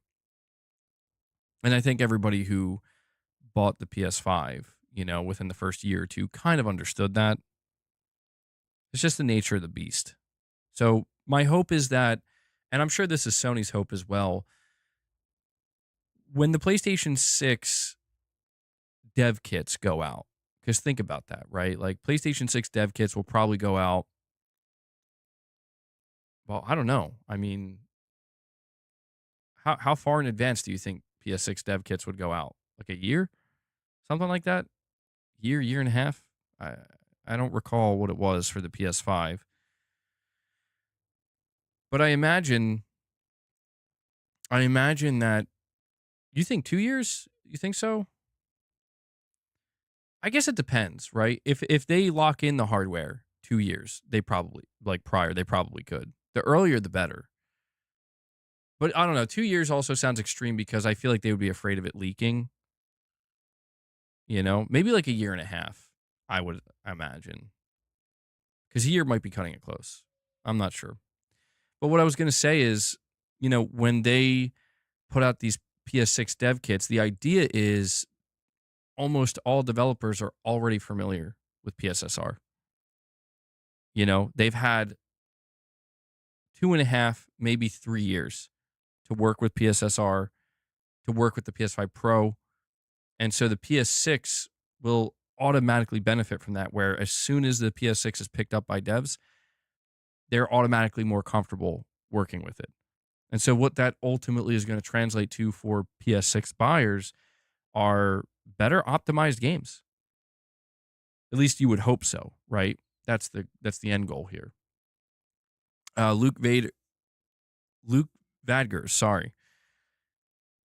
And I think everybody who bought the PS5, within the first year or two kind of understood that. It's just the nature of the beast. So my hope is that, and I'm sure this is Sony's hope as well, when the PlayStation 6 dev kits go out, because think about that, right? Like, PlayStation 6 dev kits will probably go out, well, I don't know. I mean, how far in advance do you think PS6 dev kits would go out? Like a year? Something like that? Year and a half? I don't recall what it was for the PS5. But I imagine that, you think 2 years? You think so? I guess it depends, right? If they lock in the hardware 2 years, they probably, like prior, they probably could. The earlier, the better. But I don't know. 2 years also sounds extreme because I feel like they would be afraid of it leaking. Maybe like a year and a half, I would imagine. Because a year might be cutting it close. I'm not sure. But what I was going to say is, when they put out these PS6 dev kits, the idea is almost all developers are already familiar with PSSR. They've had 2.5, maybe 3 years to work with PSSR, to work with the PS5 Pro. And so the PS6 will automatically benefit from that, where as soon as the PS6 is picked up by devs, they're automatically more comfortable working with it. And so what that ultimately is going to translate to for PS6 buyers are better optimized games. At least you would hope so, right? That's the end goal here. Luke Vadger, sorry,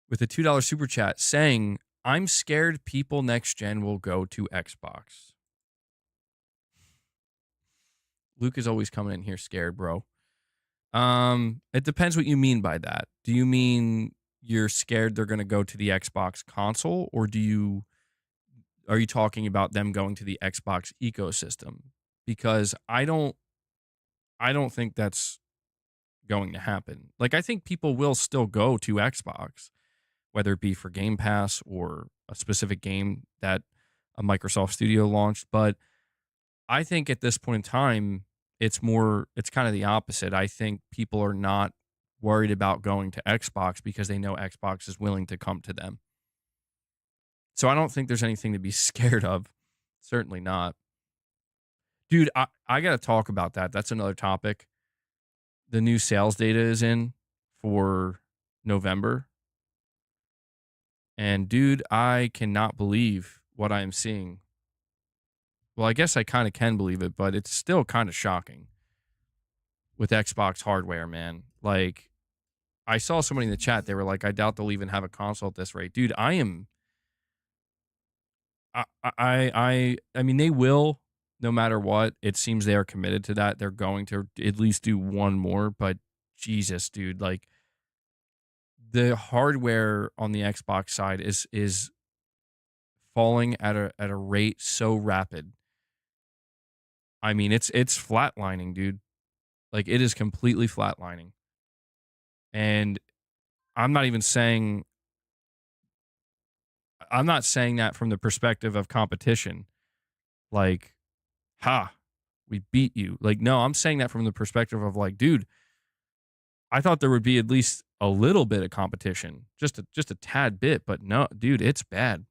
with a $2 super chat saying, I'm scared people next gen will go to Xbox. Luke is always coming in here scared, bro. It depends what you mean by that. Do you mean you're scared they're going to go to the Xbox console, or are you talking about them going to the Xbox ecosystem? Because I don't think that's going to happen. Like, I think people will still go to Xbox, whether it be for Game Pass or a specific game that a Microsoft studio launched. But I think at this point in time, it's kind of the opposite. I think people are not worried about going to Xbox because they know Xbox is willing to come to them. So I don't think there's anything to be scared of. Certainly not. Dude, I got to talk about that. That's another topic. The new sales data is in for November. And dude, I cannot believe what I am seeing. Well, I guess I kind of can believe it, but it's still kind of shocking with Xbox hardware, man. Like, I saw somebody in the chat, they were like, I doubt they'll even have a console at this rate. Dude, I mean, they will, no matter what. It seems they are committed to that. They're going to at least do one more, but Jesus, dude, like, the hardware on the Xbox side is falling at a rate so rapid. I mean, it's flatlining, dude. Like, it is completely flatlining. And I'm not saying that from the perspective of competition. Like, ha, we beat you. Like, no, I'm saying that from the perspective of like, dude, I thought there would be at least a little bit of competition, just a tad bit, but no, dude, it's bad.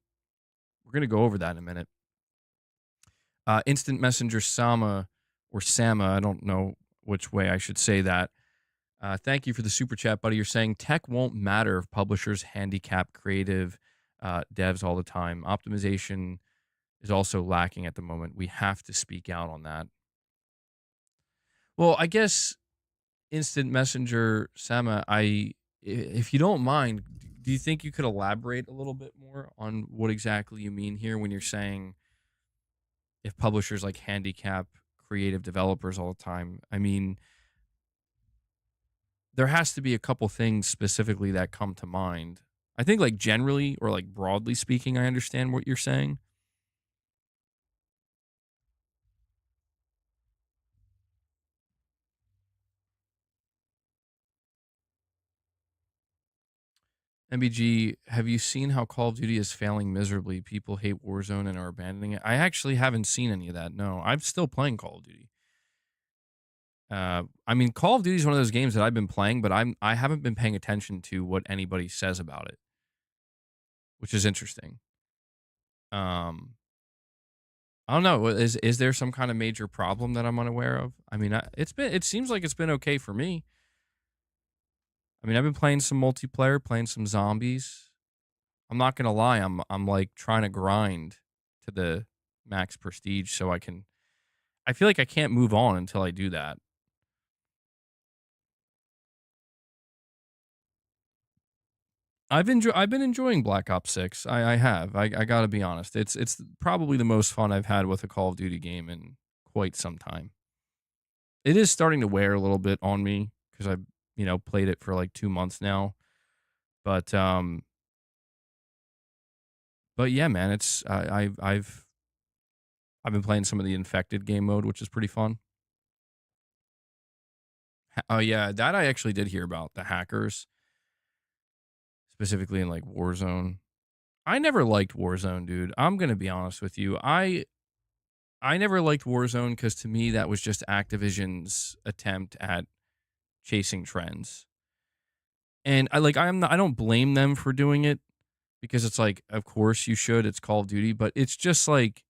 We're going to go over that in a minute. Instant Messenger Sama, I don't know which way I should say that. Thank you for the super chat, buddy. You're saying tech won't matter if publishers handicap creative devs all the time. Optimization is also lacking at the moment. We have to speak out on that. Well, I guess Instant Messenger Sama, if you don't mind, do you think you could elaborate a little bit more on what exactly you mean here when you're saying if publishers like handicap creative developers all the time? I mean, there has to be a couple things specifically that come to mind. I think like generally or like broadly speaking, I understand what you're saying. MBG, have you seen how Call of Duty is failing miserably? People hate Warzone and are abandoning it. I actually haven't seen any of that. No, I'm still playing Call of Duty. I mean, Call of Duty is one of those games that I've been playing, but I haven't been paying attention to what anybody says about it, which is interesting. I don't know. Is there some kind of major problem that I'm unaware of? I mean, it seems like it's been okay for me. I mean, I've been playing some multiplayer, playing some zombies. I'm not gonna lie, I'm like trying to grind to the max prestige so I feel like I can't move on until I do that. I've been enjoying Black Ops 6. I have. I gotta be honest. It's probably the most fun I've had with a Call of Duty game in quite some time. It is starting to wear a little bit on me because I've, played it for like 2 months now. But yeah, man, I've been playing some of the infected game mode, which is pretty fun. Oh yeah, that I actually did hear about, the hackers, specifically in like Warzone. I never liked Warzone, dude. I'm gonna be honest with you. I never liked Warzone because to me that was just Activision's attempt at chasing trends. And I don't blame them for doing it because it's like, of course you should. It's Call of Duty, but it's just like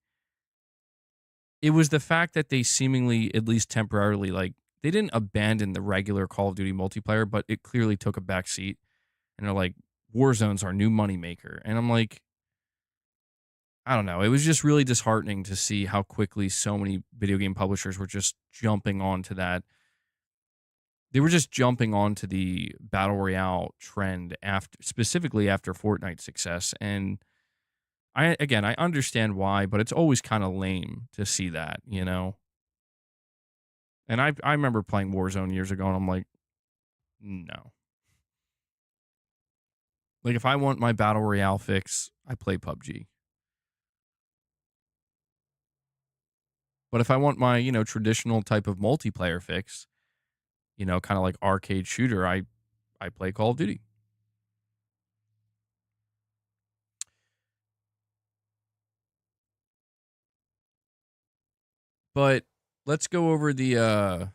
it was the fact that they seemingly, at least temporarily, like they didn't abandon the regular Call of Duty multiplayer, but it clearly took a back seat. And they're like, Warzone's our new moneymaker. And I'm like, I don't know. It was just really disheartening to see how quickly so many video game publishers were just jumping onto that. They were just jumping onto the battle royale trend specifically after Fortnite's success. And I understand why, but it's always kind of lame to see that, And I remember playing Warzone years ago, and I'm like, no. Like, if I want my battle royale fix, I play PUBG. But if I want my, traditional type of multiplayer fix, kind of like arcade shooter, I play Call of Duty. But let's go over a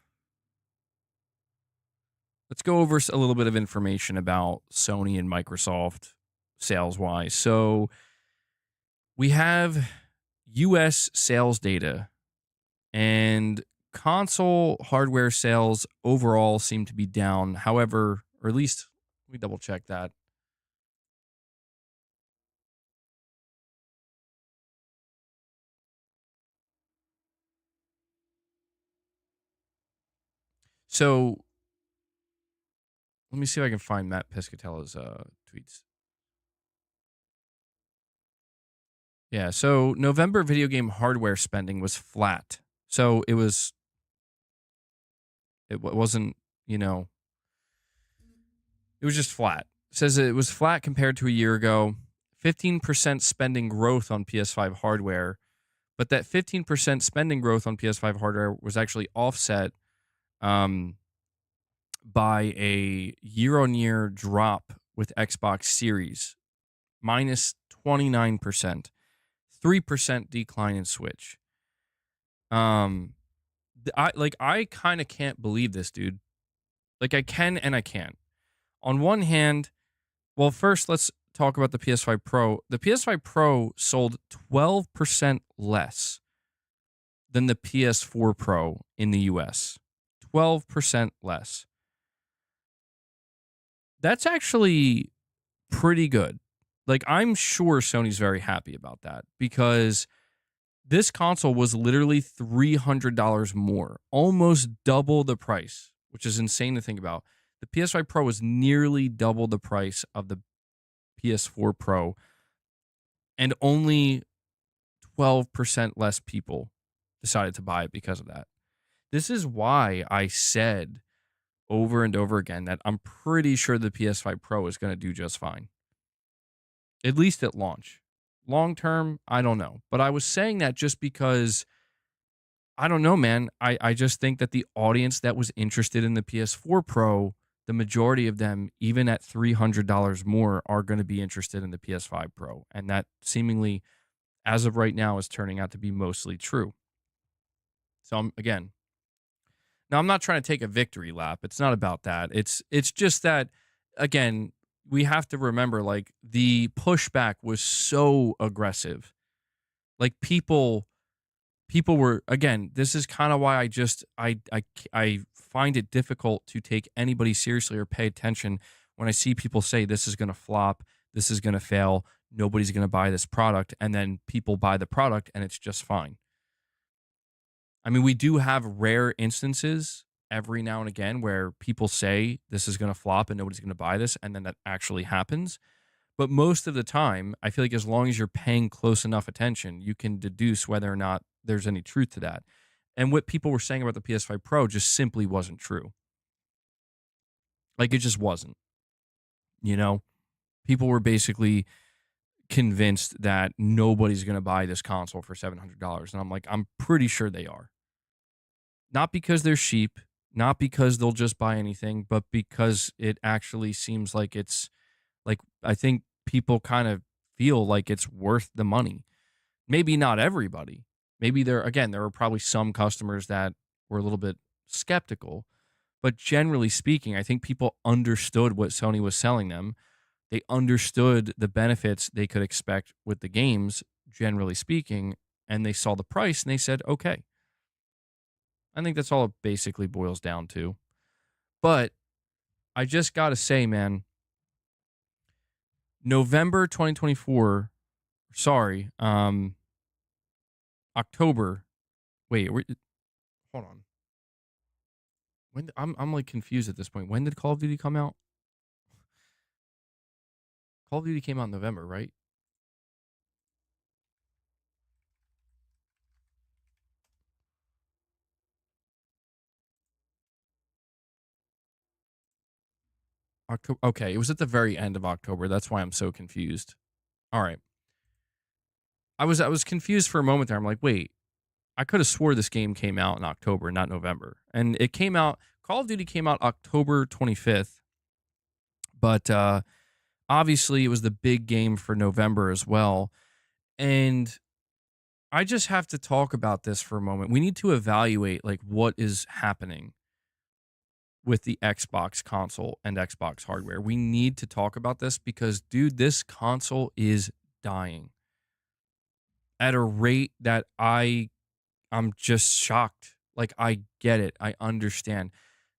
little bit of information about Sony and Microsoft sales-wise. So we have US sales data, and console hardware sales overall seem to be down. However, or at least let me double check that. So let me see if I can find Matt Piscatella's tweets. Yeah, so November video game hardware spending was flat. So it wasn't, you know, it was just flat. It says it was flat compared to a year ago. 15% spending growth on PS5 hardware, but that 15% spending growth on PS5 hardware was actually offset um, by a year-on-year drop with Xbox Series, minus 29%, 3% decline in Switch. I kind of can't believe this, dude. Like I can and I can't. On one hand, well, first let's talk about the PS5 Pro. The PS5 Pro sold 12% less than the PS4 Pro in the US. 12% less. That's actually pretty good. Like, I'm sure Sony's very happy about that because this console was literally $300 more, almost double the price, which is insane to think about. The PS5 Pro was nearly double the price of the PS4 Pro, and only 12% less people decided to buy it because of that. This is why I said over and over again that I'm pretty sure the PS5 Pro is going to do just fine, at least at launch. Long term, I don't know. But I was saying that just because, I don't know, man. I just think that the audience that was interested in the PS4 Pro, the majority of them, even at $300 more, are going to be interested in the PS5 Pro. And that seemingly, as of right now, is turning out to be mostly true. So, again, now I'm not trying to take a victory lap. It's not about that. It's just that, again, we have to remember, like, the pushback was so aggressive. Like, people were, again, this is kind of why I find it difficult to take anybody seriously or pay attention when I see people say this is going to flop, this is going to fail, nobody's going to buy this product, and then people buy the product and it's just fine. I mean, we do have rare instances every now and again where people say this is going to flop and nobody's going to buy this, and then that actually happens. But most of the time, I feel like as long as you're paying close enough attention, you can deduce whether or not there's any truth to that. And what people were saying about the PS5 Pro just simply wasn't true. Like, it just wasn't. You know, people were basically convinced that nobody's going to buy this console for $700. And I'm like, I'm pretty sure they are. Not because they're sheep, not because they'll just buy anything, but because it actually seems like it's, like, I think people kind of feel like it's worth the money. Maybe not everybody. Maybe there were probably some customers that were a little bit skeptical, but generally speaking, I think people understood what Sony was selling them. They understood the benefits they could expect with the games, generally speaking, and they saw the price and they said, okay. I think that's all it basically boils down to. But I just got to say, man, November 2024, sorry, October. Wait, hold on. When I'm like confused at this point. When did Call of Duty come out? Call of Duty came out in November, right? October. Okay, it was at the very end of October. That's why I'm so confused. All right. I was confused for a moment there. I'm like, wait, I could have swore this game came out in October, not November. And it came out, Call of Duty came out October 25th. But obviously it was the big game for November as well. And I just have to talk about this for a moment. We need to evaluate like what is happening with the Xbox console and Xbox hardware. We need to talk about this because, dude, this console is dying. at a rate that I'm just shocked. Like, I get it. I understand.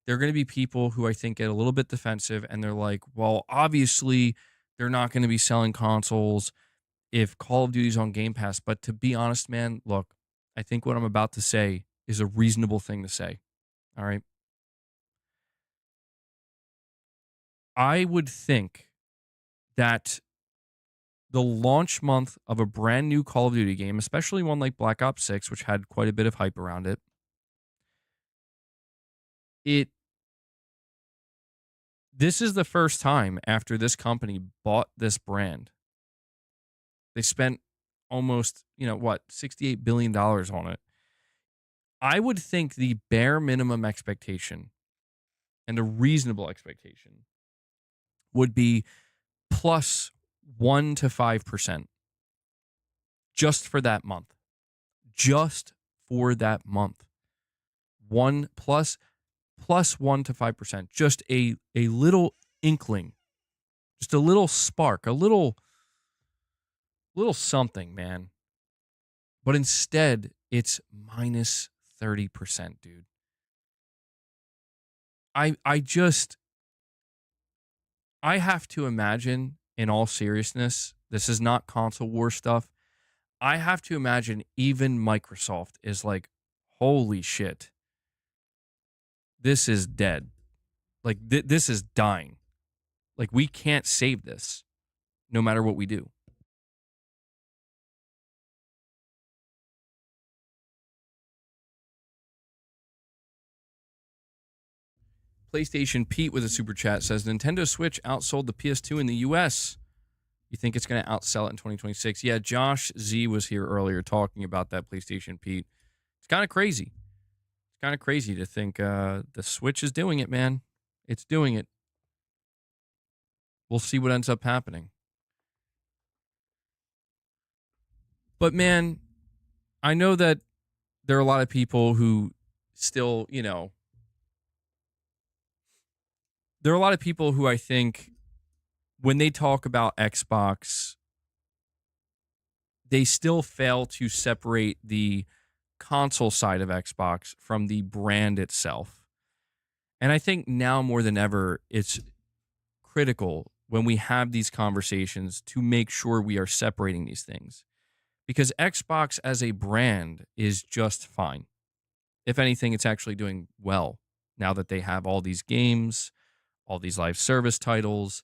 There are going to be people who I think get a little bit defensive and they're like, well, obviously they're not going to be selling consoles if Call of Duty's on Game Pass. But to be honest, man, look, I think what I'm about to say is a reasonable thing to say. All right. I would think that the launch month of a brand new Call of Duty game, especially one like Black Ops 6, which had quite a bit of hype around it, this is the first time after this company bought this brand. They spent almost, $68 billion on it. I would think the bare minimum expectation and a reasonable expectation would be plus 1 to 5% just for that month. Just for that month. 1 plus 1 to 5%. Just a little inkling. Just a little spark, a little something, man. But instead, it's minus 30%, dude. I have to imagine, in all seriousness, this is not console war stuff. I have to imagine even Microsoft is like, holy shit, this is dead. Like, this is dying. Like, we can't save this no matter what we do. PlayStation Pete with a super chat says, Nintendo Switch outsold the PS2 in the US. You think it's going to outsell it in 2026? Yeah, Josh Z was here earlier talking about that, PlayStation Pete. It's kind of crazy. It's kind of crazy to think the Switch is doing it, man. It's doing it. We'll see what ends up happening. But, man, I know that there are a lot of people who still, there are a lot of people who I think when they talk about Xbox, they still fail to separate the console side of Xbox from the brand itself. And I think now more than ever, it's critical when we have these conversations to make sure we are separating these things. Because Xbox as a brand is just fine. If anything, it's actually doing well now that they have all these games, all these live service titles,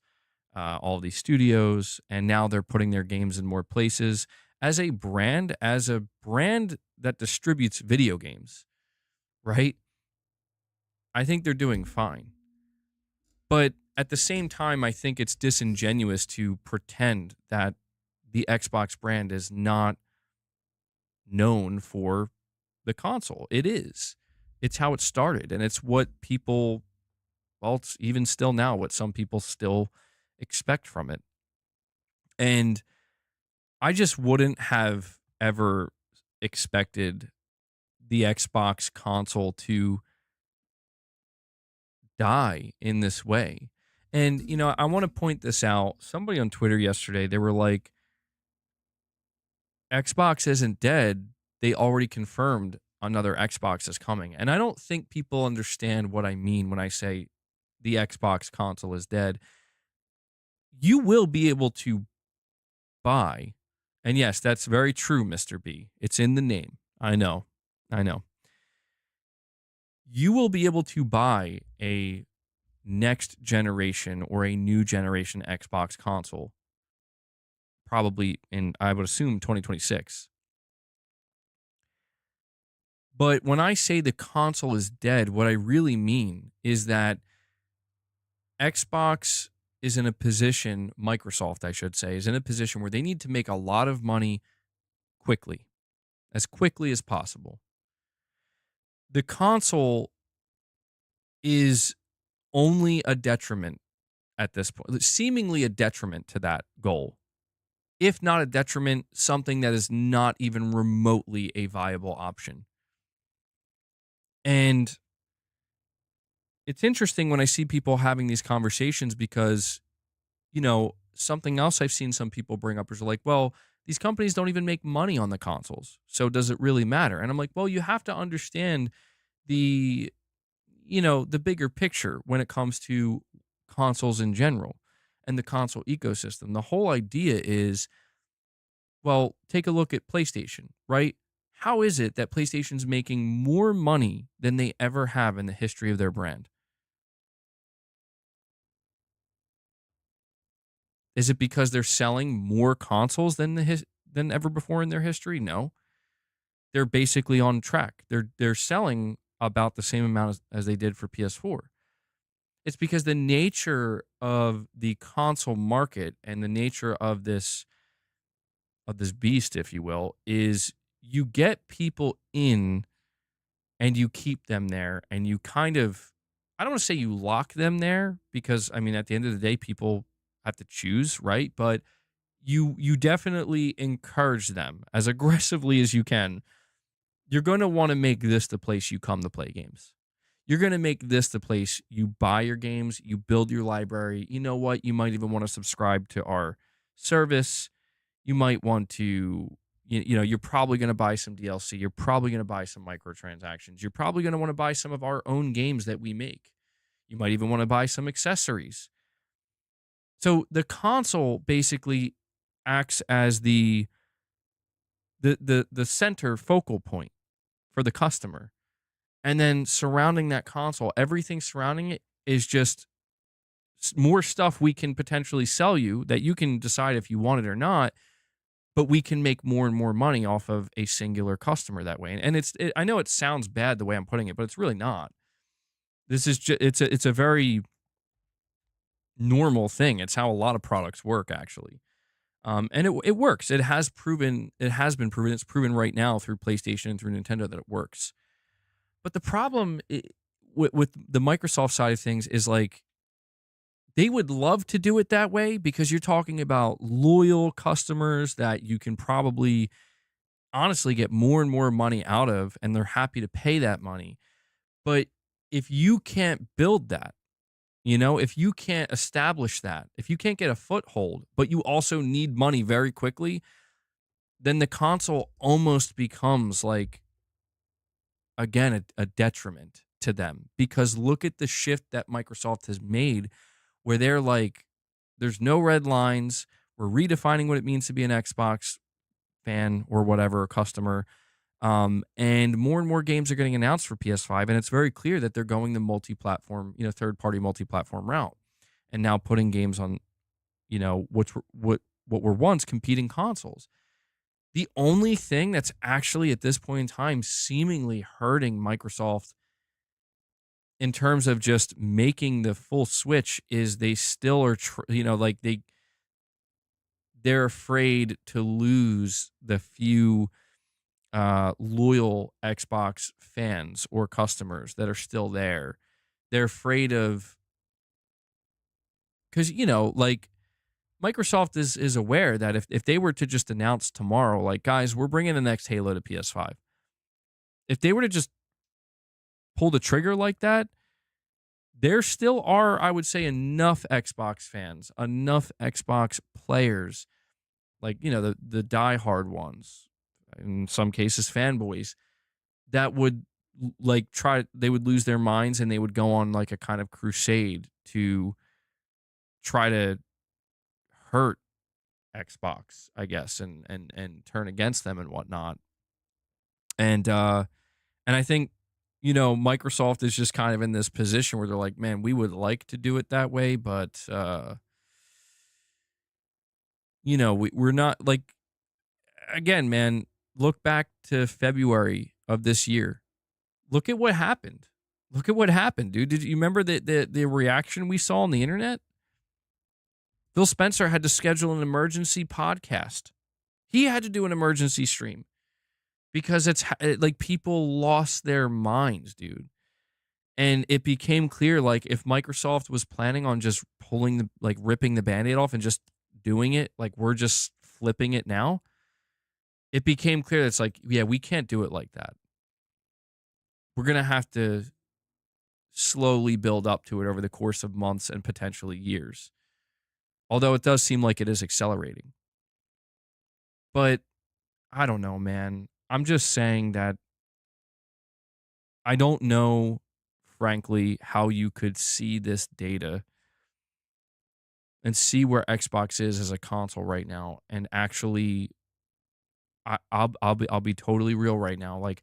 all these studios, and now they're putting their games in more places. As a brand that distributes video games, right? I think they're doing fine. But at the same time, I think it's disingenuous to pretend that the Xbox brand is not known for the console. It is. It's how it started, and it's what people, well, it's even still now what some people still expect from it. And I just wouldn't have ever expected the Xbox console to die in this way. And, I want to point this out. Somebody on Twitter yesterday, they were like, Xbox isn't dead. They already confirmed another Xbox is coming. And I don't think people understand what I mean when I say the Xbox console is dead. You will be able to buy, and yes, that's very true, Mr. B. It's in the name. I know. You will be able to buy a next generation or a new generation Xbox console probably in, I would assume, 2026. But when I say the console is dead, what I really mean is that Xbox is in a position, Microsoft, I should say, is in a position where they need to make a lot of money quickly, as quickly as possible. The console is only a detriment at this point, seemingly a detriment to that goal. If not a detriment, something that is not even remotely a viable option. And it's interesting when I see people having these conversations because, something else I've seen some people bring up is like, well, these companies don't even make money on the consoles. So does it really matter? And I'm like, well, you have to understand the, the bigger picture when it comes to consoles in general and the console ecosystem. The whole idea is, well, take a look at PlayStation, right? How is it that PlayStation's making more money than they ever have in the history of their brand? Is it because they're selling more consoles than than ever before in their history? No. They're basically on track. They're selling about the same amount as they did for PS4. It's because the nature of the console market and the nature of this beast, if you will, is you get people in and you keep them there and you kind of, I don't want to say you lock them there because I mean at the end of the day people have to choose, right? But you definitely encourage them as aggressively as you can. You're going to want to make this the place you come to play games. You're going to make this the place you buy your games, you build your library. You know what? You might even want to subscribe to our service. You might want to, you're probably going to buy some DLC. You're probably going to buy some microtransactions. You're probably going to want to buy some of our own games that we make. You might even want to buy some accessories. So the console basically acts as the center focal point for the customer. And then surrounding that console, everything surrounding it is just more stuff we can potentially sell you that you can decide if you want it or not, but we can make more and more money off of a singular customer that way. And I know it sounds bad the way I'm putting it, but it's really not. This is just, it's a very normal thing. It's how a lot of products work actually. And it works. It has been proven. It's proven right now through PlayStation and through Nintendo that it works. But the problem with the Microsoft side of things is like they would love to do it that way because you're talking about loyal customers that you can probably honestly get more and more money out of, and they're happy to pay that money. But if you can't build that, if you can't establish that, if you can't get a foothold, but you also need money very quickly, then the console almost becomes like, again, a detriment to them. Because look at the shift that Microsoft has made where they're like, there's no red lines. We're redefining what it means to be an Xbox fan or whatever, a customer. And more games are getting announced for PS5, and it's very clear that they're going the multi-platform, third-party multi-platform route, and now putting games on, what were once competing consoles. The only thing that's actually at this point in time seemingly hurting Microsoft in terms of just making the full switch is they still are, they're afraid to lose the few loyal Xbox fans or customers that are still there. They're afraid of, because Microsoft is aware that if they were to just announce tomorrow, like, guys, we're bringing the next Halo to PS5, if they were to just pull the trigger like that, there still are, I would say, enough Xbox fans, enough Xbox players, like, the diehard ones, in some cases fanboys, that would they would lose their minds and they would go on like a kind of crusade to try to hurt Xbox, I guess, and turn against them and whatnot. And I think, Microsoft is just kind of in this position where they're like, man, we would like to do it that way, but we're not, like, again, man, look back to February of this year. Look at what happened. Look at what happened, dude. Did you remember the reaction we saw on the internet? Phil Spencer had to schedule an emergency podcast. He had to do an emergency stream because it's like people lost their minds, dude. And it became clear, like, if Microsoft was planning on just ripping the Band-Aid off and just doing it, like, we're just flipping it now, it became clear that it's like, yeah, we can't do it like that. We're going to have to slowly build up to it over the course of months and potentially years. Although it does seem like it is accelerating. But I don't know, man. I'm just saying that I don't know, frankly, how you could see this data and see where Xbox is as a console right now, and actually, I'll be totally real right now. Like,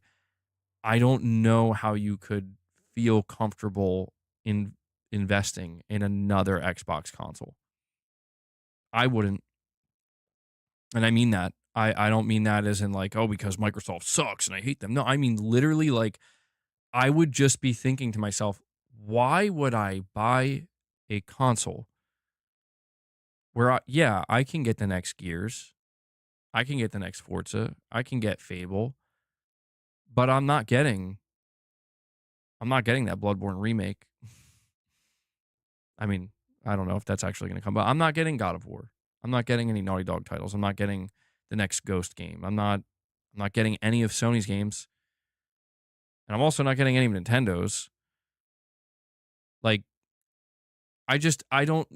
I don't know how you could feel comfortable in investing in another Xbox console. I wouldn't, and I mean that. I don't mean that as in like, oh, because Microsoft sucks and I hate them. No, I mean literally like I would just be thinking to myself, why would I buy a console where yeah, I can get the next Gears, I can get the next Forza, I can get Fable, but I'm not getting that Bloodborne remake. I mean, I don't know if that's actually going to come, but I'm not getting God of War. I'm not getting any Naughty Dog titles. I'm not getting the next Ghost game. I'm not getting any of Sony's games, and I'm also not getting any of Nintendo's. Like, I don't.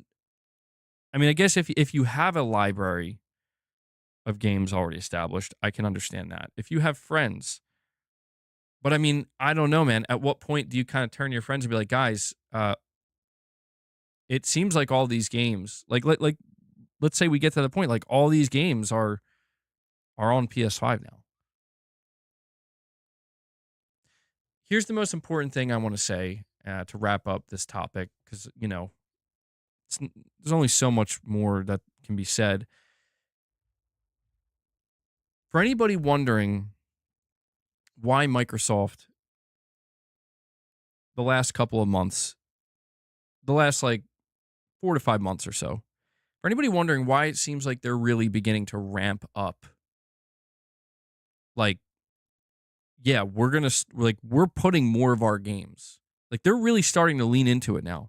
I mean, I guess if you have a library of games already established, I can understand that. If you have friends, but I mean, I don't know, man. At what point do you kind of turn to your friends and be like, guys, it seems like all these games, like let's say we get to the point, like all these games are on PS5 now. Here's the most important thing I want to say to wrap up this topic, because there's only so much more that can be said. For anybody wondering why Microsoft, the last couple of months, the last like 4 to 5 months or so, for anybody wondering why it seems like they're really beginning to ramp up, like, yeah, we're putting more of our games. Like, they're really starting to lean into it now.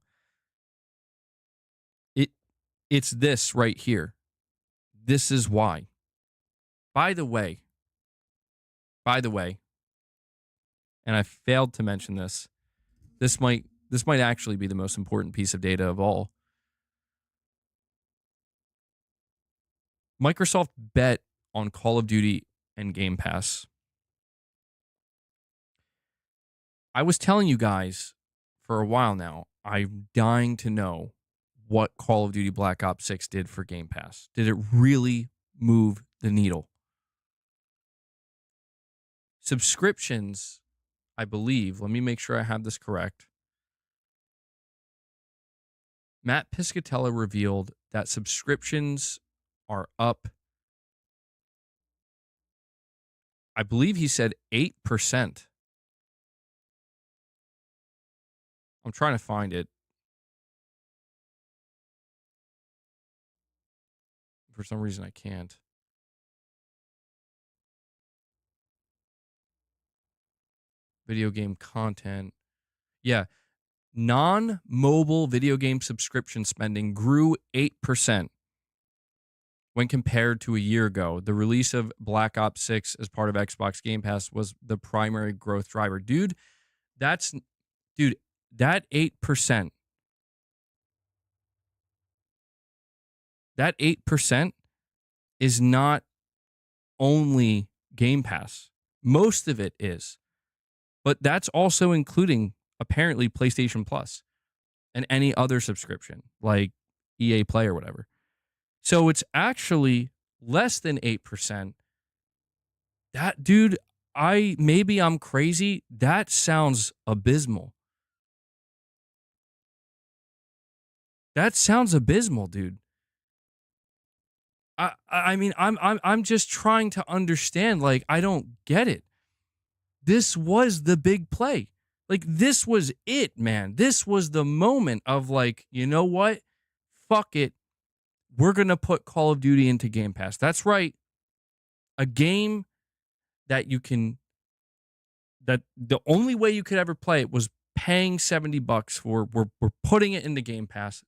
It's this right here. This is why. By the way, and I failed to mention this, this might actually be the most important piece of data of all. Microsoft bet on Call of Duty and Game Pass. I was telling you guys for a while now, I'm dying to know what Call of Duty Black Ops 6 did for Game Pass. Did it really move the needle? Subscriptions, I believe, let me make sure I have this correct. Matt Piscatella revealed that subscriptions are up, I believe he said 8%. I'm trying to find it. For some reason, I can't. Video game content. Yeah. Non-mobile video game subscription spending grew 8% when compared to a year ago. The release of Black Ops 6 as part of Xbox Game Pass was the primary growth driver. Dude, that 8%, that 8% is not only Game Pass. Most of it is. But that's also including, apparently, PlayStation Plus and any other subscription, like EA Play or whatever. So it's actually less than 8%. That, dude, maybe I'm crazy. That sounds abysmal. That sounds abysmal, dude. I mean, I'm just trying to understand. Like, I don't get it. This was the big play. Like, this was it, man. This was the moment of like, you know what? Fuck it. We're going to put Call of Duty into Game Pass. That's right. A game that that the only way you could ever play it was paying $70 for. We're putting it into Game Pass.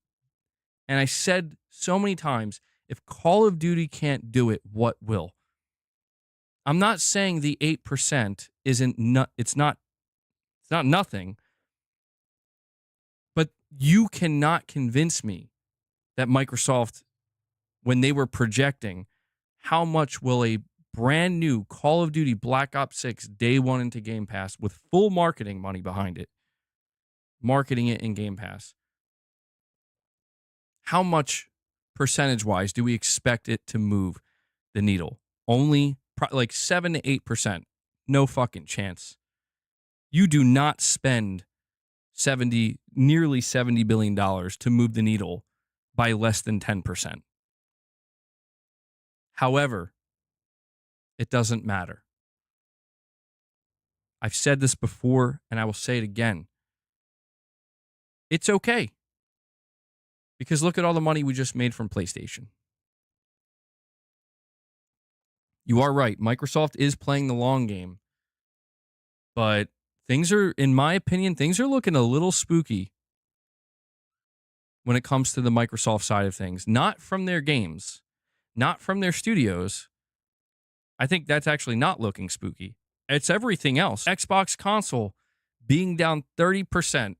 And I said so many times, if Call of Duty can't do it, what will? I'm not saying the 8% it's not nothing. But you cannot convince me that Microsoft, when they were projecting how much will a brand new Call of Duty Black Ops 6 day one into Game Pass with full marketing money behind it, marketing it in Game Pass, how much percentage-wise do we expect it to move the needle? Only like 7 to 8%. No fucking chance. You do not spend nearly $70 billion to move the needle by less than 10%. However, it doesn't matter. I've said this before, and I will say it again. It's okay. Because look at all the money we just made from PlayStation. You are right. Microsoft is playing the long game. But things are, in my opinion, things are looking a little spooky when it comes to the Microsoft side of things. Not from their games, not from their studios. I think that's actually not looking spooky. It's everything else. Xbox console being down 30%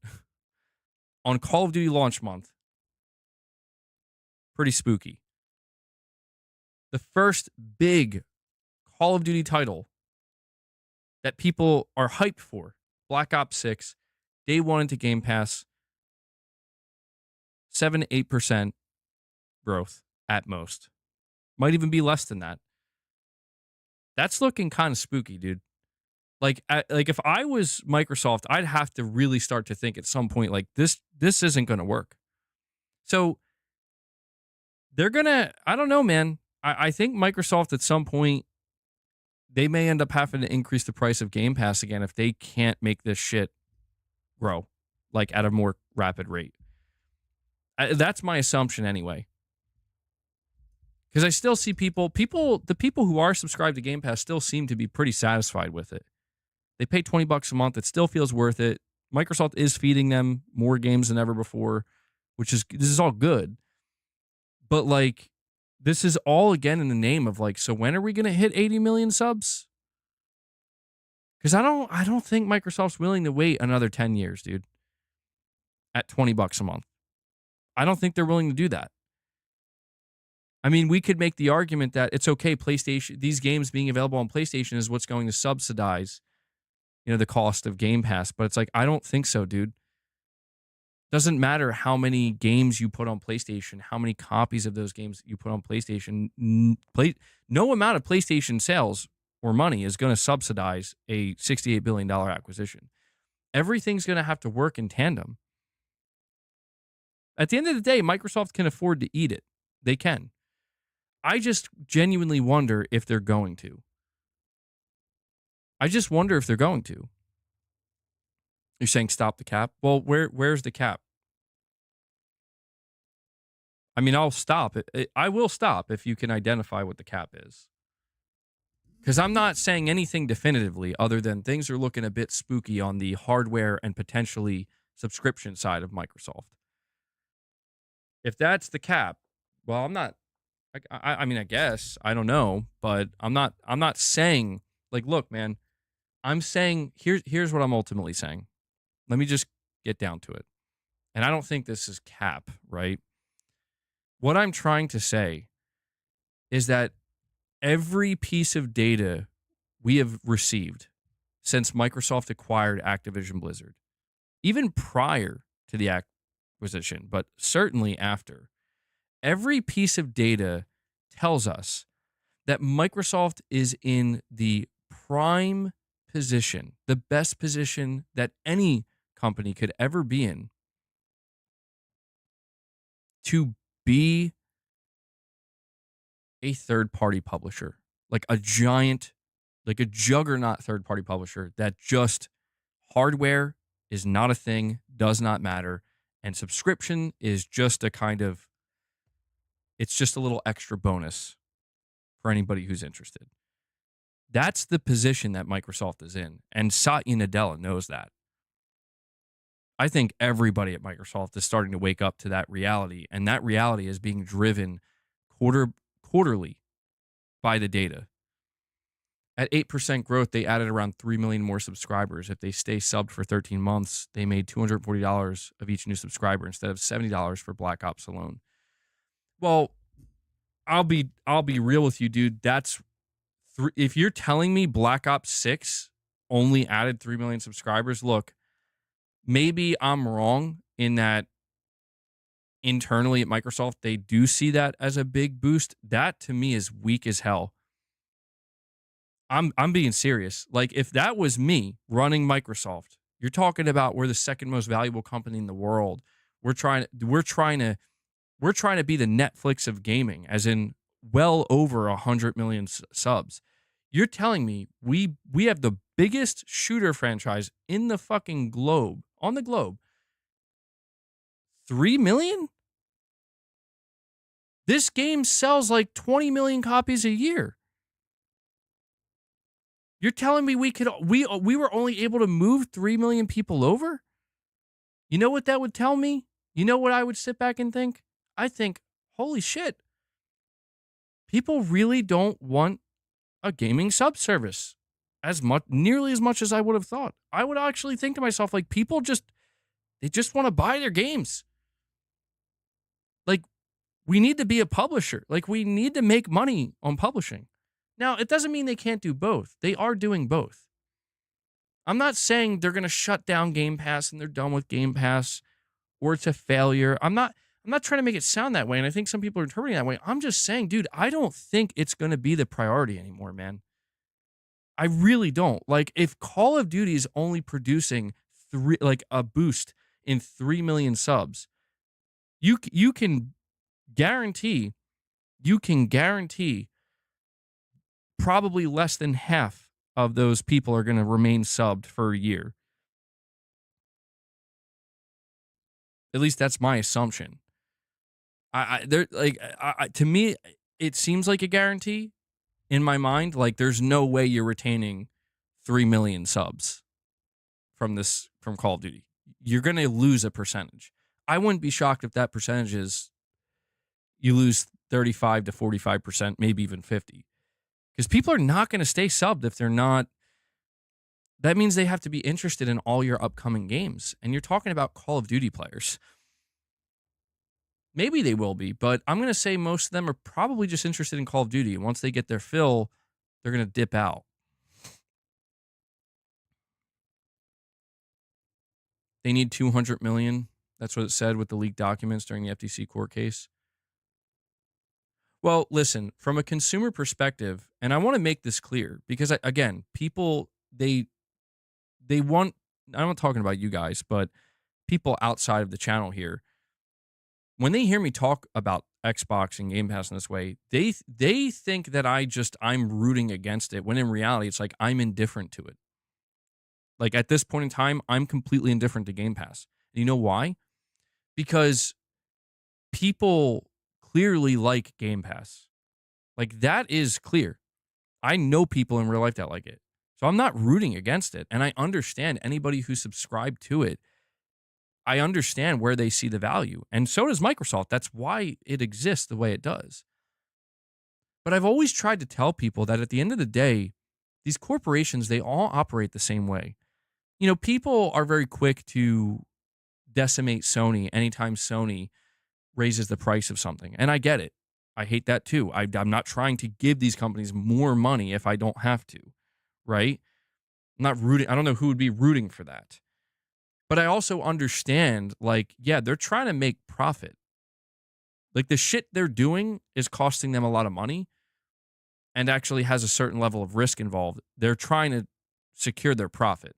on Call of Duty launch month. Pretty spooky. The first big Call of Duty title that people are hyped for, Black Ops 6, day one into Game Pass, 7 to 8% growth at most. Might even be less than that. That's looking kind of spooky, dude. Like if I was Microsoft, I'd have to really start to think at some point, like, this isn't going to work. So they're going to, I don't know, man. I think Microsoft at some point, they may end up having to increase the price of Game Pass again if they can't make this shit grow, like, at a more rapid rate. That's my assumption anyway. Because I still see the people who are subscribed to Game Pass still seem to be pretty satisfied with it. They pay $20 a month. It still feels worth it. Microsoft is feeding them more games than ever before, this is all good. But, like, this is all, again, in the name of, like, so when are we going to hit 80 million subs? Because I don't think Microsoft's willing to wait another 10 years, dude, at $20 a month. I don't think they're willing to do that. I mean, we could make the argument that it's okay, PlayStation, these games being available on PlayStation is what's going to subsidize, the cost of Game Pass. But it's like, I don't think so, dude. Doesn't matter how many games you put on PlayStation, how many copies of those games you put on PlayStation. No amount of PlayStation sales or money is going to subsidize a $68 billion acquisition. Everything's going to have to work in tandem. At the end of the day, Microsoft can afford to eat it. They can. I just genuinely wonder if they're going to. You're saying stop the cap? Well, where's the cap? I mean, I'll stop it. I will stop if you can identify what the cap is. Because I'm not saying anything definitively other than things are looking a bit spooky on the hardware and potentially subscription side of Microsoft. If that's the cap, well, I'm not. I mean, I guess I don't know, but I'm not saying, like, look, man. I'm saying here's what I'm ultimately saying. Let me just get down to it. And I don't think this is cap, right? What I'm trying to say is that every piece of data we have received since Microsoft acquired Activision Blizzard, even prior to the acquisition, but certainly after, every piece of data tells us that Microsoft is in the prime position, the best position that any company could ever be in, to be a third-party publisher, like a giant, like a juggernaut third-party publisher that just hardware is not a thing, does not matter, and subscription is just a kind of, it's just a little extra bonus for anybody who's interested. That's the position that Microsoft is in, and Satya Nadella knows that. I think everybody at Microsoft is starting to wake up to that reality, and that reality is being driven quarterly by the data. At 8% growth, they added around 3 million more subscribers. If they stay subbed for 13 months, they made $240 of each new subscriber instead of $70 for Black Ops alone. Well, I'll be real with you, dude. That's if you're telling me Black Ops 6 only added 3 million subscribers, look, maybe I'm wrong in that internally at Microsoft, they do see that as a big boost. That to me is weak as hell. I'm being serious. Like if that was me running Microsoft, you're talking about we're the second most valuable company in the world. We're trying to be the Netflix of gaming, as in well over 100 million subs. You're telling me we have the biggest shooter franchise in the fucking globe, on the globe. 3 million? This game sells like 20 million copies a year. You're telling me we were only able to move 3 million people over? You know what that would tell me? You know what I would sit back and think? I think, holy shit. People really don't want a gaming subservice nearly as much as I would have thought. I would actually think to myself, like, people they just want to buy their games. Like, we need to be a publisher. Like, we need to make money on publishing. Now, it doesn't mean they can't do both. They are doing both. I'm not saying they're going to shut down Game Pass and they're done with Game Pass or it's a failure. I'm not trying to make it sound that way, and I think some people are interpreting that way. I'm just saying, dude, I don't think it's going to be the priority anymore, man. I really don't. Like, if Call of Duty is only producing a boost in 3 million subs, you can guarantee probably less than half of those people are going to remain subbed for a year. At least that's my assumption. To me, it seems like a guarantee in my mind. Like, there's no way you're retaining 3 million subs from Call of Duty. You're going to lose a percentage. I wouldn't be shocked if that percentage is you lose 35 to 45%, maybe even 50. Because people are not going to stay subbed if they're not. That means they have to be interested in all your upcoming games. And you're talking about Call of Duty players. Maybe they will be, but I'm going to say most of them are probably just interested in Call of Duty. And once they get their fill, they're going to dip out. They need 200 million. That's what it said with the leaked documents during the FTC court case. Well, listen, from a consumer perspective, and I want to make this clear because, again, people, they want, I'm not talking about you guys, but people outside of the channel here, when they hear me talk about Xbox and Game Pass in this way, they think that I'm rooting against it, when in reality, it's like I'm indifferent to it. Like, at this point in time, I'm completely indifferent to Game Pass. And you know why? Because people clearly like Game Pass. Like, that is clear. I know people in real life that like it. So I'm not rooting against it. And I understand anybody who subscribed to it. I understand where they see the value. And so does Microsoft. That's why it exists the way it does. But I've always tried to tell people that at the end of the day, these corporations, they all operate the same way. You know, people are very quick to decimate Sony anytime Sony raises the price of something. And I get it. I hate that too. I'm not trying to give these companies more money if I don't have to, right? I'm not rooting. I don't know who would be rooting for that. But I also understand, like, yeah, they're trying to make profit. Like, the shit they're doing is costing them a lot of money and actually has a certain level of risk involved. They're trying to secure their profit.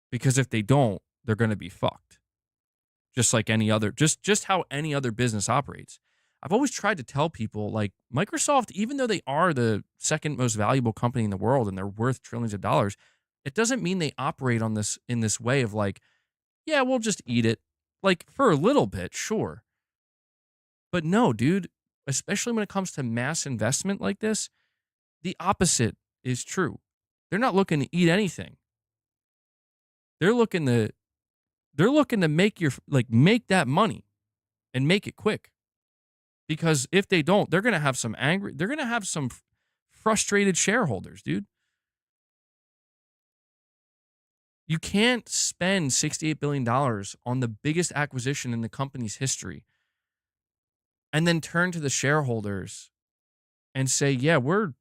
Because if they don't, they're going to be fucked. Just like any other, just how any other business operates. I've always tried to tell people, like, Microsoft, even though they are the second most valuable company in the world and they're worth trillions of dollars, it doesn't mean they operate in this way of like, yeah, we'll just eat it. Like, for a little bit, sure. But no, dude, especially when it comes to mass investment like this, the opposite is true. They're not looking to eat anything. They're looking to make make that money and make it quick. Because if they don't, they're going to have some frustrated shareholders, dude. You can't spend $68 billion on the biggest acquisition in the company's history and then turn to the shareholders and say, yeah, we're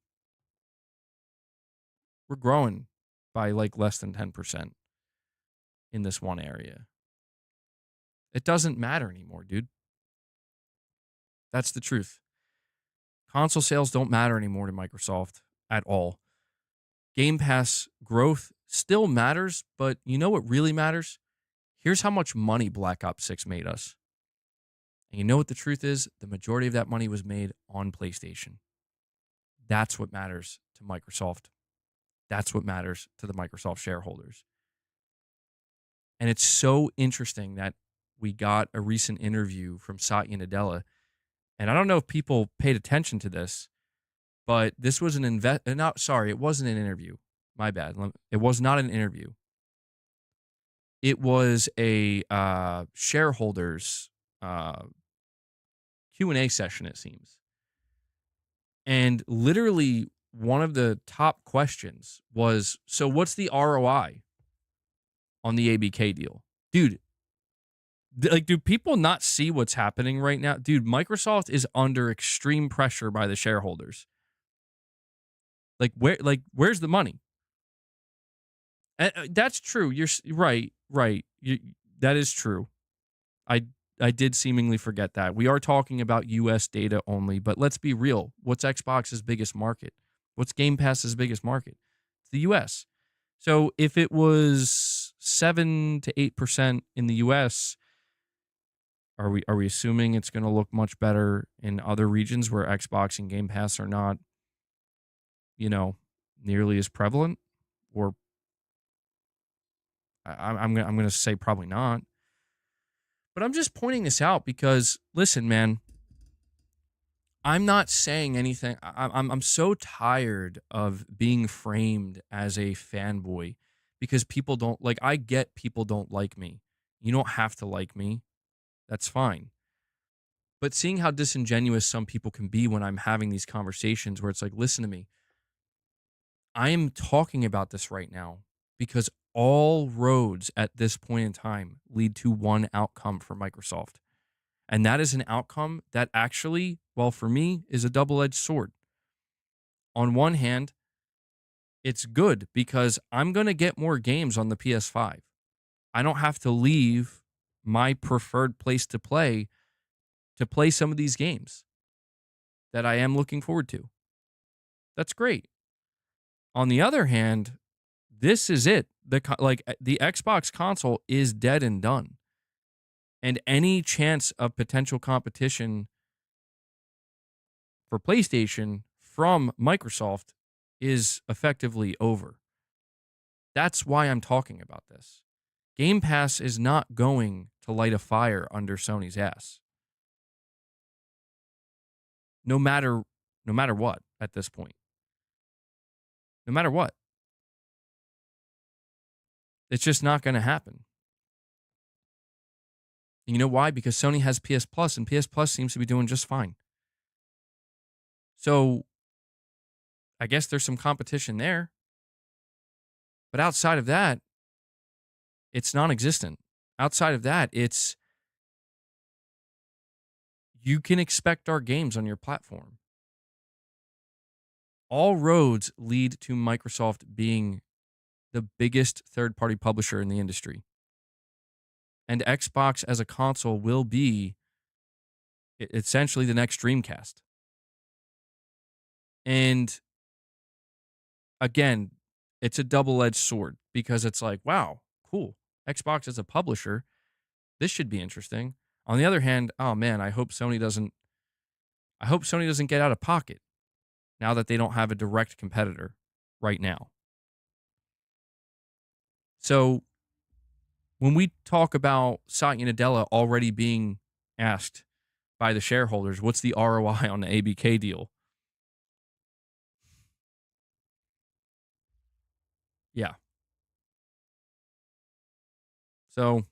growing by like less than 10% in this one area. It doesn't matter anymore, dude. That's the truth. Console sales don't matter anymore to Microsoft at all. Game Pass growth still matters, but you know what really matters? Here's how much money Black Ops 6 made us. And you know what the truth is? The majority of that money was made on PlayStation. That's what matters to Microsoft. That's what matters to the Microsoft shareholders. And it's so interesting that we got a recent interview from Satya Nadella. And I don't know if people paid attention to this, but this was an it wasn't an interview. My bad. It was not an interview. It was a shareholders Q&A session, it seems. And literally one of the top questions was, so what's the ROI on the ABK deal? Dude, like, do people not see what's happening right now? Dude, Microsoft is under extreme pressure by the shareholders. Where's the money? That's true. You're right. That is true. I did seemingly forget that. We are talking about US data only, but let's be real. What's Xbox's biggest market? What's Game Pass's biggest market? It's the US. So if it was 7 to 8% in the US, are we assuming it's going to look much better in other regions where Xbox and Game Pass are not, nearly as prevalent? Or I'm going to say probably not. But I'm just pointing this out because, listen, man, I'm not saying anything. I'm so tired of being framed as a fanboy because people don't I get people don't like me. You don't have to like me. That's fine. But seeing how disingenuous some people can be when I'm having these conversations where it's like, listen to me. I am talking about this right now because all roads at this point in time lead to one outcome for Microsoft. And that is an outcome that actually, well, for me, is a double-edged sword. On one hand, it's good because I'm going to get more games on the PS5. I don't have to leave my preferred place to play some of these games that I am looking forward to. That's great. On the other hand, this is it. The Xbox console is dead and done. And any chance of potential competition for PlayStation from Microsoft is effectively over. That's why I'm talking about this. Game Pass is not going to light a fire under Sony's ass. No matter what at this point. No matter what. It's just not going to happen. And you know why? Because Sony has PS Plus, and PS Plus seems to be doing just fine. So, I guess there's some competition there. But outside of that, it's non-existent. Outside of that, it's you can expect our games on your platform. All roads lead to Microsoft being the biggest third-party publisher in the industry. And Xbox as a console will be essentially the next Dreamcast. And again, it's a double-edged sword because it's like, wow, cool. Xbox as a publisher, this should be interesting. On the other hand, oh man, I hope Sony doesn't get out of pocket now that they don't have a direct competitor right now. So when we talk about Satya Nadella already being asked by the shareholders, what's the ROI on the ABK deal? Yeah. So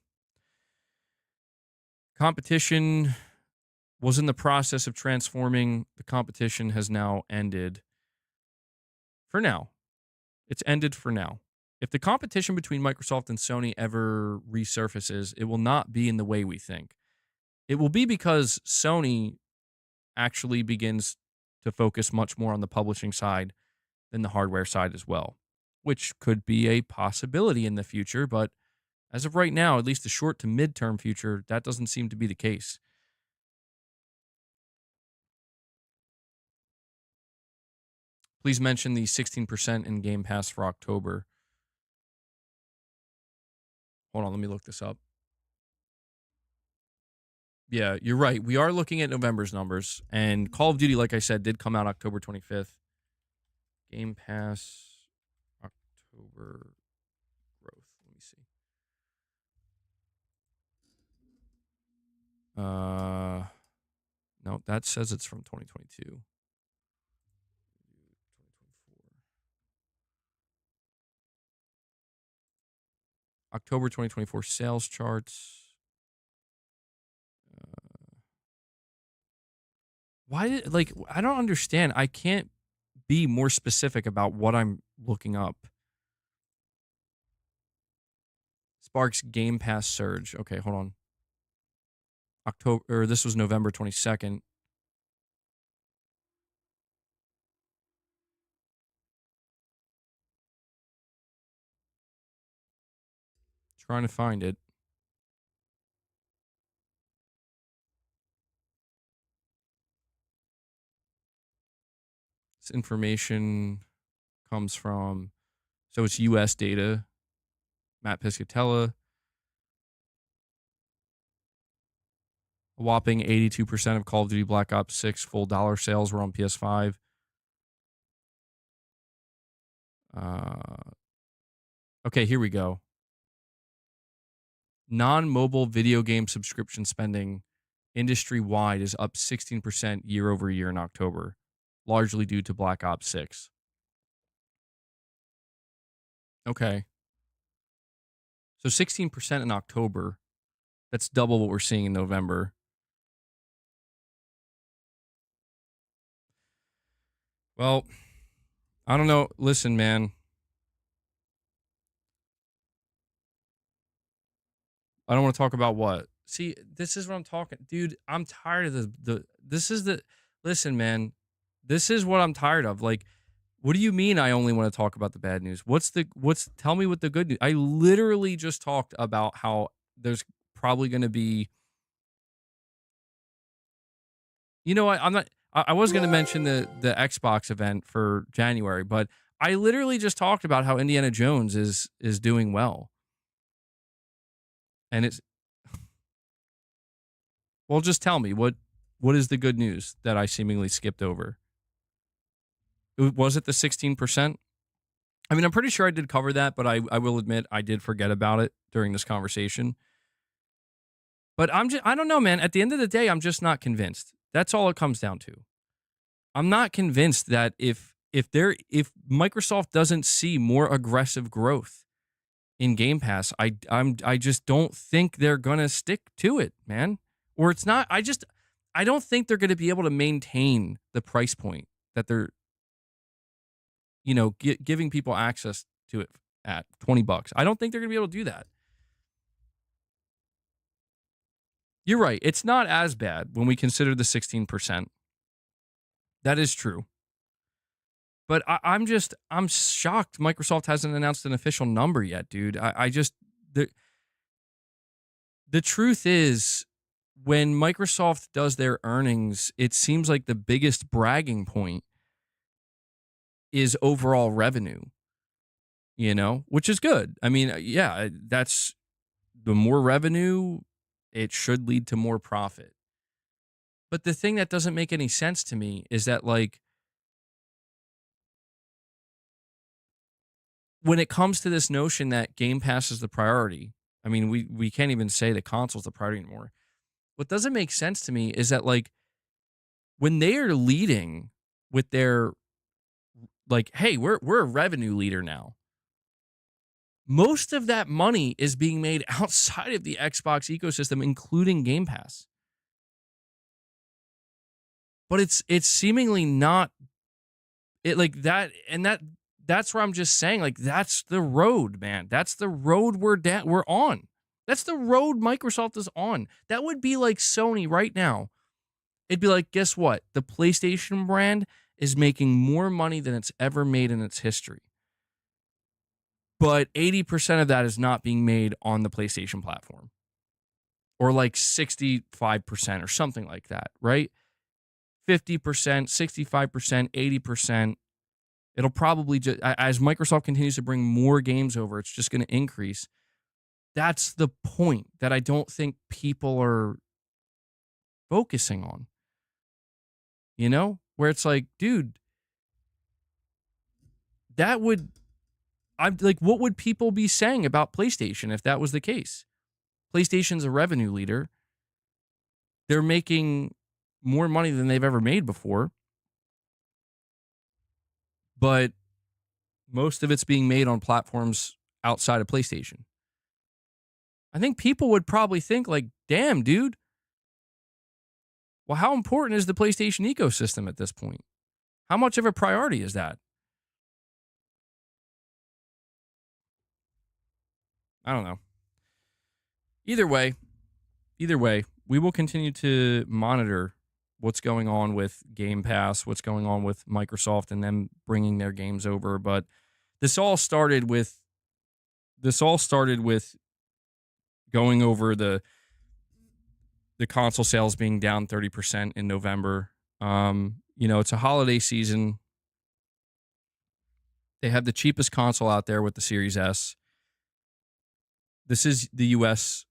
competition was in the process of transforming. The competition has now ended. For now. It's ended for now. If the competition between Microsoft and Sony ever resurfaces, it will not be in the way we think. It will be because Sony actually begins to focus much more on the publishing side than the hardware side as well, which could be a possibility in the future. But as of right now, at least the short to midterm future, that doesn't seem to be the case. Please mention the 16% in Game Pass for October. Hold on, let me look this up. Yeah, you're right. We are looking at November's numbers, and Call of Duty, like I said, did come out October 25th. Game Pass October growth. Let me see. No, that says it's from 2022. October 2024 sales charts. Why, like, I don't understand. I can't be more specific about what I'm looking up. Sparks Game Pass surge. Okay, hold on. October, or this was November 22nd. Trying to find it. This information comes from, so it's US data. Matt Piscatella. A whopping 82% of Call of Duty Black Ops 6 full dollar sales were on PS5. Okay, here we go. Non-mobile video game subscription spending industry-wide is up 16% year over year in October, largely due to Black Ops 6. Okay. So 16% in October. That's double what we're seeing in November. Well, I don't know. Listen, man. I don't want to talk about what. See, this is what I'm talking. Dude, I'm tired of listen, man. This is what I'm tired of. Like, what do you mean I only want to talk about the bad news? Tell me what the good news. I literally just talked about how there's probably going to be, you know what? I was going to mention the Xbox event for January, but I literally just talked about how Indiana Jones is doing well. And it's, well, just tell me what is the good news that I seemingly skipped over? Was it the 16%? I mean, I'm pretty sure I did cover that, but I will admit I did forget about it during this conversation. But I don't know, man. At the end of the day, I'm just not convinced. That's all it comes down to. I'm not convinced that if Microsoft doesn't see more aggressive growth in Game Pass, I just don't think they're gonna stick to it, man. Or it's not. I don't think they're gonna be able to maintain the price point that they're, giving people access to it at $20. I don't think they're gonna be able to do that. You're right. It's not as bad when we consider the 16%. That is true. But I'm shocked Microsoft hasn't announced an official number yet, dude. The truth is, when Microsoft does their earnings, it seems like the biggest bragging point is overall revenue, which is good. I mean, yeah, that's the more revenue, it should lead to more profit. But the thing that doesn't make any sense to me is that, like, when it comes to this notion that Game Pass is the priority, I mean, we can't even say the console's the priority anymore. What doesn't make sense to me is that, like, when they are leading with their, like, hey, we're a revenue leader now, most of that money is being made outside of the Xbox ecosystem, including Game Pass. But it's seemingly not it like that, and that's where I'm just saying, like, that's the road, man. That's the road we're on. That's the road Microsoft is on. That would be like Sony right now. It'd be like, guess what? The PlayStation brand is making more money than it's ever made in its history. But 80% of that is not being made on the PlayStation platform. Or like 65% or something like that, right? 50%, 65%, 80%. It'll probably just, as Microsoft continues to bring more games over, it's just going to increase. That's the point that I don't think people are focusing on. You know, where it's like, dude, I'm like, what would people be saying about PlayStation if that was the case? PlayStation's a revenue leader. They're making more money than they've ever made before. But most of it's being made on platforms outside of PlayStation. I think people would probably think like, damn, dude. Well, how important is the PlayStation ecosystem at this point? How much of a priority is that? I don't know. Either way, we will continue to monitor what's going on with Game Pass, what's going on with Microsoft and them bringing their games over. But this all started with going over the console sales being down 30% in November. You know, it's a holiday season. They have the cheapest console out there with the Series S. This is the US,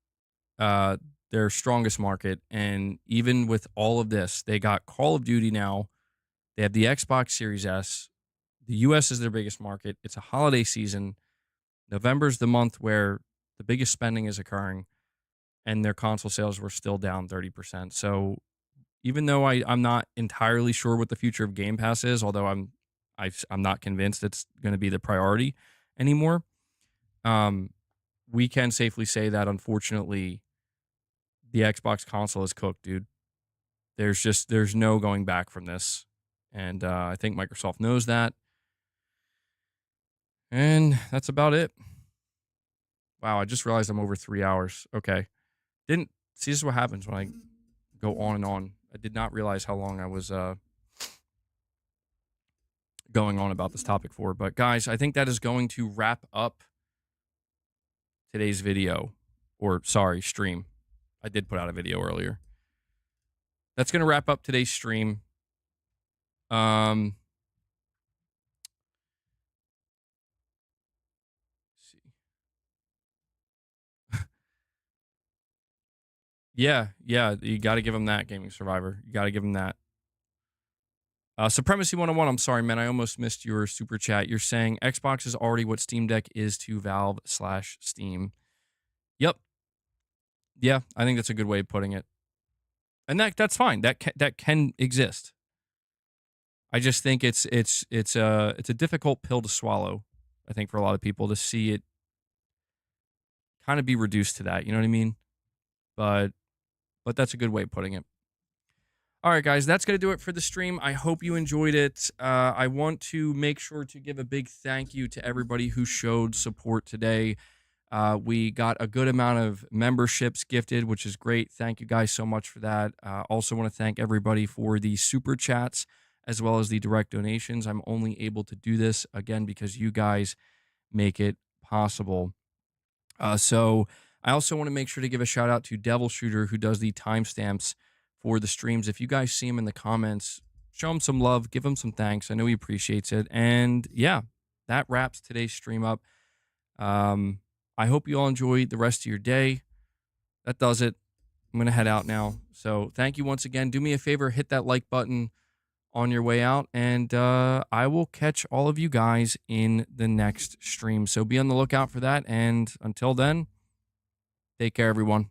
their strongest market. And even with all of this, they got Call of Duty now. They have the Xbox Series S. The US is their biggest market. It's a holiday season. November's the month where the biggest spending is occurring, and their console sales were still down 30%. So even though I'm not entirely sure what the future of Game Pass is, although I'm not convinced it's going to be the priority anymore, we can safely say that, unfortunately, the Xbox console is cooked, dude. There's no going back from this. And I think Microsoft knows that. And that's about it. Wow, I just realized I'm over 3 hours. Okay. This is what happens when I go on and on. I did not realize how long I was going on about this topic for. But guys, I think that is going to wrap up today's video, or sorry, stream. I did put out a video earlier. That's going to wrap up today's stream. Let's see. Yeah, you got to give them that, Gaming Survivor. You got to give them that. Supremacy 101, I'm sorry, man. I almost missed your super chat. You're saying Xbox is already what Steam Deck is to Valve/Steam. Yep. Yeah, I think that's a good way of putting it. And that's fine. That can exist. I just think it's a difficult pill to swallow, I think, for a lot of people to see it kind of be reduced to that. You know what I mean? But that's a good way of putting it. All right, guys, that's going to do it for the stream. I hope you enjoyed it. I want to make sure to give a big thank you to everybody who showed support today. We got a good amount of memberships gifted, which is great. Thank you guys so much for that. Also want to thank everybody for the super chats as well as the direct donations. I'm only able to do this, again, because you guys make it possible. So I also want to make sure to give a shout out to Devil Shooter, who does the timestamps for the streams. If you guys see him in the comments, show him some love, give him some thanks. I know he appreciates it. And yeah, that wraps today's stream up. I hope you all enjoy the rest of your day. That does it. I'm going to head out now. So thank you once again. Do me a favor, hit that like button on your way out, and I will catch all of you guys in the next stream. So be on the lookout for that. And until then, take care, everyone.